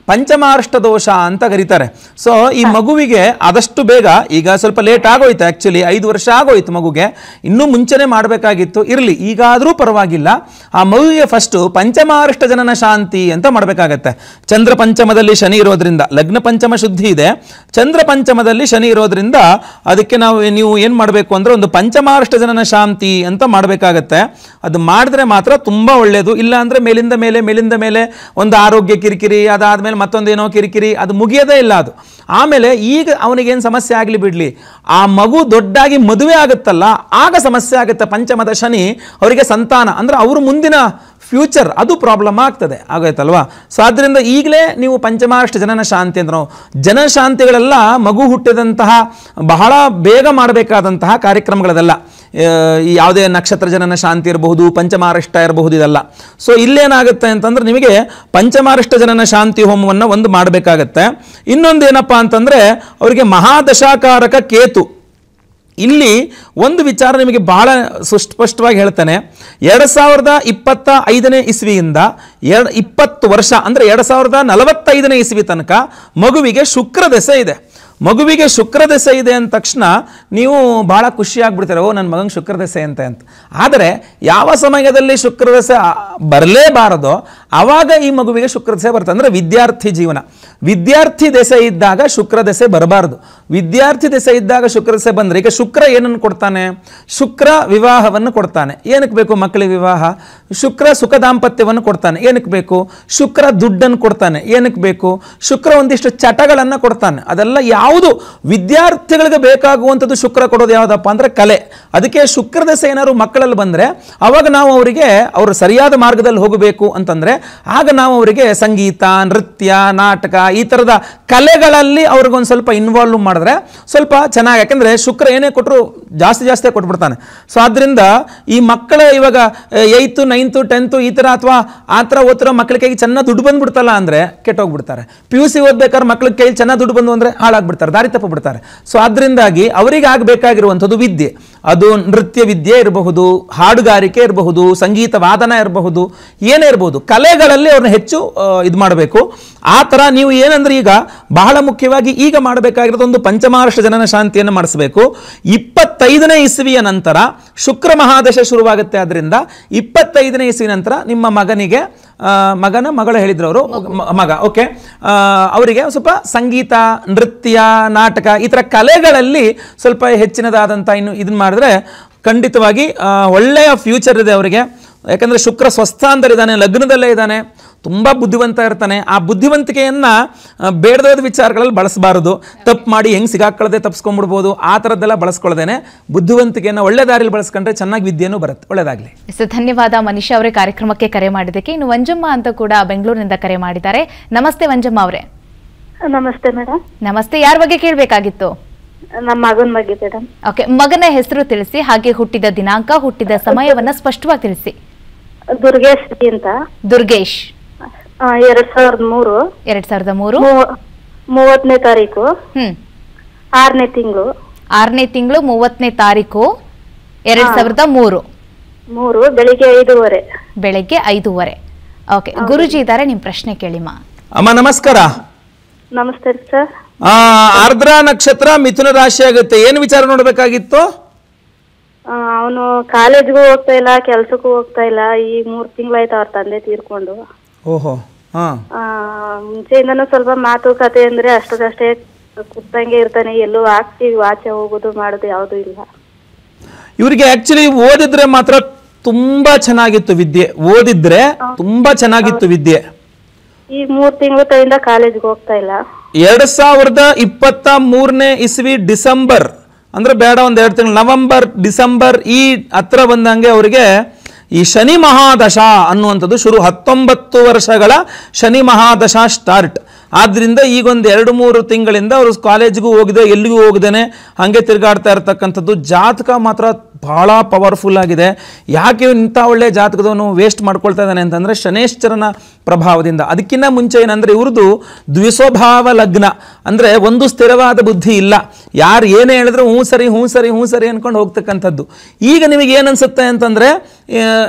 ಪಂಚಮಾರಿಷ್ಟ ದೋಷ ಅಂತ ಕರೀತಾರೆ. ಸೊ ಈ ಮಗುವಿಗೆ ಆದಷ್ಟು ಬೇಗ, ಈಗ ಸ್ವಲ್ಪ ಲೇಟ್ ಆಗೋಯ್ತು, ಆ್ಯಕ್ಚುಲಿ 5 ವರ್ಷ ಆಗೋಯ್ತು ಮಗುಗೆ, ಇನ್ನೂ ಮುಂಚೆನೆ ಮಾಡಬೇಕಾಗಿತ್ತು. ಇರಲಿ, ಈಗಾದರೂ ಪರವಾಗಿಲ್ಲ. ಆ ಮಗುವಿಗೆ ಫಸ್ಟು ಪಂಚಮಾರಿಷ್ಟ ಜನನ ಶಾಂತಿ ಅಂತ ಮಾಡಬೇಕಾಗತ್ತೆ. ಚಂದ್ರ ಪಂಚಮದಲ್ಲಿ ಶನಿ ಇರೋದ್ರಿಂದ, ಲಗ್ನ ಪಂಚಮ ಶುದ್ಧಿ ಇದೆ, ಚಂದ್ರ ಪಂಚಮದಲ್ಲಿ ಶನಿ ಇರೋದ್ರಿಂದ ಅದಕ್ಕೆ ನೀವು ಏನು ಮಾಡಬೇಕು ಅಂದರೆ ಒಂದು ಪಂಚಮಾರಿಷ್ಟ ಜನನ ಶಾಂತಿ ಅಂತ ಮಾಡಬೇಕಾಗತ್ತೆ. ಅದು ಮಾಡಿದ್ರೆ ಮಾತ್ರ ತುಂಬ ಒಳ್ಳೆಯದು. ಇಲ್ಲ ಅಂದರೆ ಮೇಲಿಂದ ಮೇಲೆ ಒಂದು ಆರೋಗ್ಯ ಕಿರಿಕಿರಿ, ಅದಾದಮೇಲೆ ಮತ್ತೊಂದೇನೋ ಕಿರಿಕಿರಿ, ಅದು ಮುಗಿಯೋದೇ ಇಲ್ಲ ಅದು. ಆಮೇಲೆ ಈಗ ಅವನಿಗೇನು ಸಮಸ್ಯೆ ಆಗಲಿ ಬಿಡಲಿ, ಆ ಮಗು ದೊಡ್ಡಾಗಿ ಮದುವೆ ಆಗುತ್ತಲ್ಲ, ಆಗ ಸಮಸ್ಯೆ ಆಗುತ್ತೆ. ಪಂಚಮದ ಶನಿ ಅವರಿಗೆ ಸಂತಾನ ಅಂದರೆ ಅವರು ಮುಂದಿನ ಫ್ಯೂಚರ್ ಅದು ಪ್ರಾಬ್ಲಮ್ ಆಗ್ತದೆ, ಆಗೋಯ್ತಲ್ವಾ. ಸೊ ಆದ್ದರಿಂದ ಈಗಲೇ ನೀವು ಪಂಚಮಾರಿಷ್ಟ ಜನನ ಶಾಂತಿ ಅಂದ್ರೆ, ಜನಶಾಂತಿಗಳೆಲ್ಲ ಮಗು ಹುಟ್ಟಿದಂತಹ ಬಹಳ ಬೇಗ ಮಾಡಬೇಕಾದಂತಹ ಕಾರ್ಯಕ್ರಮಗಳದೆಲ್ಲ. ಯಾವುದೇ ನಕ್ಷತ್ರ ಜನನ ಶಾಂತಿ ಇರಬಹುದು, ಪಂಚಮಾರಿಷ್ಟ ಇರಬಹುದು, ಇದೆಲ್ಲ. ಸೊ ಇಲ್ಲೇನಾಗುತ್ತೆ ಅಂತಂದ್ರೆ ನಿಮಗೆ ಪಂಚಮಾರಿಷ್ಟ ಜನನ ಶಾಂತಿ ಹೋಮವನ್ನು ಒಂದು ಮಾಡಬೇಕಾಗತ್ತೆ. ಇನ್ನೊಂದು ಏನಪ್ಪ ಅಂತಂದ್ರೆ ಅವರಿಗೆ ಮಹಾದಶಾಕಾರಕ ಕೇತು. ಇಲ್ಲಿ ಒಂದು ವಿಚಾರ ನಿಮಗೆ ಬಹಳ ಸ್ಪಷ್ಟವಾಗಿ ಹೇಳ್ತಾನೆ. 2025ನೇ ಇಸ್ವಿಯಿಂದ 20 ವರ್ಷ ಅಂದರೆ 2045ನೇ ಇಸ್ವಿ ತನಕ ಮಗುವಿಗೆ ಶುಕ್ರ ದಶೆ ಇದೆ. ಮಗುವಿಗೆ ಶುಕ್ರ ದಶೆ ಇದೆ ಅಂದ ತಕ್ಷಣ ನೀವು ಭಾಳ ಖುಷಿಯಾಗ್ಬಿಡ್ತೀರ, ಓ ನನ್ನ ಮಗನಿಗೆ ಶುಕ್ರ ದಶೆ ಅಂತ. ಆದರೆ ಯಾವ ಸಮಯದಲ್ಲಿ ಶುಕ್ರ ದಶೆ ಬರಲೇಬಾರದೋ ಆವಾಗ ಈ ಮಗುವಿಗೆ ಶುಕ್ರ ದಶೆ ಬರ್ತದೆ. ಅಂದರೆ ವಿದ್ಯಾರ್ಥಿ ಜೀವನ, ವಿದ್ಯಾರ್ಥಿ ದಶೆ ಇದ್ದಾಗ ಶುಕ್ರ ದಶೆ ಬರಬಾರ್ದು. ವಿದ್ಯಾರ್ಥಿ ದಶೆ ಇದ್ದಾಗ ಶುಕ್ರ ದಶೆ ಬಂದರೆ, ಈಗ ಶುಕ್ರ ಏನನ್ನು ಕೊಡ್ತಾನೆ? ಶುಕ್ರ ವಿವಾಹವನ್ನು ಕೊಡ್ತಾನೆ. ಏನಕ್ಕೆ ಬೇಕು ಮಕ್ಕಳಿಗೆ ವಿವಾಹ? ಶುಕ್ರ ಸುಖ ದಾಂಪತ್ಯವನ್ನು ಕೊಡ್ತಾನೆ. ಏನಕ್ಕೆ ಬೇಕು? ಶುಕ್ರ ದುಡ್ಡನ್ನು ಕೊಡ್ತಾನೆ. ಏನಕ್ಕೆ ಬೇಕು? ಶುಕ್ರ ಒಂದಿಷ್ಟು ಚಟಗಳನ್ನು ಕೊಡ್ತಾನೆ. ಅದೆಲ್ಲ ಯಾವುದು ವಿದ್ಯಾರ್ಥಿಗಳಿಗೆ ಬೇಕಾಗುವಂಥದ್ದು ಶುಕ್ರ ಕೊಡೋದು ಯಾವುದಪ್ಪ ಅಂದರೆ ಕಲೆ. ಅದಕ್ಕೆ ಶುಕ್ರ ದಶೆ ಏನಾದ್ರು ಮಕ್ಕಳಲ್ಲಿ ಬಂದರೆ ಅವಾಗ ನಾವು ಅವರಿಗೆ ಅವರು ಸರಿಯಾದ ಮಾರ್ಗದಲ್ಲಿ ಹೋಗಬೇಕು ಅಂತಂದರೆ ಆಗ ನಾವು ಅವರಿಗೆ ಸಂಗೀತ, ನೃತ್ಯ, ನಾಟಕ ಈ ಥರದ ಕಲೆಗಳಲ್ಲಿ ಅವ್ರಿಗೊಂದು ಸ್ವಲ್ಪ ಇನ್ವಾಲ್ವ್ ಮಾಡಿದ್ರೆ ಸ್ವಲ್ಪ ಚೆನ್ನಾಗಿ. ಯಾಕೆಂದರೆ ಶುಕ್ರ ಏನೇ ಕೊಟ್ಟರು ಜಾಸ್ತಿ ಕೊಟ್ಬಿಡ್ತಾನೆ. ಸೊ ಆದ್ದರಿಂದ ಈ ಮಕ್ಕಳ ಇವಾಗ 8th 9th 10th ಈ ಥರ ಅಥವಾ ಆ ಥರ ಓದ್ತಿರೋ ಮಕ್ಕಳ ಕೈಗೆ ಚೆನ್ನಾಗಿ ದುಡ್ಡು ಬಂದುಬಿಡ್ತಲ್ಲ ಅಂದರೆ ಕೆಟ್ಟೋಗ್ಬಿಡ್ತಾರೆ. PUC ಓದ್ಬೇಕಾದ್ರೆ ಮಕ್ಕಳ ಕೈಲಿ ಚೆನ್ನಾಗಿ ದುಡ್ಡು ಬಂದು ಅಂದರೆ ಹಾಳಾಗ್ಬಿಡ್ತಾರೆ, ದಾರಿ ತಪ್ಪು ಬಿಡ್ತಾರೆ. ಸೊ ಆದ್ದರಿಂದಾಗಿ ಅವರಿಗೆ ಆಗಬೇಕಾಗಿರುವಂಥದ್ದು ವಿದ್ಯೆ. ಅದು ನೃತ್ಯ ವಿದ್ಯೆ ಇರಬಹುದು, ಹಾಡುಗಾರಿಕೆ ಇರಬಹುದು, ಸಂಗೀತ ವಾದನ ಇರಬಹುದು, ಏನೇ ಇರಬಹುದು, ಕಲೆ ಕಲೆಗಳಲ್ಲಿ ಅವ್ರನ್ನ ಹೆಚ್ಚು ಇದು ಮಾಡಬೇಕು. ಆ ಥರ ನೀವು ಏನಂದ್ರೆ ಈಗ ಬಹಳ ಮುಖ್ಯವಾಗಿ ಈಗ ಮಾಡಬೇಕಾಗಿರೋದು ಒಂದು ಪಂಚಮಹಾರಾಷ್ಟ್ರ ಜನನ ಶಾಂತಿಯನ್ನು ಮಾಡಿಸಬೇಕು. 25ನೇ ಇಸವಿಯ ನಂತರ ಶುಕ್ರ ಮಹಾದಶ ಶುರುವಾಗುತ್ತೆ. ಆದ್ದರಿಂದ 25ನೇ ಇಸವಿ ನಂತರ ನಿಮ್ಮ ಮಗನಿಗೆ ಮಗಳು ಹೇಳಿದ್ರು ಅವರು ಮಗ ಓಕೆ ಅವರಿಗೆ ಸ್ವಲ್ಪ ಸಂಗೀತ, ನೃತ್ಯ, ನಾಟಕ ಈ ಥರ ಕಲೆಗಳಲ್ಲಿ ಸ್ವಲ್ಪ ಹೆಚ್ಚಿನದಾದಂಥ ಇನ್ನು ಇದನ್ನ ಮಾಡಿದ್ರೆ ಖಂಡಿತವಾಗಿ ಒಳ್ಳೆಯ ಫ್ಯೂಚರ್ ಇದೆ ಅವರಿಗೆ. ಯಾಕಂದರೆ ಶುಕ್ರ ಸ್ವಸ್ಥಾನದಲ್ಲಿದ್ದಾನೆ, ಲಗ್ನದಲ್ಲೇ ಇದ್ದಾನೆ, ತುಂಬ ಬುದ್ಧಿವಂತ ಇರ್ತಾನೆ. ಆ ಬುದ್ಧಿವಂತಿಕೆಯನ್ನು ಬೇಡದ ವಿಚಾರಗಳಲ್ಲಿ ಬಳಸಬಾರದು. ತಪ್ಪು ಮಾಡಿ ಹೆಂಗೆ ಸಿಗಾಕೊಳ್ಳದೆ ತಪ್ಪಿಸ್ಕೊಂಡ್ಬಿಡ್ಬೋದು, ಆ ಥರದ್ದೆಲ್ಲ ಬಳಸ್ಕೊಳ್ಳದೇನೆ ಬುದ್ಧಿವಂತಿಕೆಯನ್ನು ಒಳ್ಳೆ ದಾರಿಯಲ್ಲಿ ಬಳಸ್ಕೊಂಡ್ರೆ ಚೆನ್ನಾಗಿ ವಿದ್ಯೆನೂ ಬರುತ್ತೆ. ಒಳ್ಳೆಯದಾಗಲಿ. ಧನ್ಯವಾದ ಮನೀಷಾ ಅವರೇ ಕಾರ್ಯಕ್ರಮಕ್ಕೆ ಕರೆ ಮಾಡಿದ್ದಕ್ಕೆ. ಇನ್ನು ವಂಜಮ್ಮ ಅಂತ ಕೂಡ ಬೆಂಗಳೂರಿನಿಂದ ಕರೆ ಮಾಡಿದ್ದಾರೆ. ನಮಸ್ತೆ ವಂಜಮ್ಮ ಅವರೇ. ನಮಸ್ತೆ ಮೇಡಮ್. ನಮಸ್ತೆ. ಯಾರ ಬಗ್ಗೆ ಕೇಳಬೇಕಾಗಿತ್ತು? ನಮ್ಮ ಮಗನ ಬಗ್ಗೆ ಮೇಡಮ್. ಓಕೆ, ಮಗನ ಹೆಸರು ತಿಳಿಸಿ, ಹಾಗೆ ಹುಟ್ಟಿದ ದಿನಾಂಕ, ಹುಟ್ಟಿದ ಸಮಯವನ್ನ ಸ್ಪಷ್ಟವಾಗಿ ತಿಳಿಸಿ. ದುರ್ಗೇಶ್ ಅಂತ. ದುರ್ಗೇಶ್ 2003 30ನೇ ತಾರೀಕು 6ನೇ ತಿಂಗಳು 30ನೇ ತಾರೀಕು 2003 ಬೆಳಿಗ್ಗೆ 5:30. ಓಕೆ, ಗುರುಜಿ ಇದ್ದಾರೆ, ನಿಮ್ ಪ್ರಶ್ನೆ ಕೇಳಿಮ್ಮ. ಅಮ್ಮ ನಮಸ್ಕಾರ. ನಮಸ್ತೆ ಸರ್. ಆರ್ದ್ರ ನಕ್ಷತ್ರ ಮಿಥುನ ರಾಶಿ ಆಗುತ್ತೆ. ಏನು ವಿಚಾರ ನೋಡ್ಬೇಕಾಗಿತ್ತು? ಅವನು ಕಾಲೇಜ್ಗೂ ಹೋಗ್ತಾ ಇಲ್ಲ, ಕೆಲ್ಸಕ್ಕೂ ಹೋಗ್ತಾ ಇಲ್ಲ. ಈ 3 ತಿಂಗಳಾಯ್ತು ಅವ್ರ ತಂದೆ ತೀರ್ಕೊಂಡು. ಓಹೋ. ಮುಂಚೆಯಿಂದನೂ ಸ್ವಲ್ಪ ಮಾತುಕತೆ ಅಂದ್ರೆ ಅಷ್ಟಕ್ಕಷ್ಟೇ ಕೂತಂಗೆ ಇರ್ತಾನೆ. ಎಲ್ಲೂ ಆಗ್ತೀವಿ ಆಚೆ ಹೋಗೋದು ಮಾಡೋದು ಯಾವ್ದು ಇಲ್ಲ. ಇವರಿಗೆ ಆಕ್ಚುಲಿ ಓದಿದ್ರೆ ಮಾತ್ರ ತುಂಬಾ ಚೆನ್ನಾಗಿತ್ತು ವಿದ್ಯೆ. ಓದಿದ್ರೆ ತುಂಬಾ ಚೆನ್ನಾಗಿತ್ತು ವಿದ್ಯೆ. ಈ 3 ತಿಂಗಳಿಂದ ಕಾಲೇಜ್ಗೆ ಹೋಗ್ತಾ ಇಲ್ಲ. 2023ನೇ ಇಸ್ವಿ ಡಿಸೆಂಬರ್ ಅಂದ್ರೆ ಬೇಡ, ಒಂದ್ 2 ತಿಂಗಳು, ನವೆಂಬರ್ ಡಿಸೆಂಬರ್ ಈ ಹತ್ರ ಬಂದಂಗೆ ಅವರಿಗೆ ಈ ಶನಿ ಮಹಾದಶ ಅನ್ನುವಂಥದ್ದು ಶುರು. 19 ವರ್ಷಗಳ ಶನಿ ಮಹಾದಶ ಸ್ಟಾರ್ಟ್. ಆದ್ರಿಂದ ಈಗೊಂದು 2-3 ತಿಂಗಳಿಂದ ಅವರು ಕಾಲೇಜ್ಗೂ ಹೋಗಿದೆ, ಎಲ್ಲಿಗೂ ಹೋಗದೇನೆ ಹಾಗೆ ತಿರುಗಾಡ್ತಾ ಇರ್ತಕ್ಕಂಥದ್ದು. ಜಾತಕ ಮಾತ್ರ ಬಹಳ ಪವರ್ಫುಲ್ ಆಗಿದೆ. ಯಾಕೆ ಇಂಥ ಒಳ್ಳೆ ಜಾತಕದವನು ವೇಸ್ಟ್ ಮಾಡ್ಕೊಳ್ತಾ ಇದ್ದಾನೆ ಅಂತಂದರೆ ಶನೇಶ್ವರನ ಪ್ರಭಾವದಿಂದ. ಅದಕ್ಕಿಂತ ಮುಂಚೆ ಏನಂದರೆ ಇವ್ರದ್ದು ದ್ವಿಸ್ವಭಾವ ಲಗ್ನ, ಅಂದರೆ ಒಂದು ಸ್ಥಿರವಾದ ಬುದ್ಧಿ ಇಲ್ಲ. ಯಾರು ಏನೇ ಹೇಳಿದ್ರು ಹ್ಞೂ ಸರಿ ಹ್ಞೂ ಸರಿ ಹ್ಞೂ ಸರಿ ಅಂದ್ಕೊಂಡು ಹೋಗ್ತಕ್ಕಂಥದ್ದು. ಈಗ ನಿಮಗೆ ಏನನ್ಸುತ್ತೆ ಅಂತಂದರೆ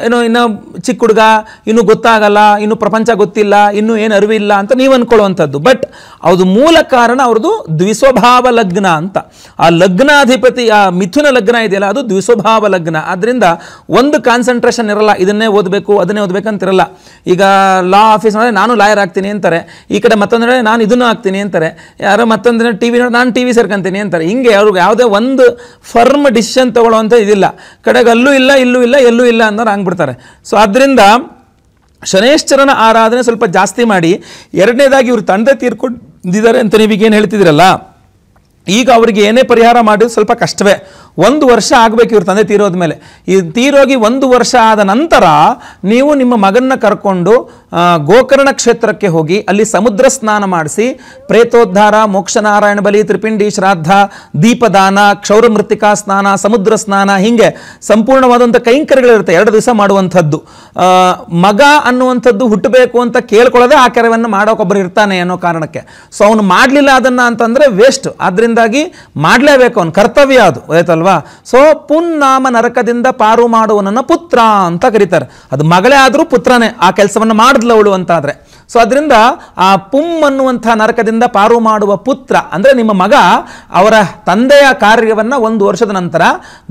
ಏನೋ ಇನ್ನು ಚಿಕ್ಕ ಹುಡುಗ, ಇನ್ನೂ ಗೊತ್ತಾಗಲ್ಲ, ಇನ್ನು ಪ್ರಪಂಚ ಗೊತ್ತಿಲ್ಲ, ಇನ್ನೂ ಏನು ಅರಿವಿಲ್ಲ ಅಂತ ನೀವು ಅಂದ್ಕೊಳ್ಳುವಂಥದ್ದು. ಬಟ್ ಅದು ಮೂಲ ಕಾರಣ ಅವ್ರದ್ದು ದ್ವಿಸ್ವಭಾವ ಲಗ್ನ ಅಂತ. ಆ ಲಗ್ನಾಧಿಪತಿ, ಆ ಮಿಥುನ ಲಗ್ನ ಇದೆಯಲ್ಲ, ಅದು ದ್ವಿಸ್ವಭಾವ ಲಗ್ನ. ಆದ್ರಿಂದ ಒಂದು ಕಾನ್ಸಂಟ್ರೇಷನ್ ಇರಲ್ಲ, ಇದನ್ನೇ ಓದಬೇಕು ಅದನ್ನೇ ಓದಬೇಕಂತಿರಲ್ಲ. ಈಗ ಲಾ ಆಫೀಸ್ ನೋಡಿದ್ರೆ ನಾನು ಲಾಯರ್ ಆಗ್ತೀನಿ ಅಂತಾರೆ, ಈ ಕಡೆ ಮತ್ತೊಂದ್ರೆ ನಾನು ಇದನ್ನು ಆಗ್ತೀನಿ ಅಂತಾರೆ, ಯಾರೋ ಮತ್ತೊಂದ್ರೆ ಟಿ ವಿ ನೋಡಿ ನಾನು ಟಿ ವಿ ಸೇರ್ಕೊಂತೀನಿ ಅಂತಾರೆ. ಹಿಂಗೆ ಅವ್ರಿಗೆ ಯಾವುದೇ ಒಂದು ಫರ್ಮ್ ಡಿಸಿಷನ್ ತಗೊಳ್ಳೋವಂಥ ಇದಿಲ್ಲ. ಕಡೆಗೆ ಅಲ್ಲೂ ಇಲ್ಲ ಇಲ್ಲೂ ಇಲ್ಲ ಎಲ್ಲೂ ಇಲ್ಲ ಅನ್ನೋರು ಹಂಗ್ಬಿಡ್ತಾರೆ. ಸೊ ಆದ್ದರಿಂದ ಶನೇಶ್ವರನ ಆರಾಧನೆ ಸ್ವಲ್ಪ ಜಾಸ್ತಿ ಮಾಡಿ. ಎರಡನೇದಾಗಿ ಇವರು ತಂದೆ ತೀರ್ಕೊಂಡಿದ್ದಾರೆ ಅಂತ ನೀವೀಗೇನು ಹೇಳ್ತಿದ್ದೀರಲ್ಲ, ಈಗ ಅವರಿಗೆ ಏನೇ ಪರಿಹಾರ ಮಾಡಿದ್ರು ಸ್ವಲ್ಪ ಕಷ್ಟವೇ. 1 ವರ್ಷ ಆಗಬೇಕು ಇವ್ರ ತಂದೆ ತೀರೋದ ಮೇಲೆ. ಈ ತೀರೋಗಿ 1 ವರ್ಷ ಆದ ನಂತರ ನೀವು ನಿಮ್ಮ ಮಗನ್ನ ಕರ್ಕೊಂಡು ಗೋಕರ್ಣ ಕ್ಷೇತ್ರಕ್ಕೆ ಹೋಗಿ ಅಲ್ಲಿ ಸಮುದ್ರ ಸ್ನಾನ ಮಾಡಿಸಿ, ಪ್ರೇತೋದ್ಧಾರ, ಮೋಕ್ಷನಾರಾಯಣ ಬಲಿ, ತ್ರಿಪಿಂಡಿ ಶ್ರಾದ್ದ, ದೀಪದಾನ, ಕ್ಷೌರ ಮೃತ್ತಿಕಾ ಸ್ನಾನ, ಸಮುದ್ರ ಸ್ನಾನ, ಹೀಗೆ ಸಂಪೂರ್ಣವಾದಂಥ ಕೈಂಕರ್ಯಗಳಿರುತ್ತೆ 2 ದಿವಸ ಮಾಡುವಂಥದ್ದು. ಮಗ ಅನ್ನುವಂಥದ್ದು ಹುಟ್ಟಬೇಕು ಅಂತ ಕೇಳ್ಕೊಳ್ಳೋದೇ ಆ ಕಾರ್ಯವನ್ನು ಮಾಡೋಕೊಬ್ಬರು ಇರ್ತಾನೆ ಅನ್ನೋ ಕಾರಣಕ್ಕೆ. ಸೊ ಅವನು ಮಾಡಲಿಲ್ಲ ಅದನ್ನು ಅಂತಂದರೆ ವೇಸ್ಟ್. ಆದ್ದರಿಂದಾಗಿ ಮಾಡಲೇಬೇಕು, ಅವನ ಕರ್ತವ್ಯ ಅದು, ಆಯ್ತಲ್ವಾ? ಸೊ ಪುನ್ನಾಮ ನರಕದಿಂದ ಪಾರು ಮಾಡುವನನ್ನ ಪುತ್ರ ಅಂತ ಕರೀತಾರೆ. ಅದು ಮಗಳೇ ಆದರೂ ಪುತ್ರನೇ ಆ ಕೆಲಸವನ್ನು ಮಾಡಿದ್ಲವಳು ಅಂತಾದ್ರೆ. ಸೊ ಅದರಿಂದ ಆ ಪುಂ ಅನ್ನುವಂಥ ನರಕದಿಂದ ಪಾರು ಮಾಡುವ ಪುತ್ರ ಅಂದರೆ ನಿಮ್ಮ ಮಗ ಅವರ ತಂದೆಯ ಕಾರ್ಯವನ್ನು 1 ವರ್ಷದ ನಂತರ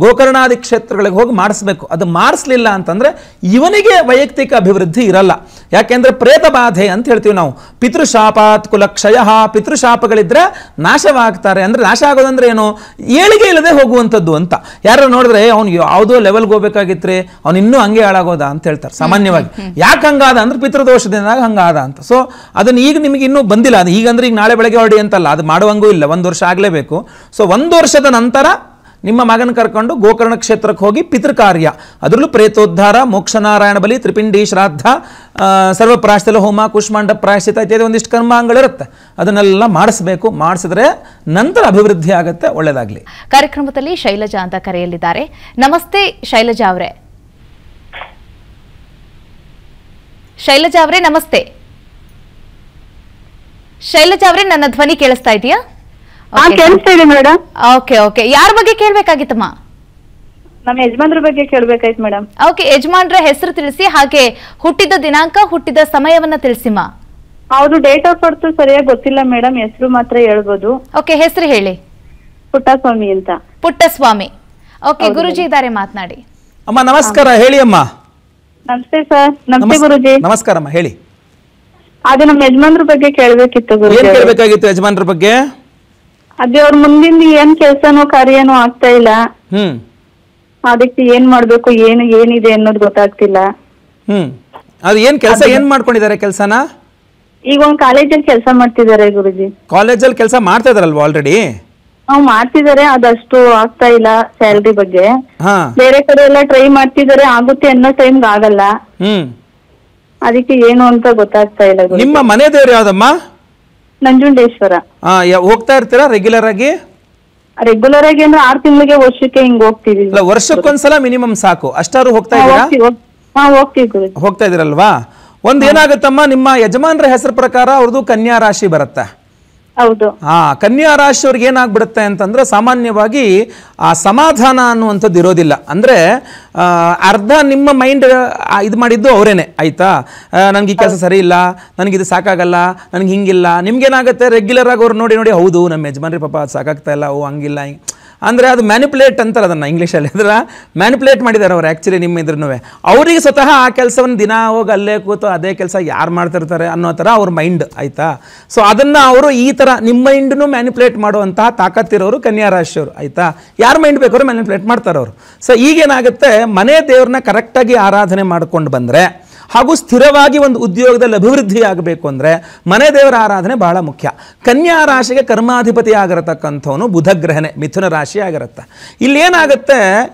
ಗೋಕರ್ಣಾದಿ ಕ್ಷೇತ್ರಗಳಿಗೆ ಹೋಗಿ ಮಾಡಿಸ್ಬೇಕು. ಅದು ಮಾಡಿಸ್ಲಿಲ್ಲ ಅಂತಂದರೆ ಇವನಿಗೆ ವೈಯಕ್ತಿಕ ಅಭಿವೃದ್ಧಿ ಇರಲ್ಲ. ಯಾಕೆಂದರೆ ಪ್ರೇತ ಬಾಧೆ ಅಂತ ಹೇಳ್ತೀವಿ ನಾವು. ಪಿತೃಶಾಪಾತ್ ಕುಲಕ್ಷಯ, ಪಿತೃಶಾಪಗಳಿದ್ರೆ ನಾಶವಾಗ್ತಾರೆ. ಅಂದರೆ ನಾಶ ಆಗೋದಂದ್ರೆ ಏನು, ಏಳಿಗೆ ಇಲ್ಲದೆ ಹೋಗುವಂಥದ್ದು ಅಂತ. ಯಾರು ನೋಡಿದ್ರೆ ಅವ್ನು ಯಾವುದೋ ಲೆವೆಲ್ಗೆ ಹೋಗ್ಬೇಕಾಗಿತ್ರಿ, ಅವ್ನು ಇನ್ನೂ ಹಂಗೆ ಹಾಳಾಗೋದ ಅಂತ ಹೇಳ್ತಾರೆ ಸಾಮಾನ್ಯವಾಗಿ. ಯಾಕೆ ಹಂಗಾದ ಅಂದ್ರೆ ಪಿತೃದೋಷದಿಂದ ಹಂಗಾದ ಅಂತ. ಸೊ ಅದನ್ನ ಈಗ ನಿಮಗೆ ಇನ್ನೂ ಬಂದಿಲ್ಲ. ಅದು ಈಗಂದ್ರೆ ಈಗ ನಾಳೆ ಬೆಳಗ್ಗೆ ಹೊರಡಿ ಅಂತಲ್ಲ, ಅದು ಮಾಡುವಂಗೂ ಇಲ್ಲ, 1 ವರ್ಷ ಆಗಲೇಬೇಕು. ಸೊ 1 ವರ್ಷದ ನಂತರ ನಿಮ್ಮ ಮಗನ ಕರ್ಕೊಂಡು ಗೋಕರ್ಣ ಕ್ಷೇತ್ರಕ್ಕೆ ಹೋಗಿ ಪಿತೃಕಾರ್ಯ, ಅದರಲ್ಲೂ ಪ್ರೇತೋದ್ಧಾರ, ಮೋಕ್ಷನಾರಾಯಣ ಬಲಿ, ತ್ರಿಪಿಂಡಿ ಶ್ರಾದ್ದ, ಸರ್ವಪ್ರಾಯಶ್ಚಿತ ಹೋಮ, ಕುಷ್ಮಾಂಡ ಪ್ರಾಯಶ್ಚಿತ ಇತ್ಯಾದಿ ಒಂದಿಷ್ಟು ಕರ್ಮಾಂಗಗಳಿರುತ್ತೆ. ಅದನ್ನೆಲ್ಲ ಮಾಡಿಸ್ಬೇಕು. ಮಾಡಿಸಿದ್ರೆ ನಂತರ ಅಭಿವೃದ್ಧಿ ಆಗುತ್ತೆ. ಒಳ್ಳೆಯದಾಗಲಿ. ಕಾರ್ಯಕ್ರಮದಲ್ಲಿ ಶೈಲಜಾ ಅಂತ ಕರೆಯಲಿದ್ದಾರೆ. ನಮಸ್ತೆ ಶೈಲಜಾ ಅವರೇ. ಶೈಲಜಾ ಅವರೇ ನಮಸ್ತೆ. ಶೈಲಜಾ ಅವರೇ, ನನ್ನ ಧ್ವನಿ ಕೇಳಿಸ್ತಾ ಇದೆಯಾ? ಕೇಳಿಸ್ತಾ ಇದೆ ಮೇಡಮ್. ಓಕೆ ಓಕೆ, ಯಾರ ಬಗ್ಗೆ ಕೇಳಬೇಕಾಗಿತ್ತಮ್ಮ? ನಮ್ಮ ಯಜಮಾನ್ರ ಬಗ್ಗೆ ಕೇಳ್ಬೇಕಾಯ್ತು ಮೇಡಮ್. ಓಕೆ, ಯಜಮಾನ್ರ ಹೆಸರು ತಿಳಿಸಿ, ಹಾಗೆ ಹುಟ್ಟಿದ ದಿನಾಂಕ, ಹುಟ್ಟಿದ ಸಮಯವನ್ನ ತಿಳಿಸಿಮಾ. ಅವ್ರು ಡೇಟ್ ಆಫ್ ಬರ್ತ್ ಸರಿಯಾಗಿ ಗೊತ್ತಿಲ್ಲ ಮೇಡಮ್, ಹೆಸರು ಮಾತ್ರ ಹೇಳ್ಬೋದು. ಓಕೆ, ಹೆಸರು ಹೇಳಿ. ಪುಟ್ಟಸ್ವಾಮಿ ಅಂತ. ಪುಟ್ಟಸ್ವಾಮಿ. ಓಕೆ, ಗುರುಜಿ ಇದ್ದಾರೆ, ಮಾತನಾಡಿ. ಅಮ್ಮ ನಮಸ್ಕಾರ, ಹೇಳಿ ಅಮ್ಮ. ನಮಸ್ತೆ ಸರ್. ನಮಸ್ತೆ ಗುರುಜಿ. ನಮಸ್ಕಾರಮ್ಮ, ಹೇಳಿ. ಅದೇ ನಮ್ಮ ಯಜಮಾನ್ರ ಬಗ್ಗೆ ಕೇಳ್ಬೇಕಿತ್ತು ಗುರುಜಿ. ಏನ್ ಕೇಳ್ಬೇಕಾಗಿತ್ತು ಯಜಮಾನ್ರ ಬಗ್ಗೆ? ಅದೇ ಅವ್ರ ಮುಂದಿನ ಏನ್ ಕೆಲ್ಸನೋ ಕಾರ್ಯನೋ ಆಗ್ತಾ ಇಲ್ಲ. ಅದಕ್ಕೆ ಏನ್ ಮಾಡ್ಬೇಕು, ಏನಿದೆ ಅನ್ನೋದು ಗೊತ್ತಾಗ್ತಿಲ್ಲ. ಅದು ಏನ್ ಕೆಲಸ ಏನ್ ಮಾಡ್ಕೊಂಡಿದ್ದಾರೆ ಕೆಲ್ಸನ? ಈಗ ಒಂದ್ ಕಾಲೇಜಲ್ಲಿ ಕೆಲಸ ಮಾಡ್ತಿದ್ದಾರೆ ಗುರುಜಿ. ಕಾಲೇಜಲ್ಲಿ ಕೆಲಸ ಮಾಡ್ತಾ ಇದಾರಲ್ವಾ ಆಲ್ರೆಡಿ? ಮಾಡ್ತಿದ್ದಾರೆ, ಅದಷ್ಟು ಆಗ್ತಾ ಇಲ್ಲ ಸ್ಯಾಲ್ರಿ ಬಗ್ಗೆ. ಬೇರೆ ಕಡೆ ಎಲ್ಲ ಟ್ರೈ ಮಾಡ್ತಿದ್ದಾರೆ, ಆಗುತ್ತೆ ಅನ್ನೋ ಟೈಮ್ ಆಗಲ್ಲ. ಅದಕ್ಕೆ ಏನು ಅಂತ ಗೊತ್ತಾಗ್ತಾ ಇಲ್ಲ. ನಿಮ್ಮ ಮನೆ ದೇವ್ರು ಯಾವ್ದಮ್ಮ? ನಂಜುಂಡೇಶ್ವರ. ಹೋಗ್ತಾ ಇರ್ತೀರಾ ರೆಗ್ಯುಲರ್ ಆಗಿ? ರೆಗ್ಯುಲರ್ ಆಗಿ ಅಂದ್ರೆ 6 ತಿಂಗಳಿಗೆ ವರ್ಷಕ್ಕೆ ಹಿಂಗ್ ಹೋಗ್ತೀವಿ. ವರ್ಷಕ್ಕೊಂದ್ಸಲ ಮಿನಿಮಮ್ ಸಾಕು, ಅಷ್ಟಾರು ಹೋಗ್ತಾ ಇದ್ದೀರಾ? ಹೋಗ್ತೀವಿ. ಹೋಗ್ತಾ ಇದೀರಲ್ವಾ? ಒಂದ್ ಏನಾಗುತ್ತಮ್ಮ, ನಿಮ್ಮ ಯಜಮಾನ್ರ ಹೆಸರು ಪ್ರಕಾರ ಅವ್ರದ್ದು ಕನ್ಯಾ ರಾಶಿ ಬರುತ್ತೆ. ಹೌದು. ಕನ್ಯಾ ರಾಶಿಯವ್ರಿಗೆ ಏನಾಗ್ಬಿಡುತ್ತೆ ಅಂತಂದ್ರೆ ಸಾಮಾನ್ಯವಾಗಿ ಆ ಸಮಾಧಾನ ಅನ್ನುವಂಥದ್ದು ಇರೋದಿಲ್ಲ. ಅಂದ್ರೆ ಅರ್ಧ ನಿಮ್ಮ ಮೈಂಡ್ ಇದು ಮಾಡಿದ್ದು ಅವರೇನೆ, ಆಯ್ತಾ? ನನಗೆ ಈ ಕೆಲಸ ಸರಿ ಇಲ್ಲ, ನನಗಿದು ಸಾಕಾಗಲ್ಲ, ನನಗೆ ಹಿಂಗಿಲ್ಲ. ನಿಮ್ಗೇನಾಗುತ್ತೆ, ರೆಗ್ಯುಲರ್ ಆಗಿ ಅವ್ರು ನೋಡಿ ಹೌದು ನಮ್ಮ ಯಜಮಾನ್ರಿ ಪಾಪ ಅದು ಸಾಕಾಗ್ತಾ ಇಲ್ಲ, ಹಂಗಿಲ್ಲ ಅಂದರೆ ಅದು ಮ್ಯಾನಿಪುಲೇಟ್ ಅಂತಾರೆ ಅದನ್ನು ಇಂಗ್ಲೀಷಲ್ಲಿ. ಅದರ ಮ್ಯಾನಿಪುಲೇಟ್ ಮಾಡಿದ್ದಾರೆ ಅವ್ರು ಆ್ಯಕ್ಚುಲಿ ನಿಮ್ಮ ಇದ್ರೂ. ಅವರಿಗೆ ಸ್ವತಃ ಆ ಕೆಲಸವನ್ನು ದಿನ ಹೋಗಿ ಅಲ್ಲೇ ಕೂತು ಅದೇ ಕೆಲಸ ಯಾರು ಮಾಡ್ತಿರ್ತಾರೆ ಅನ್ನೋ ಥರ ಅವ್ರ ಮೈಂಡ್, ಆಯಿತಾ? ಸೊ ಅದನ್ನು ಅವರು ಈ ಥರ ನಿಮ್ಮ ಮೈಂಡನ್ನು ಮ್ಯಾನಿಪುಲೇಟ್ ಮಾಡುವಂತಹ ತಾಕತ್ತಿರೋರು ಕನ್ಯಾ ರಾಶಿಯವರು, ಆಯಿತಾ? ಯಾರ ಮೈಂಡ್ ಬೇಕಾದ್ರೂ ಮ್ಯಾನಿಪುಲೇಟ್ ಮಾಡ್ತಾರೆ ಅವರು. ಸೊ ಈಗೇನಾಗುತ್ತೆ, ಮನೆ ದೇವ್ರನ್ನ ಕರೆಕ್ಟಾಗಿ ಆರಾಧನೆ ಮಾಡ್ಕೊಂಡು ಬಂದರೆ ಹಾಗೂ ಸ್ಥಿರವಾಗಿ ಒಂದು ಉದ್ಯೋಗದಲ್ಲಿ ಅಭಿವೃದ್ಧಿ ಆಗಬೇಕು ಅಂದರೆ ಮನೆ ದೇವರ ಆರಾಧನೆ ಬಹಳ ಮುಖ್ಯ. ಕನ್ಯಾ ರಾಶಿಗೆ ಕರ್ಮಾಧಿಪತಿ ಆಗಿರತಕ್ಕಂಥವನು ಬುಧ ಗ್ರಹನೇ, ಮಿಥುನ ರಾಶಿ ಆಗಿರುತ್ತೆ. ಇಲ್ಲೇನಾಗುತ್ತೆ,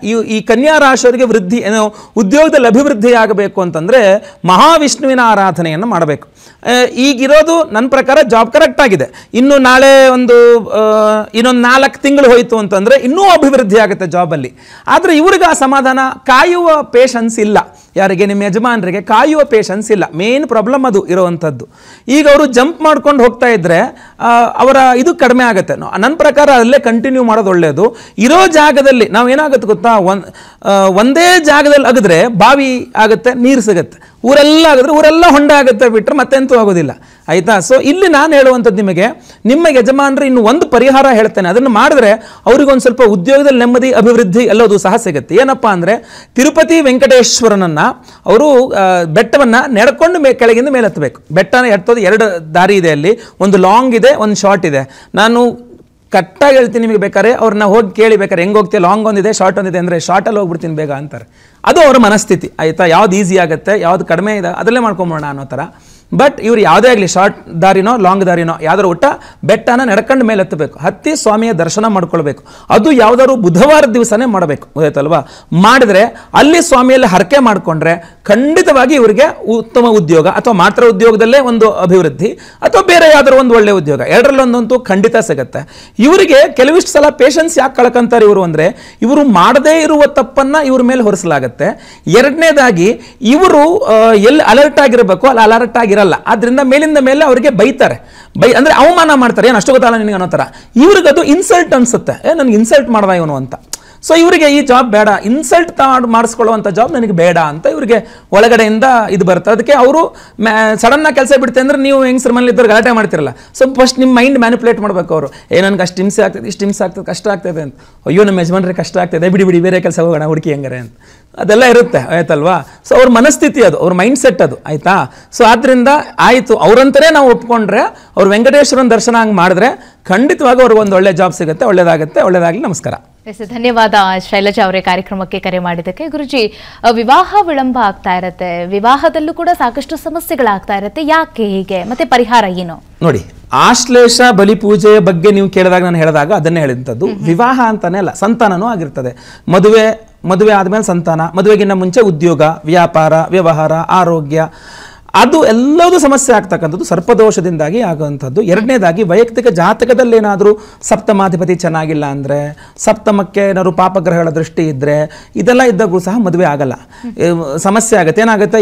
ಈ ಕನ್ಯಾ ರಾಶಿಯವರಿಗೆ ವೃದ್ಧಿ ಏನು ಉದ್ಯೋಗದಲ್ಲಿ ಅಭಿವೃದ್ಧಿ ಆಗಬೇಕು ಅಂತಂದರೆ ಮಹಾವಿಷ್ಣುವಿನ ಆರಾಧನೆಯನ್ನು ಮಾಡಬೇಕು. ಈಗಿರೋದು ನನ್ನ ಪ್ರಕಾರ ಜಾಬ್ ಕರೆಕ್ಟ್ ಆಗಿದೆ. ಇನ್ನು ನಾಳೆ ಇನ್ನೊಂದು 4 ತಿಂಗಳು ಹೋಯಿತು ಅಂತಂದರೆ ಇನ್ನೂ ಅಭಿವೃದ್ಧಿ ಆಗುತ್ತೆ ಜಾಬಲ್ಲಿ. ಆದರೆ ಇವ್ರಿಗೆ ಆ ಸಮಾಧಾನ, ಕಾಯುವ ಪೇಷನ್ಸ್ ಇಲ್ಲ. ಯಾರಿಗೆ? ನಿಮ್ಮ ಯಜಮಾನರಿಗೆ ಕಾಯುವ ಪೇಷನ್ಸ್ ಇಲ್ಲ. ಮೇನ್ ಪ್ರಾಬ್ಲಮ್ ಅದು ಇರೋವಂಥದ್ದು. ಈಗ ಅವರು ಜಂಪ್ ಮಾಡ್ಕೊಂಡು ಹೋಗ್ತಾ ಇದ್ರೆ ಅವರ ಇದು ಕಡಿಮೆ ಆಗುತ್ತೆ. ನನ್ನ ಪ್ರಕಾರ ಅಲ್ಲೇ ಕಂಟಿನ್ಯೂ ಮಾಡೋದು ಒಳ್ಳೆಯದು. ಇರೋ ಜಾಗದಲ್ಲಿ ನಾವು ಏನಾಗುತ್ತೆ ಗೊತ್ತಾ, ಒಂದೇ ಜಾಗದಲ್ಲಿ ಅಗಿದ್ರೆ ಬಾವಿ ಆಗುತ್ತೆ, ನೀರು ಸಿಗುತ್ತೆ. ಊರೆಲ್ಲ ಆಗಿದ್ರೆ ಊರೆಲ್ಲ ಹೊಂಡ ಆಗುತ್ತೆ ಬಿಟ್ಟರೆ ಮತ್ತೆಂತೂ ಆಗೋದಿಲ್ಲ, ಆಯಿತಾ? ಸೊ ಇಲ್ಲಿ ನಾನು ಹೇಳುವಂಥದ್ದು ನಿಮಗೆ, ನಿಮ್ಮ ಯಜಮಾನರು ಇನ್ನು ಒಂದು ಪರಿಹಾರ ಹೇಳ್ತೇನೆ, ಅದನ್ನು ಮಾಡಿದ್ರೆ ಅವ್ರಿಗೊಂದು ಸ್ವಲ್ಪ ಉದ್ಯೋಗದಲ್ಲಿ ನೆಮ್ಮದಿ ಅಭಿವೃದ್ಧಿ ಎಲ್ಲೋದು ಸಹ ಸಿಗುತ್ತೆ. ಏನಪ್ಪ ಅಂದರೆ, ತಿರುಪತಿ ವೆಂಕಟೇಶ್ವರನನ್ನು ಅವರು ಬೆಟ್ಟವನ್ನು ನೆಡ್ಕೊಂಡು ಕೆಳಗಿಂದ ಮೇಲೆ ಹತ್ತಬೇಕು. ಬೆಟ್ಟನ ಎತ್ತೋದು 2 ದಾರಿ ಇದೆ ಅಲ್ಲಿ, ಒಂದು ಲಾಂಗ್ ಇದೆ, ಒಂದು ಶಾರ್ಟ್ ಇದೆ. ನಾನು ಕರೆಕ್ಟಾಗಿ ಹೇಳ್ತೀನಿ ನಿಮಗೆ, ಬೇಕಾದ್ರೆ ಅವ್ರನ್ನ ಹೋಗಿ ಕೇಳಿ, ಬೇಕಾದ್ರೆ ಹೆಂಗೆ ಹೋಗ್ತೀವಿ, ಲಾಂಗ್ ಒಂದಿದೆ ಶಾರ್ಟ್ ಒಂದಿದೆ ಅಂದರೆ ಶಾರ್ಟಲ್ಲಿ ಹೋಗ್ಬಿಡ್ತೀನಿ ಬೇಗ ಅಂತಾರೆ. ಅದು ಅವರ ಮನಸ್ಥಿತಿ, ಆಯಿತಾ? ಯಾವ್ದು ಈಸಿ ಆಗುತ್ತೆ, ಯಾವ್ದು ಕಡಿಮೆ ಇದೆ ಅದರಲ್ಲೇ ಮಾಡ್ಕೊಂಬೋಣ ಅನ್ನೋ ಥರ. ಬಟ್ ಇವ್ರು ಯಾವುದೇ ಆಗಲಿ, ಶಾರ್ಟ್ ದಾರಿನೋ ಲಾಂಗ್ ದಾರಿನೋ ಯಾವ್ದಾರು ಒಟ್ಟ ಬೆಟ್ಟನ ನಡ್ಕೊಂಡು ಮೇಲೆ ಹತ್ತಬೇಕು, ಹತ್ತಿ ಸ್ವಾಮಿಯ ದರ್ಶನ ಮಾಡ್ಕೊಳ್ಬೇಕು. ಅದು ಯಾವುದಾದ್ರು ಬುಧವಾರ ದಿವಸನೇ ಮಾಡಬೇಕು, ಗೊತ್ತಾಯ್ತಲ್ವಾ? ಮಾಡಿದ್ರೆ ಅಲ್ಲಿ ಸ್ವಾಮಿಯಲ್ಲಿ ಹರಕೆ ಮಾಡಿಕೊಂಡ್ರೆ ಖಂಡಿತವಾಗಿ ಇವರಿಗೆ ಉತ್ತಮ ಉದ್ಯೋಗ, ಅಥವಾ ಮಾತ್ರ ಉದ್ಯೋಗದಲ್ಲೇ ಒಂದು ಅಭಿವೃದ್ಧಿ, ಅಥವಾ ಬೇರೆ ಯಾವ್ದಾದ್ರು ಒಂದು ಒಳ್ಳೆ ಉದ್ಯೋಗ, ಎರಡರಲ್ಲೊಂದಂತೂ ಖಂಡಿತ ಸಿಗುತ್ತೆ. ಇವರಿಗೆ ಕೆಲವಿಷ್ಟು ಸಲ ಪೇಷನ್ಸ್ ಯಾಕೆ ಕಳ್ಕೊಂತಾರೆ ಇವರು ಅಂದರೆ, ಇವರು ಮಾಡದೇ ಇರುವ ತಪ್ಪನ್ನು ಇವ್ರ ಮೇಲೆ ಹೊರಿಸಲಾಗುತ್ತೆ. ಎರಡನೇದಾಗಿ ಇವರು ಎಲ್ಲಿ ಅಲರ್ಟ್ ಆಗಿರಬೇಕು ಅಲ್ಲಿ ಅಲರ್ಟ್ ಆಗಿರಲ್ಲ. ಆದ್ರಿಂದ ಮೇಲಿಂದ ಮೇಲೆ ಅವರಿಗೆ ಬೈತಾರೆ, ಅಂದ್ರೆ ಅವಮಾನ ಮಾಡ್ತಾರೆ. ಏನು ಅಷ್ಟು ಗೊತ್ತಲ್ಲ ನಿನಗೆ ಅನ್ನೋ ಥರ. ಇವ್ರಿಗದು ಇನ್ಸಲ್ಟ್ ಅನ್ಸುತ್ತೆ, ನನಗೆ ಇನ್ಸಲ್ಟ್ ಮಾಡ್ದ ಇವನು ಅಂತ. ಸೊ ಇವರಿಗೆ ಈ ಜಾಬ್ ಬೇಡ, ಇನ್ಸಲ್ಟ್ ಮಾಡಿಸ್ಕೊಳ್ಳುವಂಥ ಜಾಬ್ ನನಗೆ ಬೇಡ ಅಂತ ಇವರಿಗೆ ಒಳಗಡೆಯಿಂದ ಇದು ಬರುತ್ತೆ. ಅದಕ್ಕೆ ಅವರು ಸಡನ್ನಾಗಿ ಕೆಲಸ ಬಿಡ್ತೆ ಅಂದರೆ, ನೀವು ಹೆಂಗಸ್ರ ಮನೇಲಿ ಇದ್ದವ್ರು ಗಲಾಟೆ ಮಾಡ್ತಿರಲ್ಲ, ಸೊ ಫಸ್ಟ್ ನಿಮ್ಮ ಮೈಂಡ್ ಮ್ಯಾನಿಪುಲೇಟ್ ಮಾಡಬೇಕು. ಅವರು ನನಗೆ ಅಷ್ಟು ಹಿಂಸೆ ಆಗ್ತದೆ, ಇಷ್ಟು ಹಿಂಸೆ ಆಗ್ತದೆ, ಕಷ್ಟ ಆಗ್ತದೆ ಅಂತ. ಅಯ್ಯೋ ನಮ್ಮ ಯಜಮಾನ್ರಿಗೆ ಕಷ್ಟ ಆಗ್ತದೆ, ಬಿಡಿ ಬೇರೆ ಕೆಲಸ ಹೋಗೋಣ, ಹುಡುಕಿ ಹೆಂಗಾರೆ ಅಂತ ಅದೆಲ್ಲ ಇರುತ್ತೆ, ಆಯ್ತಲ್ವಾ? ಸೊ ಅವ್ರ ಮನಸ್ಥಿತಿ ಅದು, ಅವ್ರ ಮೈಂಡ್ ಸೆಟ್ ಅದು, ಆಯ್ತಾ? ಸೊ ಆದ್ದರಿಂದ ಆಯಿತು, ಅವ್ರಂತಲೇ ನಾವು ಒಪ್ಕೊಂಡ್ರೆ, ಅವ್ರು ವೆಂಕಟೇಶ್ವರನ ದರ್ಶನ ಹಂಗೆ ಮಾಡಿದ್ರೆ ಖಂಡಿತವಾಗಿ ಅವ್ರಿಗೆ ಒಂದು ಒಳ್ಳೆ ಜಾಬ್ ಸಿಗುತ್ತೆ. ಒಳ್ಳೆಯದಾಗಲಿ. ನಮಸ್ಕಾರ. ಧನ್ಯವಾದ ಶೈಲಜಾ ಅವರೇ ಕಾರ್ಯಕ್ರಮಕ್ಕೆ ಕರೆ ಮಾಡಿದ್ದಕ್ಕೆ. ಗುರುಜಿ, ವಿವಾಹ ವಿಳಂಬ ಆಗ್ತಾ ಇರತ್ತೆ, ವಿವಾಹದಲ್ಲೂ ಕೂಡ ಸಾಕಷ್ಟು ಸಮಸ್ಯೆಗಳಾಗ್ತಾ ಇರತ್ತೆ, ಯಾಕೆ ಹೀಗೆ, ಮತ್ತೆ ಪರಿಹಾರ ಏನು? ನೋಡಿ, ಆಶ್ಲೇಷ ಬಲಿ ಪೂಜೆಯ ಬಗ್ಗೆ ನೀವು ಕೇಳಿದಾಗ ನಾನು ಹೇಳಿದಾಗ ಅದನ್ನೇ ಹೇಳಿದಂಥದ್ದು. ವಿವಾಹ ಅಂತಾನೆ ಅಲ್ಲ, ಸಂತಾನನೂ ಆಗಿರ್ತದೆ. ಮದುವೆ ಆದಮೇಲೆ ಸಂತಾನ, ಮದುವೆಗಿನ್ನ ಮುಂಚೆ ಉದ್ಯೋಗ, ವ್ಯಾಪಾರ, ವ್ಯವಹಾರ, ಆರೋಗ್ಯ, ಅದು ಎಲ್ಲದೂ ಸಮಸ್ಯೆ ಆಗ್ತಕ್ಕಂಥದ್ದು ಸರ್ಪದೋಷದಿಂದಾಗಿ ಆಗುವಂಥದ್ದು. ಎರಡನೇದಾಗಿ ವೈಯಕ್ತಿಕ ಜಾತಕದಲ್ಲಿ ಏನಾದರೂ ಸಪ್ತಮಾಧಿಪತಿ ಚೆನ್ನಾಗಿಲ್ಲ ಅಂದರೆ, ಸಪ್ತಮಕ್ಕೆ ಏನಾದ್ರು ಪಾಪಗ್ರಹಗಳ ದೃಷ್ಟಿ ಇದ್ದರೆ, ಇದೆಲ್ಲ ಇದ್ದಾಗೂ ಸಹ ಮದುವೆ ಆಗಲ್ಲ, ಸಮಸ್ಯೆ ಆಗುತ್ತೆ. ಏನಾಗುತ್ತೆ,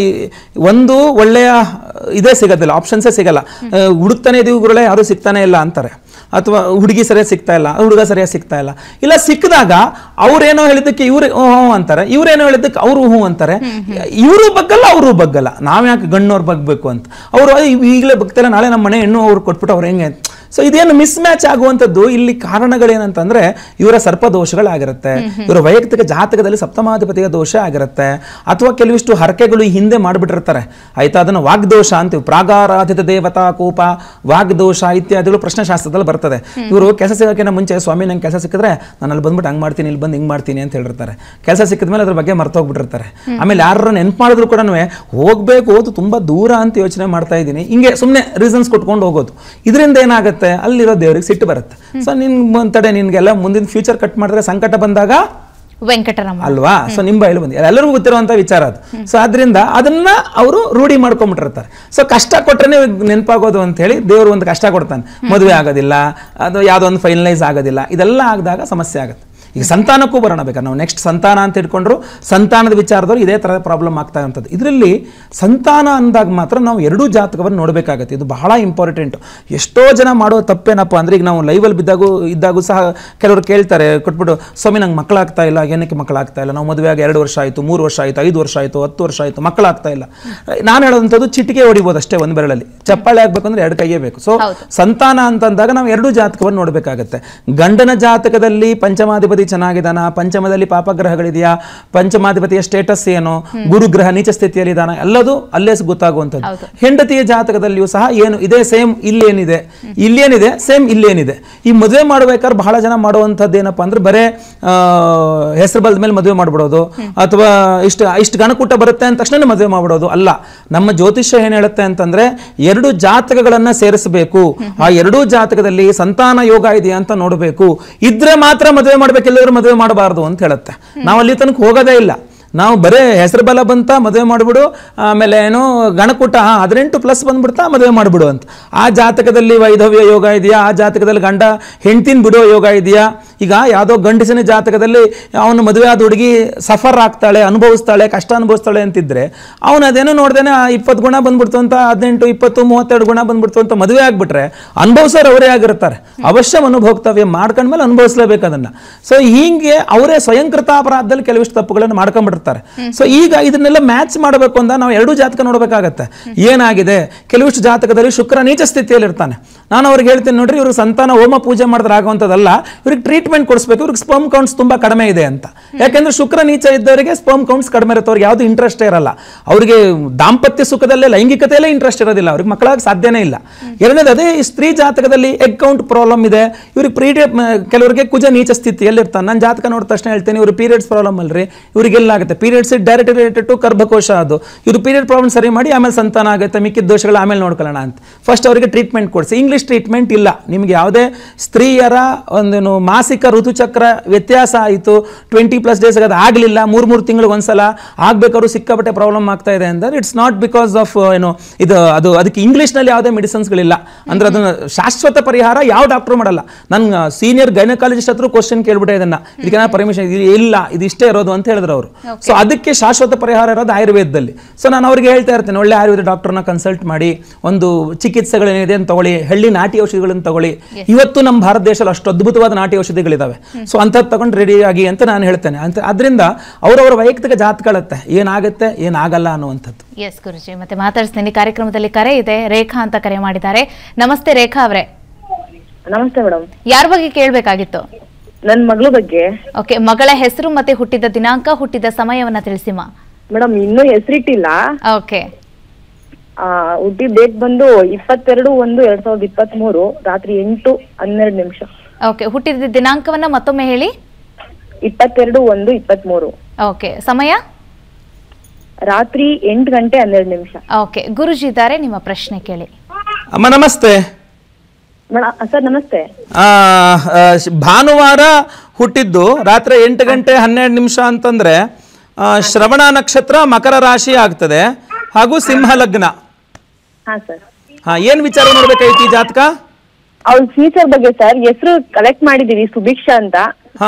ಒಂದು ಒಳ್ಳೆಯ ಇದೇ ಸಿಗೋದಿಲ್ಲ, ಆಪ್ಷನ್ಸೇ ಸಿಗಲ್ಲ. ಹುಡುಕ್ತಾನೆ ಇದೀವಿ ಗುರುಗಳೇ, ಯಾರೂ ಸಿಗ್ತಾನೆ ಇಲ್ಲ ಅಂತಾರೆ. ಅಥವಾ ಹುಡುಗಿ ಸರಿಯಾಗಿ ಸಿಗ್ತಾ ಇಲ್ಲ, ಹುಡುಗ ಸರಿಯಾಗಿ ಸಿಗ್ತಾ ಇಲ್ಲ, ಇಲ್ಲ ಸಿಕ್ಕಿದಾಗ ಅವ್ರೇನೋ ಹೇಳಿದ್ದಕ್ಕೆ ಇವ್ರು ಹ್ಞೂ ಅಂತಾರೆ, ಇವ್ರೇನೋ ಹೇಳಿದ್ದಕ್ಕೆ ಅವರು ಹ್ಞೂ ಅಂತಾರೆ. ಇವರು ಬಗ್ಗಲ್ಲ ಅವರು ಬಗ್ಗಲ್ಲ, ನಾವ್ ಯಾಕೆ ಗಣ್ಣವ್ರು ಬಗ್ಬೇಕು ಅಂತ. ಅವರು ಈಗಲೇ ಬಗ್ತಾರೆ, ನಾಳೆ ನಮ್ಮ ಮನೆ ಹೆಣ್ಣು ಅವ್ರು ಕೊಟ್ಬಿಟ್ಟು ಅವ್ರು ಹೆಂಗೆ. ಸೊ ಇದೇನು ಮಿಸ್ ಮ್ಯಾಚ್ ಆಗುವಂಥದ್ದು. ಇಲ್ಲಿ ಕಾರಣಗಳೇನಂತಂದ್ರೆ ಇವರ ಸರ್ಪದೋಷಗಳಾಗಿರುತ್ತೆ, ಇವರ ವೈಯಕ್ತಿಕ ಜಾತಕದಲ್ಲಿ ಸಪ್ತಮಾಧಿಪತಿಯ ದೋಷ ಆಗಿರುತ್ತೆ, ಅಥವಾ ಕೆಲವಿಷ್ಟು ಹರಕೆಗಳು ಹಿಂದೆ ಮಾಡಿಬಿಟ್ಟಿರ್ತಾರೆ ಆಯ್ತಾ. ಅದನ್ನು ವಾಗ್ದೋಷ ಅಂತೀವಿ, ಪ್ರಾಗಾರಾಧಿತ ದೇವತಾ ಕೋಪ, ವಾಗ್ದೋಷ ಇತ್ಯಾದಿಗಳು ಪ್ರಶ್ನೆಶಾಸ್ತ್ರದಲ್ಲಿ ಬರ್ತದೆ. ಇವರು ಕೆಲಸ ಸಿಗೋಕ್ಕಿಂತ ಮುಂಚೆ ಸ್ವಾಮಿ ನಂಗೆ ಕೆಲಸ ಸಿಕ್ಕಿದ್ರೆ ನಾನು ಅಲ್ಲಿ ಬಂದ್ಬಿಟ್ಟು ಹಂಗೆ ಮಾಡ್ತೀನಿ, ಇಲ್ಲಿ ಬಂದು ಹಿಂಗೆ ಮಾಡ್ತೀನಿ ಅಂತ ಹೇಳಿರ್ತಾರೆ. ಕೆಲಸ ಸಿಕ್ಕಿದ ಮೇಲೆ ಅದ್ರ ಬಗ್ಗೆ ಮರ್ತೋಗ್ಬಿಟ್ಟಿರ್ತಾರೆ. ಆಮೇಲೆ ಯಾರು ನೆನ್ಪು ಮಾಡಿದ್ರು ಕೂಡ ಹೋಗ್ಬೇಕು ಅದು ತುಂಬಾ ದೂರ ಅಂತ ಯೋಚನೆ ಮಾಡ್ತಾ ಇದ್ದೀನಿ, ಹಿಂಗೆ ಸುಮ್ಮನೆ ರೀಸನ್ಸ್ ಕೊಟ್ಕೊಂಡು ಹೋಗೋದು. ಇದರಿಂದ ಏನಾಗುತ್ತೆ, ಅಲ್ಲಿರೋ ದೇವರಿಗೆ ಸಿಟ್ಟು ಬರುತ್ತೆ. ಸೊ ನಿನ್ ತಡೆ ನಿನ್ಗೆಲ್ಲ ಮುಂದಿನ ಫ್ಯೂಚರ್ ಕಟ್ ಮಾಡಿದ್ರೆ ಸಂಕಟ ಬಂದಾಗ ವೆಂಕಟರಮಣ ಅಲ್ವಾ. ಸೊ ನಿಮ್ಮ ಬಾಯಲ್ಲಿ ಬಂದಿ ಎಲ್ಲರಿಗೂ ಗೊತ್ತಿರುವಂತ ವಿಚಾರ ಅದು. ಸೊ ಆದ್ರಿಂದ ಅದನ್ನ ಅವರು ರೂಢಿ ಮಾಡ್ಕೊಂಡ್ಬಿಟ್ಟಿರ್ತಾರೆ. ಸೊ ಕಷ್ಟ ಕೊಟ್ರೇನೆ ನೆನಪಾಗೋದು ಅಂತ ಹೇಳಿ ದೇವರು ಒಂದು ಕಷ್ಟ ಕೊಡ್ತಾನೆ, ಮದುವೆ ಆಗೋದಿಲ್ಲ, ಅದು ಯಾವುದೋ ಒಂದು ಫೈನಲೈಸ್ ಆಗೋದಿಲ್ಲ, ಇದೆಲ್ಲ ಆಗಿದಾಗ ಸಮಸ್ಯೆ ಆಗುತ್ತೆ. ಈಗ ಸಂತಾನಕ್ಕೂ ಬರೋಣ ಬೇಕಾದ್ರೆ ನಾವು ನೆಕ್ಸ್ಟ್ ಸಂತಾನ ಅಂತ ಇಟ್ಕೊಂಡ್ರು ಸಂತಾನದ ವಿಚಾರದವ್ರು ಇದೇ ಥರದ ಪ್ರಾಬ್ಲಮ್ ಆಗ್ತಾ ಇರುವಂಥದ್ದು. ಇದರಲ್ಲಿ ಸಂತಾನ ಅಂದಾಗ ಮಾತ್ರ ನಾವು ಎರಡೂ ಜಾತಕವನ್ನು ನೋಡಬೇಕಾಗತ್ತೆ, ಇದು ಬಹಳ ಇಂಪಾರ್ಟೆಂಟು. ಎಷ್ಟೋ ಜನ ಮಾಡೋ ತಪ್ಪೇನಪ್ಪ ಅಂದರೆ, ಈಗ ನಾವು ಲೈವಲ್ಲಿ ಇದ್ದಾಗೂ ಸಹ ಕೆಲವರು ಕೇಳ್ತಾರೆ ಕೊಟ್ಬಿಟ್ಟು, ಸ್ವಾಮಿ ನಂಗೆ ಮಕ್ಕಳಾಗ್ತಾ ಇಲ್ಲ, ಏನಕ್ಕೆ ಮಕ್ಕಳಾಗ್ತಾ ಇಲ್ಲ, ನಾವು ಮದುವೆ ಆಗಿ 2 ವರ್ಷ ಆಯಿತು, 3 ವರ್ಷ ಆಯಿತು, 5 ವರ್ಷ ಆಯಿತು, 10 ವರ್ಷ ಆಯಿತು, ಮಕ್ಕಳಾಗ್ತಾ ಇಲ್ಲ. ನಾನು ಹೇಳೋದಂಥದ್ದು ಚಿಟಿಕೆ ಹೊಡಿಬೋದು ಅಷ್ಟೇ, ಒಂದು ಬೆರಳಲ್ಲಿ ಚಪ್ಪಾಳೆ ಆಗಬೇಕಂದ್ರೆ 2 ಕೈಯೇ ಬೇಕು. ಸೊ ಸಂತಾನ ಅಂತಂದಾಗ ನಾವು ಎರಡೂ ಜಾತಕವನ್ನು ನೋಡಬೇಕಾಗತ್ತೆ. ಗಂಡನ ಜಾತಕದಲ್ಲಿ ಪಂಚಮಾಧಿಪತಿ ಚೆನ್ನಾಗಿದ್ದಾನ, ಪಂಚಮದಲ್ಲಿ ಪಾಪಗ್ರಹಗಳಿದೆಯಾ, ಪಂಚಮಾಧಿಪತಿಯ ಸ್ಟೇಟಸ್ ಏನು, ಗುರುಗ್ರಹ ನೀಚ ಸ್ಥಿತಿಯಲ್ಲಿ ಇದಾನ, ಎಲ್ಲದೂ ಅಲ್ಲೇ ಗೊತ್ತಾಗುವಂಥದ್ದು. ಹೆಂಡತಿಯ ಜಾತಕದಲ್ಲಿಯೂ ಸಹ ಏನು ಇದೆ ಸೇಮ್ ಇಲ್ಲೇನಿದೆ ಸೇಮ್ ಇಲ್ಲೇನಿದೆ. ಈ ಮದುವೆ ಮಾಡ್ಬೇಕಾದ್ರೆ ಬಹಳ ಜನ ಮಾಡುವಂಥದ್ದು ಏನಪ್ಪಾ ಅಂದ್ರೆ ಬರೇ ಹೆಸರು ಬಲ್ದ ಮೇಲೆ ಮದುವೆ ಮಾಡ್ಬಿಡೋದು, ಅಥವಾ ಇಷ್ಟು ಗಣಕೂಟ ಬರುತ್ತೆ ಅಂದ ತಕ್ಷಣ ಮದುವೆ ಮಾಡ್ಬಿಡೋದು ಅಲ್ಲ. ನಮ್ಮ ಜ್ಯೋತಿಷ್ಯ ಏನ್ ಹೇಳುತ್ತೆ ಅಂತಂದ್ರೆ 2 ಜಾತಕಗಳನ್ನ ಸೇರಿಸಬೇಕು, ಆ 2 ಜಾತಕದಲ್ಲಿ ಸಂತಾನ ಯೋಗ ಇದೆಯಾ ಅಂತ ನೋಡಬೇಕು, ಇದ್ರೆ ಮಾತ್ರ ಮದುವೆ ಮಾಡ್ಬೇಕು, ಎಲ್ಲರೂ ಮದುವೆ ಮಾಡಬಾರದು ಅಂತ ಹೇಳುತ್ತೆ. ನಾವು ಅಲ್ಲಿ ತನಕ ಹೋಗೋದೇ ಇಲ್ಲ. ನಾವು ಬರೇ ಹೆಸರು ಬಲ ಬಂತ ಮದುವೆ ಮಾಡಿಬಿಡು, ಆಮೇಲೆ ಏನು ಗಣಕೂಟ 18+ ಬಂದ್ಬಿಡ್ತಾ ಮದುವೆ ಮಾಡಿಬಿಡು ಅಂತ. ಆ ಜಾತಕದಲ್ಲಿ ವೈಧವ್ಯ ಯೋಗ ಇದೆಯಾ, ಆ ಜಾತಕದಲ್ಲಿ ಗಂಡ ಹೆಂಡ್ತಿನ ಬಿಡೋ ಯೋಗ ಇದೆಯಾ. ಈಗ ಯಾವುದೋ ಗಂಡಸಿನ ಜಾತಕದಲ್ಲಿ ಅವನು ಮದುವೆ ಆದ ಹುಡುಗಿ ಸಫರ್ ಆಗ್ತಾಳೆ, ಅನುಭವಿಸ್ತಾಳೆ, ಕಷ್ಟ ಅನುಭವಿಸ್ತಾಳೆ ಅಂತಿದ್ರೆ ಅವನು ಅದೇನೋ ನೋಡ್ದೇನೆ 20 ಗುಣ ಬಂದ್ಬಿಡ್ತು ಅಂತ, 18, 20, 32 ಗುಣ ಬಂದ್ಬಿಡ್ತು ಅಂತ ಮದುವೆ ಆಗ್ಬಿಟ್ರೆ ಅನುಭವಿಸೋರು ಅವರೇ ಆಗಿರ್ತಾರೆ. ಅವಶ್ಯ ಅನುಭೋಕ್ತವ್ಯ ಮಾಡ್ಕೊಂಡ್ಮೇಲೆ ಅನುಭವಿಸ್ಲೇಬೇಕು ಅದನ್ನ. ಸೊ ಹೀಗೆ ಅವರೇ ಸ್ವಯಂಕೃತ ಅಪರಾಧದಲ್ಲಿ ಕೆಲವಿಷ್ಟು ತಪ್ಪುಗಳನ್ನು ಮಾಡ್ಕೊಂಡ್ಬಿಡ್ತಾರೆ. ಸೊ ಈಗ ಇದನ್ನೆಲ್ಲ ಮ್ಯಾಚ್ ಮಾಡಬೇಕು ಅಂತ ನಾವು 2 ಜಾತಕ ನೋಡಬೇಕಾಗತ್ತೆ. ಏನಾಗಿದೆ, ಕೆಲವಿಷ್ಟು ಜಾತಕದಲ್ಲಿ ಶುಕ್ರ ನೀಚ ಸ್ಥಿತಿಯಲ್ಲಿ ಇರ್ತಾನೆ. ನಾನು ಅವ್ರಿಗೆ ಹೇಳ್ತೀನಿ ನೋಡ್ರಿ, ಇವ್ರಿಗೆ ಸಂತಾನ ಹೋಮ ಪೂಜೆ ಮಾಡಿದ್ರೆ ಆಗುವಂಥದ್ದಲ್ಲ, ಇವ್ರಿಗೆ ಟ್ರೀಟ್ಮೆಂಟ್ ಕೊಡಿಸ್ಬೇಕು, ಇವ್ರಿಗೆ ಸ್ಪರ್ಮ್ ಕೌಂಟ್ಸ್ ತುಂಬಾ ಕಡಿಮೆ ಇದೆ ಅಂತ. ಯಾಕೆಂದ್ರೆ ಶುಕ್ರ ನೀಚ ಇದ್ದವರಿಗೆ ಸ್ಪರ್ಮ್ ಕೌಂಟ್ಸ್ ಕಡಿಮೆ ಇರುತ್ತೆ, ಅವ್ರಿಗೆ ಯಾವ್ದು ಇಂಟ್ರೆಸ್ಟ್ ಇರಲ್ಲ, ಅವರಿಗೆ ದಾಂಪತ್ಯ ಸುಖದಲ್ಲೇ ಲೈಂಗಿಕತೆಯಲ್ಲೇ ಇಂಟ್ರೆಸ್ಟ್ ಇರೋದಿಲ್ಲ, ಅವ್ರಿಗೆ ಮಕ್ಕಳಾಗಿ ಸಾಧ್ಯನೇ ಇಲ್ಲ. ಎರಡನೇದು ಅದೇ ಸ್ತ್ರೀ ಜಾತಕದಲ್ಲಿ ಎಗ್ ಕೌಂಟ್ ಪ್ರಾಬ್ಲಮ್ ಇದೆ, ಇವ್ರಿಗೆ ಕೆಲವರಿಗೆ ಕುಜ ನೀಚ ಸ್ಥಿತಿಯಲ್ಲಿ ಇರ್ತಾನೆ. ನಾನು ಜಾತಕ ನೋಡಿದ ತಕ್ಷಣ ಹೇಳ್ತೇನೆ, ಇವ್ರಿಗೆ ಪೀರಿಯಡ್ಸ್ ಪ್ರಾಬ್ಲಮ್ ಅಲ್ರಿ, ಇವ್ರಿಗೆಲ್ಲ ಆಗುತ್ತೆ ಪೀರಿಯಡ್ಸ್ ಡೈರೆಕ್ಟ್ ರಿಲೇಟೆಡ್ ಟು ಗರ್ಭಕೋಶ. ಅದು ಇವ್ರು ಪೀರಿಯಡ್ ಪ್ರಾಬ್ಲಮ್ ಸರಿ ಮಾಡಿ ಆಮೇಲೆ ಸಂತಾನ ಆಗುತ್ತೆ, ಮಿಕ್ಕಿದ ದೋಷಗಳು ಆಮೇಲೆ ನೋಡ್ಕೊಳ್ಳೋಣ ಅಂತ ಫಸ್ಟ್ ಅವರಿಗೆ ಟ್ರೀಟ್ಮೆಂಟ್ ಕೊಡಿಸಿ. ಇಂಗ್ಲಿಷ್ ಟ್ರೀಟ್ಮೆಂಟ್ ಇಲ್ಲ, ನಿಮಗೆ ಯಾವುದೇ ಸ್ತ್ರೀಯರ ಒಂದು ಮಾಸಿಕ ಋತುಚಕ್ರ ವ್ಯತ್ಯಾಸ ಆಯಿತು, 20+ ಡೇಸ್ ಅದು ಆಗಲಿಲ್ಲ, 3 ತಿಂಗಳಿಗೆ ಒಂದ್ಸಲ ಆಗ್ಬೇಕಾದ್ರು ಸಿಕ್ಕಾಪಟ್ಟೆ ಪ್ರಾಬ್ಲಮ್ ಆಗ್ತಾ ಇದೆ ಅಂದ್ರೆ ಇಟ್ಸ್ ನಾಟ್ ಬಿಕಾಸ್ ಆಫ್ ಅದಕ್ಕೆ ಇಂಗ್ಲಿಷ್ನಲ್ಲಿ ಯಾವುದೇ ಮೆಡಿಸಿನ್ಸ್ಗಳಿಲ್ಲ. ಅಂದ್ರೆ ಅದನ್ನ ಶಾಶ್ವತ ಪರಿಹಾರ ಯಾವ ಡಾಕ್ಟರ್ ಮಾಡಲ್ಲ. ನನ್ನ ಸೀನಿಯರ್ ಗೈನಕಾಲಜಿಸ್ಟ್ ಹತ್ರ ಕ್ವಶನ್ ಕೇಳ್ಬಿಟ್ಟೆ, ಇದಕ್ಕೆ ಪರ್ಮಿಷನ್ ಇಲ್ಲ, ಇದು ಇಷ್ಟೇ ಇರೋದು ಅಂತ ಹೇಳಿದ್ರು ಅವರು. ಸೊ ಅದಕ್ಕೆ ಶಾಶ್ವತ ಪರಿಹಾರ ಇರೋದು ಆಯುರ್ವೇದದಲ್ಲಿ. ಸೊ ನಾನು ಅವ್ರಿಗೆ ಹೇಳ್ತಾ ಇರ್ತೇನೆ, ಒಳ್ಳೆ ಆಯುರ್ವೇದ ಡಾಕ್ಟರ್ನ ಕನ್ಸಲ್ಟ್ ಮಾಡಿ ಒಂದು ಚಿಕಿತ್ಸೆಗಳೇನಿದೆ ಅಂತ ತಗೊಳ್ಳಿ, ಹಳ್ಳಿ ನಾಟಿ ಔಷಧಿಗಳನ್ನು ತಗೊಳ್ಳಿ. ಇವತ್ತು ನಮ್ಮ ಭಾರತ ದೇಶದಲ್ಲಿ ಅಷ್ಟು ಅದ್ಭುತವಾದ ನಾಟಿ ಔಷಧಿಗಳಿದಾವೆ. ಸೊ ಅಂಥದ್ದು ತಗೊಂಡು ರೆಡಿ ಆಗಿ ಅಂತ ನಾನು ಹೇಳ್ತೇನೆ. ಅದರಿಂದ ಅವರವರ ವೈಯಕ್ತಿಕ ಜಾತಕಗಳತ್ತೆ ಏನಾಗುತ್ತೆ ಏನಾಗಲ್ಲ ಅನ್ನುವಂಥದ್ದು. ಎಸ್ ಗುರುಜಿ, ಮತ್ತೆ ಮಾತಾಡ್ತೀನಿ. ಕಾರ್ಯಕ್ರಮದಲ್ಲಿ ಕರೆ ಇದೆ, ರೇಖಾ ಅಂತ ಕರೆ ಮಾಡಿದ್ದಾರೆ. ನಮಸ್ತೆ ರೇಖಾ ಅವರೇ. ನಮಸ್ತೆ ಮೇಡಮ್. ಯಾರ ಬಗ್ಗೆ ಕೇಳಬೇಕಾಗಿತ್ತು? ನನ್ನ ಮಗಳ ಬಗ್ಗೆ. ಓಕೆ, ಮಗಳ ಹೆಸರು ಮತ್ತೆ ಹುಟ್ಟಿದ ದಿನಾಂಕ, ಹುಟ್ಟಿದ ಸಮಯವನ್ನ ತಿಳಿಸಿಮ್ಮ. ಮೇಡಮ್ ಇನ್ನೂ ಹೆಸರಿಟ್ಟಿಲ್ಲ. ಓಕೆ. ಹುಟ್ಟಿದ ಡೇಟ್ ಬಂದು 22/1/2023 ರಾತ್ರಿ 8:12. ಓಕೆ, ಹುಟ್ಟಿದ ದಿನಾಂಕವನ್ನ ಮತ್ತೊಮ್ಮೆ ಹೇಳಿ. 22/1/23. ಓಕೆ, ಸಮಯ ರಾತ್ರಿ 8:12. ಓಕೆ, ಗುರುಜಿ ಇದ್ದಾರೆ, ನಿಮ್ಮ ಪ್ರಶ್ನೆ ಕೇಳಿ. ಅಮ್ಮ ನಮಸ್ತೆ. ಸರ್ ನಮಸ್ತೆ. ಭಾನುವಾರ ಹುಟ್ಟಿದ್ದು ರಾತ್ರಿ 8:12 ಅಂತಂದ್ರೆ ಶ್ರವಣ ನಕ್ಷತ್ರ, ಮಕರ ರಾಶಿ ಆಗ್ತದೆ, ಹಾಗೂ ಸಿಂಹ ಲಗ್ನ. ಏನ್ ವಿಚಾರ ನೋಡ್ಬೇಕಾಯ್ತು ಈ ಜಾತಕ? ಅವ್ರ ಫ್ಯೂಚರ್ ಬಗ್ಗೆ ಸರ್. ಹೆಸರು ಕಲೆಕ್ಟ್ ಮಾಡಿದೀವಿ, ಸುಭಿಕ್ಷಾ ಅಂತ.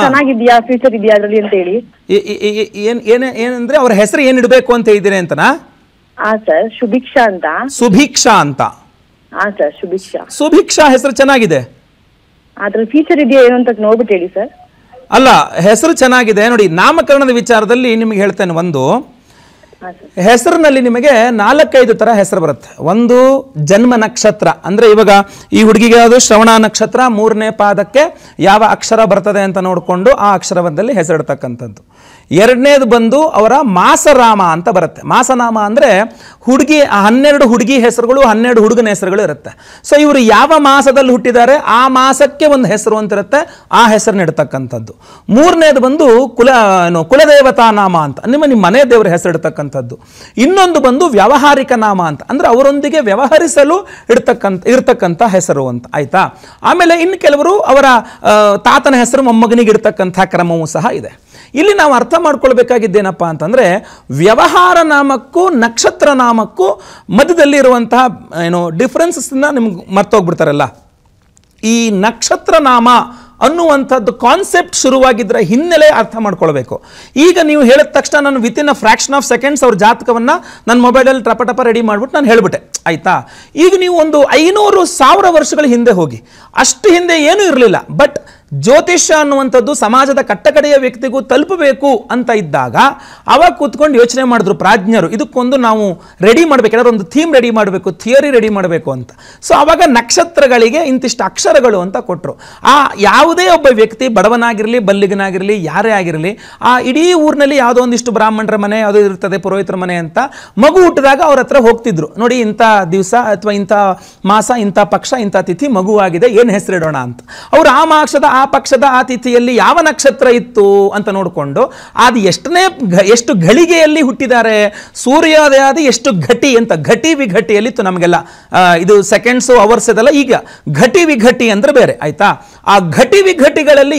ಚೆನ್ನಾಗಿದ್ಯಾ, ಫ್ಯೂಚರ್ ಇದೆಯಾ ಅದ್ರಲ್ಲಿ ಅಂತ ಹೇಳಿ. ಏನಂದ್ರೆ ಅವ್ರ ಹೆಸರು ಏನ್ ಇಡಬೇಕು ಅಂತ ಹೇಳಿದಿರಿ ಅಂತನಾ? ಸರ್ ಸುಭಿಕ್ಷಾ ಅಂತ. ಸುಭಿಕ್ಷಾ ಅಂತ. ಸರ್ ಸುಭಿಕ್ಷಾ. ಸುಭಿಕ್ಷಾ ಹೆಸರು ಚೆನ್ನಾಗಿದೆ. ಅದ್ರ ಫೀಚರ್ ಇದೆಯಾ ಏನು ಅಂತ ನೋಡ್ಬಿಟ್ಟು ಹೇಳಿ ಸರ್. ಅಲ್ಲ, ಹೆಸರು ಚೆನ್ನಾಗಿದೆ ನೋಡಿ. ನಾಮಕರಣದ ವಿಚಾರದಲ್ಲಿ ನಿಮಗೆ ಹೇಳ್ತೇನೆ. ಒಂದು ಹೆಸರಿನಲ್ಲಿ ನಿಮಗೆ 4-5 ಥರ ಹೆಸರು ಬರುತ್ತೆ. ಒಂದು ಜನ್ಮ ನಕ್ಷತ್ರ, ಅಂದರೆ ಇವಾಗ ಈ ಹುಡುಗಿಗೆ ಅದು ಶ್ರವಣ ನಕ್ಷತ್ರ, 3ನೇ ಪಾದಕ್ಕೆ ಯಾವ ಅಕ್ಷರ ಬರ್ತದೆ ಅಂತ ನೋಡಿಕೊಂಡು ಆ ಅಕ್ಷರದಲ್ಲಿ ಹೆಸರಿಡ್ತಕ್ಕಂಥದ್ದು. ಎರಡನೇದು ಬಂದು ಅವರ ಮಾಸರಾಮ ಅಂತ ಬರುತ್ತೆ. ಮಾಸನಾಮ ಅಂದರೆ ಹುಡುಗಿ 12 ಹುಡುಗಿ ಹೆಸರುಗಳು 12 ಹುಡುಗನ ಹೆಸರುಗಳು ಇರುತ್ತೆ. ಸೊ ಇವರು ಯಾವ ಮಾಸದಲ್ಲಿ ಹುಟ್ಟಿದ್ದಾರೆ ಆ ಮಾಸಕ್ಕೆ ಒಂದು ಹೆಸರು ಅಂತ ಇರುತ್ತೆ, ಆ ಹೆಸರನ್ನ ಇಡ್ತಕ್ಕಂಥದ್ದು. ಮೂರನೇದು ಬಂದು ಕುಲದೇವತಾ ನಾಮ ಅಂತ, ನಿಮ್ಮ ಮನೆ ದೇವರ ಹೆಸರು ಇಡ್ತಕ್ಕಂಥದ್ದು. ಇನ್ನೊಂದು ಬಂದು ವ್ಯಾವಹಾರಿಕ ನಾಮ ಅಂತ, ಅಂದರೆ ಅವರೊಂದಿಗೆ ವ್ಯವಹರಿಸಲು ಇರ್ತಕ್ಕಂಥ ಹೆಸರು ಅಂತ, ಆಯ್ತಾ. ಆಮೇಲೆ ಇನ್ನು ಕೆಲವರು ಅವರ ತಾತನ ಹೆಸರು ಮೊಮ್ಮಗನಿಗೆ ಇಡ್ತಕ್ಕಂಥ ಕ್ರಮವೂ ಸಹ ಇದೆ. ಇಲ್ಲಿ ನಾವು ಅರ್ಥ ಮಾಡ್ಕೊಳ್ಬೇಕಾಗಿದ್ದೇನಪ್ಪ ಅಂತಂದರೆ, ವ್ಯವಹಾರ ನಾಮಕ್ಕೂ ನಕ್ಷತ್ರ ನಾಮಕ್ಕೂ ಮಧ್ಯದಲ್ಲಿ ಇರುವಂತಹ ಡಿಫ್ರೆನ್ಸಸ್ನ ನಿಮ್ಗೆ ಮರ್ತೋಗ್ಬಿಡ್ತಾರಲ್ಲ. ಈ ನಕ್ಷತ್ರ ನಾಮ ಅನ್ನುವಂಥದ್ದು ಕಾನ್ಸೆಪ್ಟ್ ಶುರುವಾಗಿದ್ದರೆ ಹಿನ್ನೆಲೆ ಅರ್ಥ ಮಾಡ್ಕೊಳ್ಬೇಕು. ಈಗ ನೀವು ಹೇಳಿದ ತಕ್ಷಣ ನಾನು within a fraction of seconds ಅವ್ರ ಜಾತಕವನ್ನು ನನ್ನ ಮೊಬೈಲಲ್ಲಿ ಟಪ ರೆಡಿ ಮಾಡಿಬಿಟ್ಟು ನಾನು ಹೇಳಿಬಿಟ್ಟೆ, ಆಯಿತಾ. ಈಗ ನೀವು ಒಂದು 500,000 ವರ್ಷಗಳ ಹಿಂದೆ ಹೋಗಿ, ಅಷ್ಟು ಹಿಂದೆ ಏನೂ ಇರಲಿಲ್ಲ. ಬಟ್ ಜ್ಯೋತಿಷ್ಯ ಅನ್ನುವಂಥದ್ದು ಸಮಾಜದ ಕಟ್ಟಕಡೆಯ ವ್ಯಕ್ತಿಗೂ ತಲುಪಬೇಕು ಅಂತ ಇದ್ದಾಗ ಅವಾಗ ಕೂತ್ಕೊಂಡು ಯೋಚನೆ ಮಾಡಿದ್ರು ಪ್ರಾಜ್ಞರು, ಇದಕ್ಕೊಂದು ನಾವು ರೆಡಿ ಮಾಡಬೇಕು, ಏನಾದ್ರು ಒಂದು ಥೀಮ್ ರೆಡಿ ಮಾಡಬೇಕು, ಥಿಯರಿ ರೆಡಿ ಮಾಡಬೇಕು ಅಂತ. ಸೊ ಆವಾಗ ನಕ್ಷತ್ರಗಳಿಗೆ ಇಂತಿಷ್ಟು ಅಕ್ಷರಗಳು ಅಂತ ಕೊಟ್ಟರು. ಆ ಯಾವುದೇ ಒಬ್ಬ ವ್ಯಕ್ತಿ, ಬಡವನಾಗಿರಲಿ ಬಲ್ಲಿಗನಾಗಿರಲಿ ಯಾರೇ ಆಗಿರಲಿ, ಆ ಇಡೀ ಊರಿನಲ್ಲಿ ಯಾವುದೋ ಒಂದಿಷ್ಟು ಬ್ರಾಹ್ಮಣರ ಮನೆ ಯಾವುದೋ ಇರ್ತದೆ, ಪುರೋಹಿತರ ಮನೆ ಅಂತ, ಮಗು ಹುಟ್ಟಿದಾಗ ಅವ್ರ ಹತ್ರ ಹೋಗ್ತಿದ್ರು, ನೋಡಿ ಇಂಥ ದಿವಸ ಅಥವಾ ಇಂಥ ಮಾಸ, ಇಂಥ ಪಕ್ಷ, ಇಂಥ ತಿಥಿ ಮಗುವಾಗಿದೆ, ಏನು ಹೆಸರಿಡೋಣ ಅಂತ. ಅವರು ಆ ಮಾಸದ ಆ ಪಕ್ಷದ ಆ ತಿಥಿಯಲ್ಲಿ ಯಾವ ನಕ್ಷತ್ರ ಇತ್ತು ಅಂತ ನೋಡಿಕೊಂಡು ಅದು ಎಷ್ಟು ಘಳಿಗೆಯಲ್ಲಿ ಹುಟ್ಟಿದ್ದಾರೆ, ಸೂರ್ಯೋದಯದ ಎಷ್ಟು ಘಟಿ ಅಂತ, ಘಟಿ ವಿಘಟಿಯಲ್ಲಿ ಇತ್ತು. ನಮಗೆಲ್ಲ ಇದು ಸೆಕೆಂಡ್ಸು ಅವರ್ಸ್ ಇದೆಲ್ಲ, ಈಗ ಘಟಿ ವಿಘಟಿ ಅಂದ್ರೆ ಬೇರೆ, ಆಯ್ತಾ. ಆ ಘಟಿ ವಿಘಟಿಗಳಲ್ಲಿ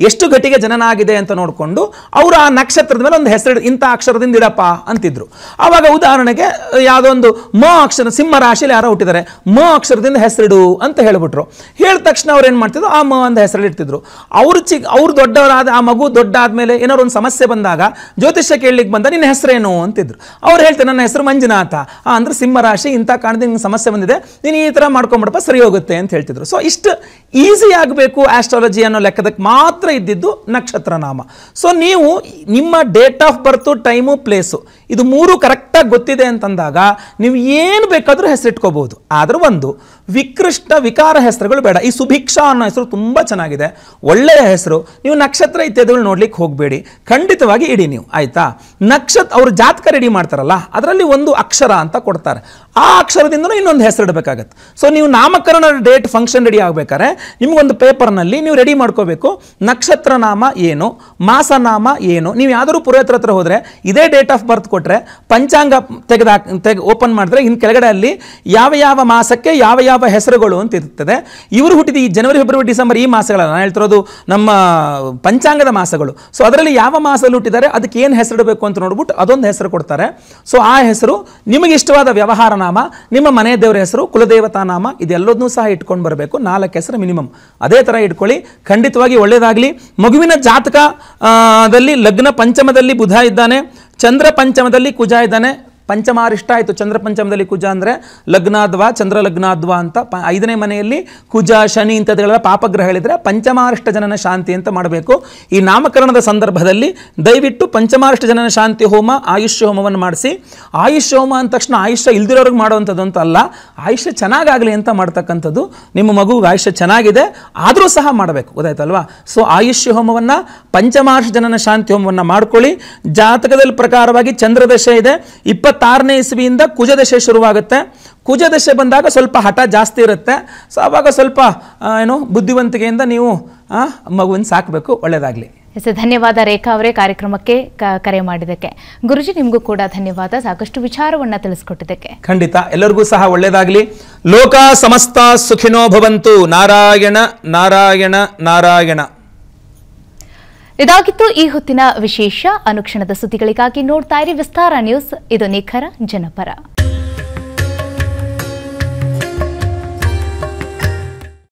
ಎಷ್ಟು ಘಟಿಗೆ ಜನನ ಆಗಿದೆ ಅಂತ ನೋಡಿಕೊಂಡು ಅವರು ಆ ನಕ್ಷತ್ರದ ಮೇಲೆ ಒಂದು ಹೆಸರು, ಇಂಥ ಅಕ್ಷರದಿಂದ ಇಡಪ್ಪ ಅಂತಿದ್ರು. ಆವಾಗ ಉದಾಹರಣೆಗೆ ಯಾವುದೋ ಒಂದು ಮ ಅಕ್ಷರ, ಸಿಂಹ ರಾಶಿಯಲ್ಲಿ ಯಾರೋ ಹುಟ್ಟಿದ್ದಾರೆ, ಮ ಅಕ್ಷರದಿಂದ ಹೆಸರಿಡು ಅಂತ ಹೇಳ್ಬಿಟ್ರು. ಹೇಳಿದ ತಕ್ಷಣ ಅವ್ರು ಏನು ಮಾಡ್ತಿದ್ರು, ಆ ಮ ಅಂತ ಹೆಸರು ಇಡ್ತಿದ್ರು. ಅವ್ರು ದೊಡ್ಡವರಾದ, ಆ ಮಗು ದೊಡ್ಡ ಆದ್ಮೇಲೆ ಏನಾದ್ರು ಒಂದು ಸಮಸ್ಯೆ ಬಂದಾಗ ಜ್ಯೋತಿಷ್ಯ ಕೇಳಲಿಕ್ಕೆ ಬಂದ, ನಿನ್ನ ಹೆಸರೇನು ಅಂತಿದ್ರು. ಅವ್ರು ಹೇಳ್ತಾರೆ, ನನ್ನ ಹೆಸರು ಮಂಜುನಾಥ, ಅಂದ್ರೆ ಸಿಂಹ ರಾಶಿ, ಇಂಥ ಕಾರಣದಿಂದ ನಿಮ್ಗೆ ಸಮಸ್ಯೆ ಬಂದಿದೆ, ನೀನು ಈ ಥರ ಮಾಡ್ಕೊಂಬಿಡಪ್ಪ, ಸರಿ ಹೋಗುತ್ತೆ ಅಂತ ಹೇಳ್ತಿದ್ರು. ಸೊ ಇಷ್ಟು ಈಸಿ ಆಗಬೇಕು ಆಸ್ಟ್ರಾಲಜಿ ಅನ್ನೋ ಲೆಕ್ಕದಕ್ಕೆ ಮಾತ್ರ ಇದ್ದಿದ್ದು ನಕ್ಷತ್ರ ನಾಮ. ಸೊ ನೀವು ನಿಮ್ಮ date of birth, time, place, ಇದು 3 ಕರೆಕ್ಟಾಗಿ ಗೊತ್ತಿದೆ ಅಂತಂದಾಗ ನೀವು ಏನು ಬೇಕಾದರೂ ಹೆಸರಿಟ್ಕೋಬಹುದು. ಆದ್ರೆ ಒಂದು ವಿಕೃಷ್ಟ ವಿಕಾರ ಹೆಸರುಗಳು ಬೇಡ. ಈ ಸುಭಿಕ್ಷಾ ಅನ್ನೋ ಹೆಸರು ತುಂಬ ಚೆನ್ನಾಗಿದೆ, ಒಳ್ಳೆಯ ಹೆಸರು. ನೀವು ನಕ್ಷತ್ರ ಇತ್ಯಾದಿಗಳು ನೋಡ್ಲಿಕ್ಕೆ ಹೋಗಬೇಡಿ, ಖಂಡಿತವಾಗಿ ಇಡಿ ನೀವು, ಆಯ್ತಾ. ಅವ್ರ ಜಾತಕ ರೆಡಿ ಮಾಡ್ತಾರಲ್ಲ, ಅದರಲ್ಲಿ ಒಂದು ಅಕ್ಷರ ಅಂತ ಕೊಡ್ತಾರೆ, ಆ ಅಕ್ಷರದಿಂದ ಇನ್ನೊಂದು ಹೆಸರು ಇಡಬೇಕಾಗತ್ತೆ. ಸೊ ನೀವು ನಾಮಕರಣ ಡೇಟ್ ಫಂಕ್ಷನ್ ರೆಡಿ ಆಗ್ಬೇಕಾದ್ರೆ ನಿಮ್ಗೊಂದು ಪೇಪರ್ನಲ್ಲಿ ನೀವು ರೆಡಿ ಮಾಡ್ಕೋಬೇಕು, ನಕ್ಷತ್ರ ನಾಮ ಏನು, ಮಾಸನಾಮ ಏನು. ನೀವು ಯಾವ್ದಾದ್ರು ಪುರೋಹಿತರ ಹತ್ರ ಹೋದ್ರೆ ಇದೇ ಡೇಟ್ ಆಫ್ ಬರ್ತ್ ಕೊಟ್ರೆ ಪಂಚಾಂಗ ಓಪನ್ ಮಾಡಿದ್ರೆ ಇನ್ನು ಕೆಳಗಡೆ ಅಲ್ಲಿ ಯಾವ ಮಾಸಕ್ಕೆ ಯಾವ ಹೆಸರುಗಳು ಅಂತ ಇರ್ತದೆ. ಇವರು ಹುಟ್ಟಿದ ಈ ಜನವರಿ, ಫೆಬ್ರವರಿ, ಡಿಸೆಂಬರ್ ಈ ಮಾಸಗಳಲ್ಲ, ನಾನು ಹೇಳ್ತಿರೋದು ನಮ್ಮ ಪಂಚಾಂಗದ ಮಾಸಗಳು. ಸೊ ಅದರಲ್ಲಿ ಯಾವ ಮಾಸದಲ್ಲಿ ಹುಟ್ಟಿದ್ದಾರೆ ಅದಕ್ಕೆ ಏನು ಹೆಸರಿಡಬೇಕು ಅಂತ ನೋಡ್ಬಿಟ್ಟು ಅದೊಂದು ಹೆಸರು ಕೊಡ್ತಾರೆ. ಸೊ ಆ ಹೆಸರು ನಿಮಗೆ ಇಷ್ಟವಾದ ವ್ಯವಹಾರ ನಾಮ, ನಿಮ್ಮ ಮನೆ ದೇವರ ಹೆಸರು, ಕುಲದೇವತಾ ನಾಮ, ಇದೆಲ್ಲದನ್ನೂ ಸಹ ಇಟ್ಕೊಂಡು ಬರಬೇಕು. 4 ಹೆಸರು ಮಿನಿಮಮ್ ಅದೇ ಥರ ಇಟ್ಕೊಳ್ಳಿ, ಖಂಡಿತವಾಗಿ ಒಳ್ಳೆಯದಾಗಲಿ. ಮಗುವಿನ ಜಾತಕದಲ್ಲಿ ಲಗ್ನ ಪಂಚಮದಲ್ಲಿ ಬುಧ ಇದ್ದಾನೆ, ಚಂದ್ರ ಪಂಚಮದಲ್ಲಿ ಕುಜ ಇದ್ದಾನೆ. ಪಂಚಮಾರಿಷ್ಟ ಆಯಿತು, ಚಂದ್ರ ಪಂಚಮದಲ್ಲಿ ಕುಜ ಅಂದರೆ ಲಗ್ನಾದ್ವ, ಚಂದ್ರ ಲಗ್ನಾದ್ವ ಅಂತ. 5ನೇ ಮನೆಯಲ್ಲಿ ಕುಜ, ಶನಿ ಇಂಥದ್ದೆಲ್ಲ ಪಾಪಗ್ರಹಗಳಿದ್ರೆ ಪಂಚಮಾರಿಷ್ಟ ಜನನ ಶಾಂತಿ ಅಂತ ಮಾಡಬೇಕು. ಈ ನಾಮಕರಣದ ಸಂದರ್ಭದಲ್ಲಿ ದಯವಿಟ್ಟು ಪಂಚಮಾರಿಷ್ಟ ಜನನ ಶಾಂತಿ ಹೋಮ, ಆಯುಷ್ಯ ಹೋಮವನ್ನು ಮಾಡಿಸಿ. ಆಯುಷ್ಯ ಹೋಮ ಅಂದ ತಕ್ಷಣ ಆಯುಷ್ಯ ಇಲ್ದಿರೋರಿಗೆ ಮಾಡುವಂಥದ್ದು ಅಂತ ಅಲ್ಲ, ಆಯುಷ್ಯ ಚೆನ್ನಾಗಾಗಲಿ ಅಂತ ಮಾಡ್ತಕ್ಕಂಥದ್ದು. ನಿಮ್ಮ ಮಗುಗೆ ಆಯುಷ್ಯ ಚೆನ್ನಾಗಿದೆ ಆದರೂ ಸಹ ಮಾಡಬೇಕು, ಗೊತ್ತಾಯ್ತಲ್ವಾ. ಸೊ ಆಯುಷ್ಯ ಹೋಮವನ್ನು, ಪಂಚಮಾರಿಷ್ಟ ಜನನ ಶಾಂತಿ ಹೋಮವನ್ನು ಮಾಡ್ಕೊಳ್ಳಿ. ಜಾತಕದಲ್ಲಿ ಪ್ರಕಾರವಾಗಿ ಚಂದ್ರದಶೆ ಇದೆ, 26ನೇ ಇಸ್ವಿಯಿಂದ ಕುಜದಶೆ ಶುರುವಾಗುತ್ತೆ. ಕುಜದಶೆ ಬಂದಾಗ ಸ್ವಲ್ಪ ಹಠ ಜಾಸ್ತಿ ಇರುತ್ತೆ. ಸೊ ಆವಾಗ ಸ್ವಲ್ಪ ಬುದ್ಧಿವಂತಿಕೆಯಿಂದ ನೀವು ಮಗುವನ್ನು ಸಾಕಬೇಕು. ಒಳ್ಳೆಯದಾಗಲಿ. ಧನ್ಯವಾದ ರೇಖಾ ಅವರೇ, ಕಾರ್ಯಕ್ರಮಕ್ಕೆ ಕರೆ ಮಾಡಿದ್ದಕ್ಕೆ. ಗುರುಜಿ, ನಿಮಗೂ ಕೂಡ ಧನ್ಯವಾದ, ಸಾಕಷ್ಟು ವಿಚಾರವನ್ನ ತಿಳಿಸ್ಕೊಟ್ಟಿದ್ದಕ್ಕೆ. ಖಂಡಿತ, ಎಲ್ಲರಿಗೂ ಸಹ ಒಳ್ಳೆಯದಾಗಲಿ. ಲೋಕ ಸಮಸ್ತ ಸುಖಿನೋ ಭವಂತು. ನಾರಾಯಣ ನಾರಾಯಣ ನಾರಾಯಣ. ಇದಾಗಿತ್ತು ಈ ಹೊತ್ತಿನ ವಿಶೇಷ. ಅನುಕ್ಷಣದ ಸುದ್ದಿಗಳಿಗಾಗಿ ನೋಡ್ತಾ ಇರಿ ವಿಸ್ತಾರ ನ್ಯೂಸ್. ಇದು ನಿಖರ ಜನಪರ.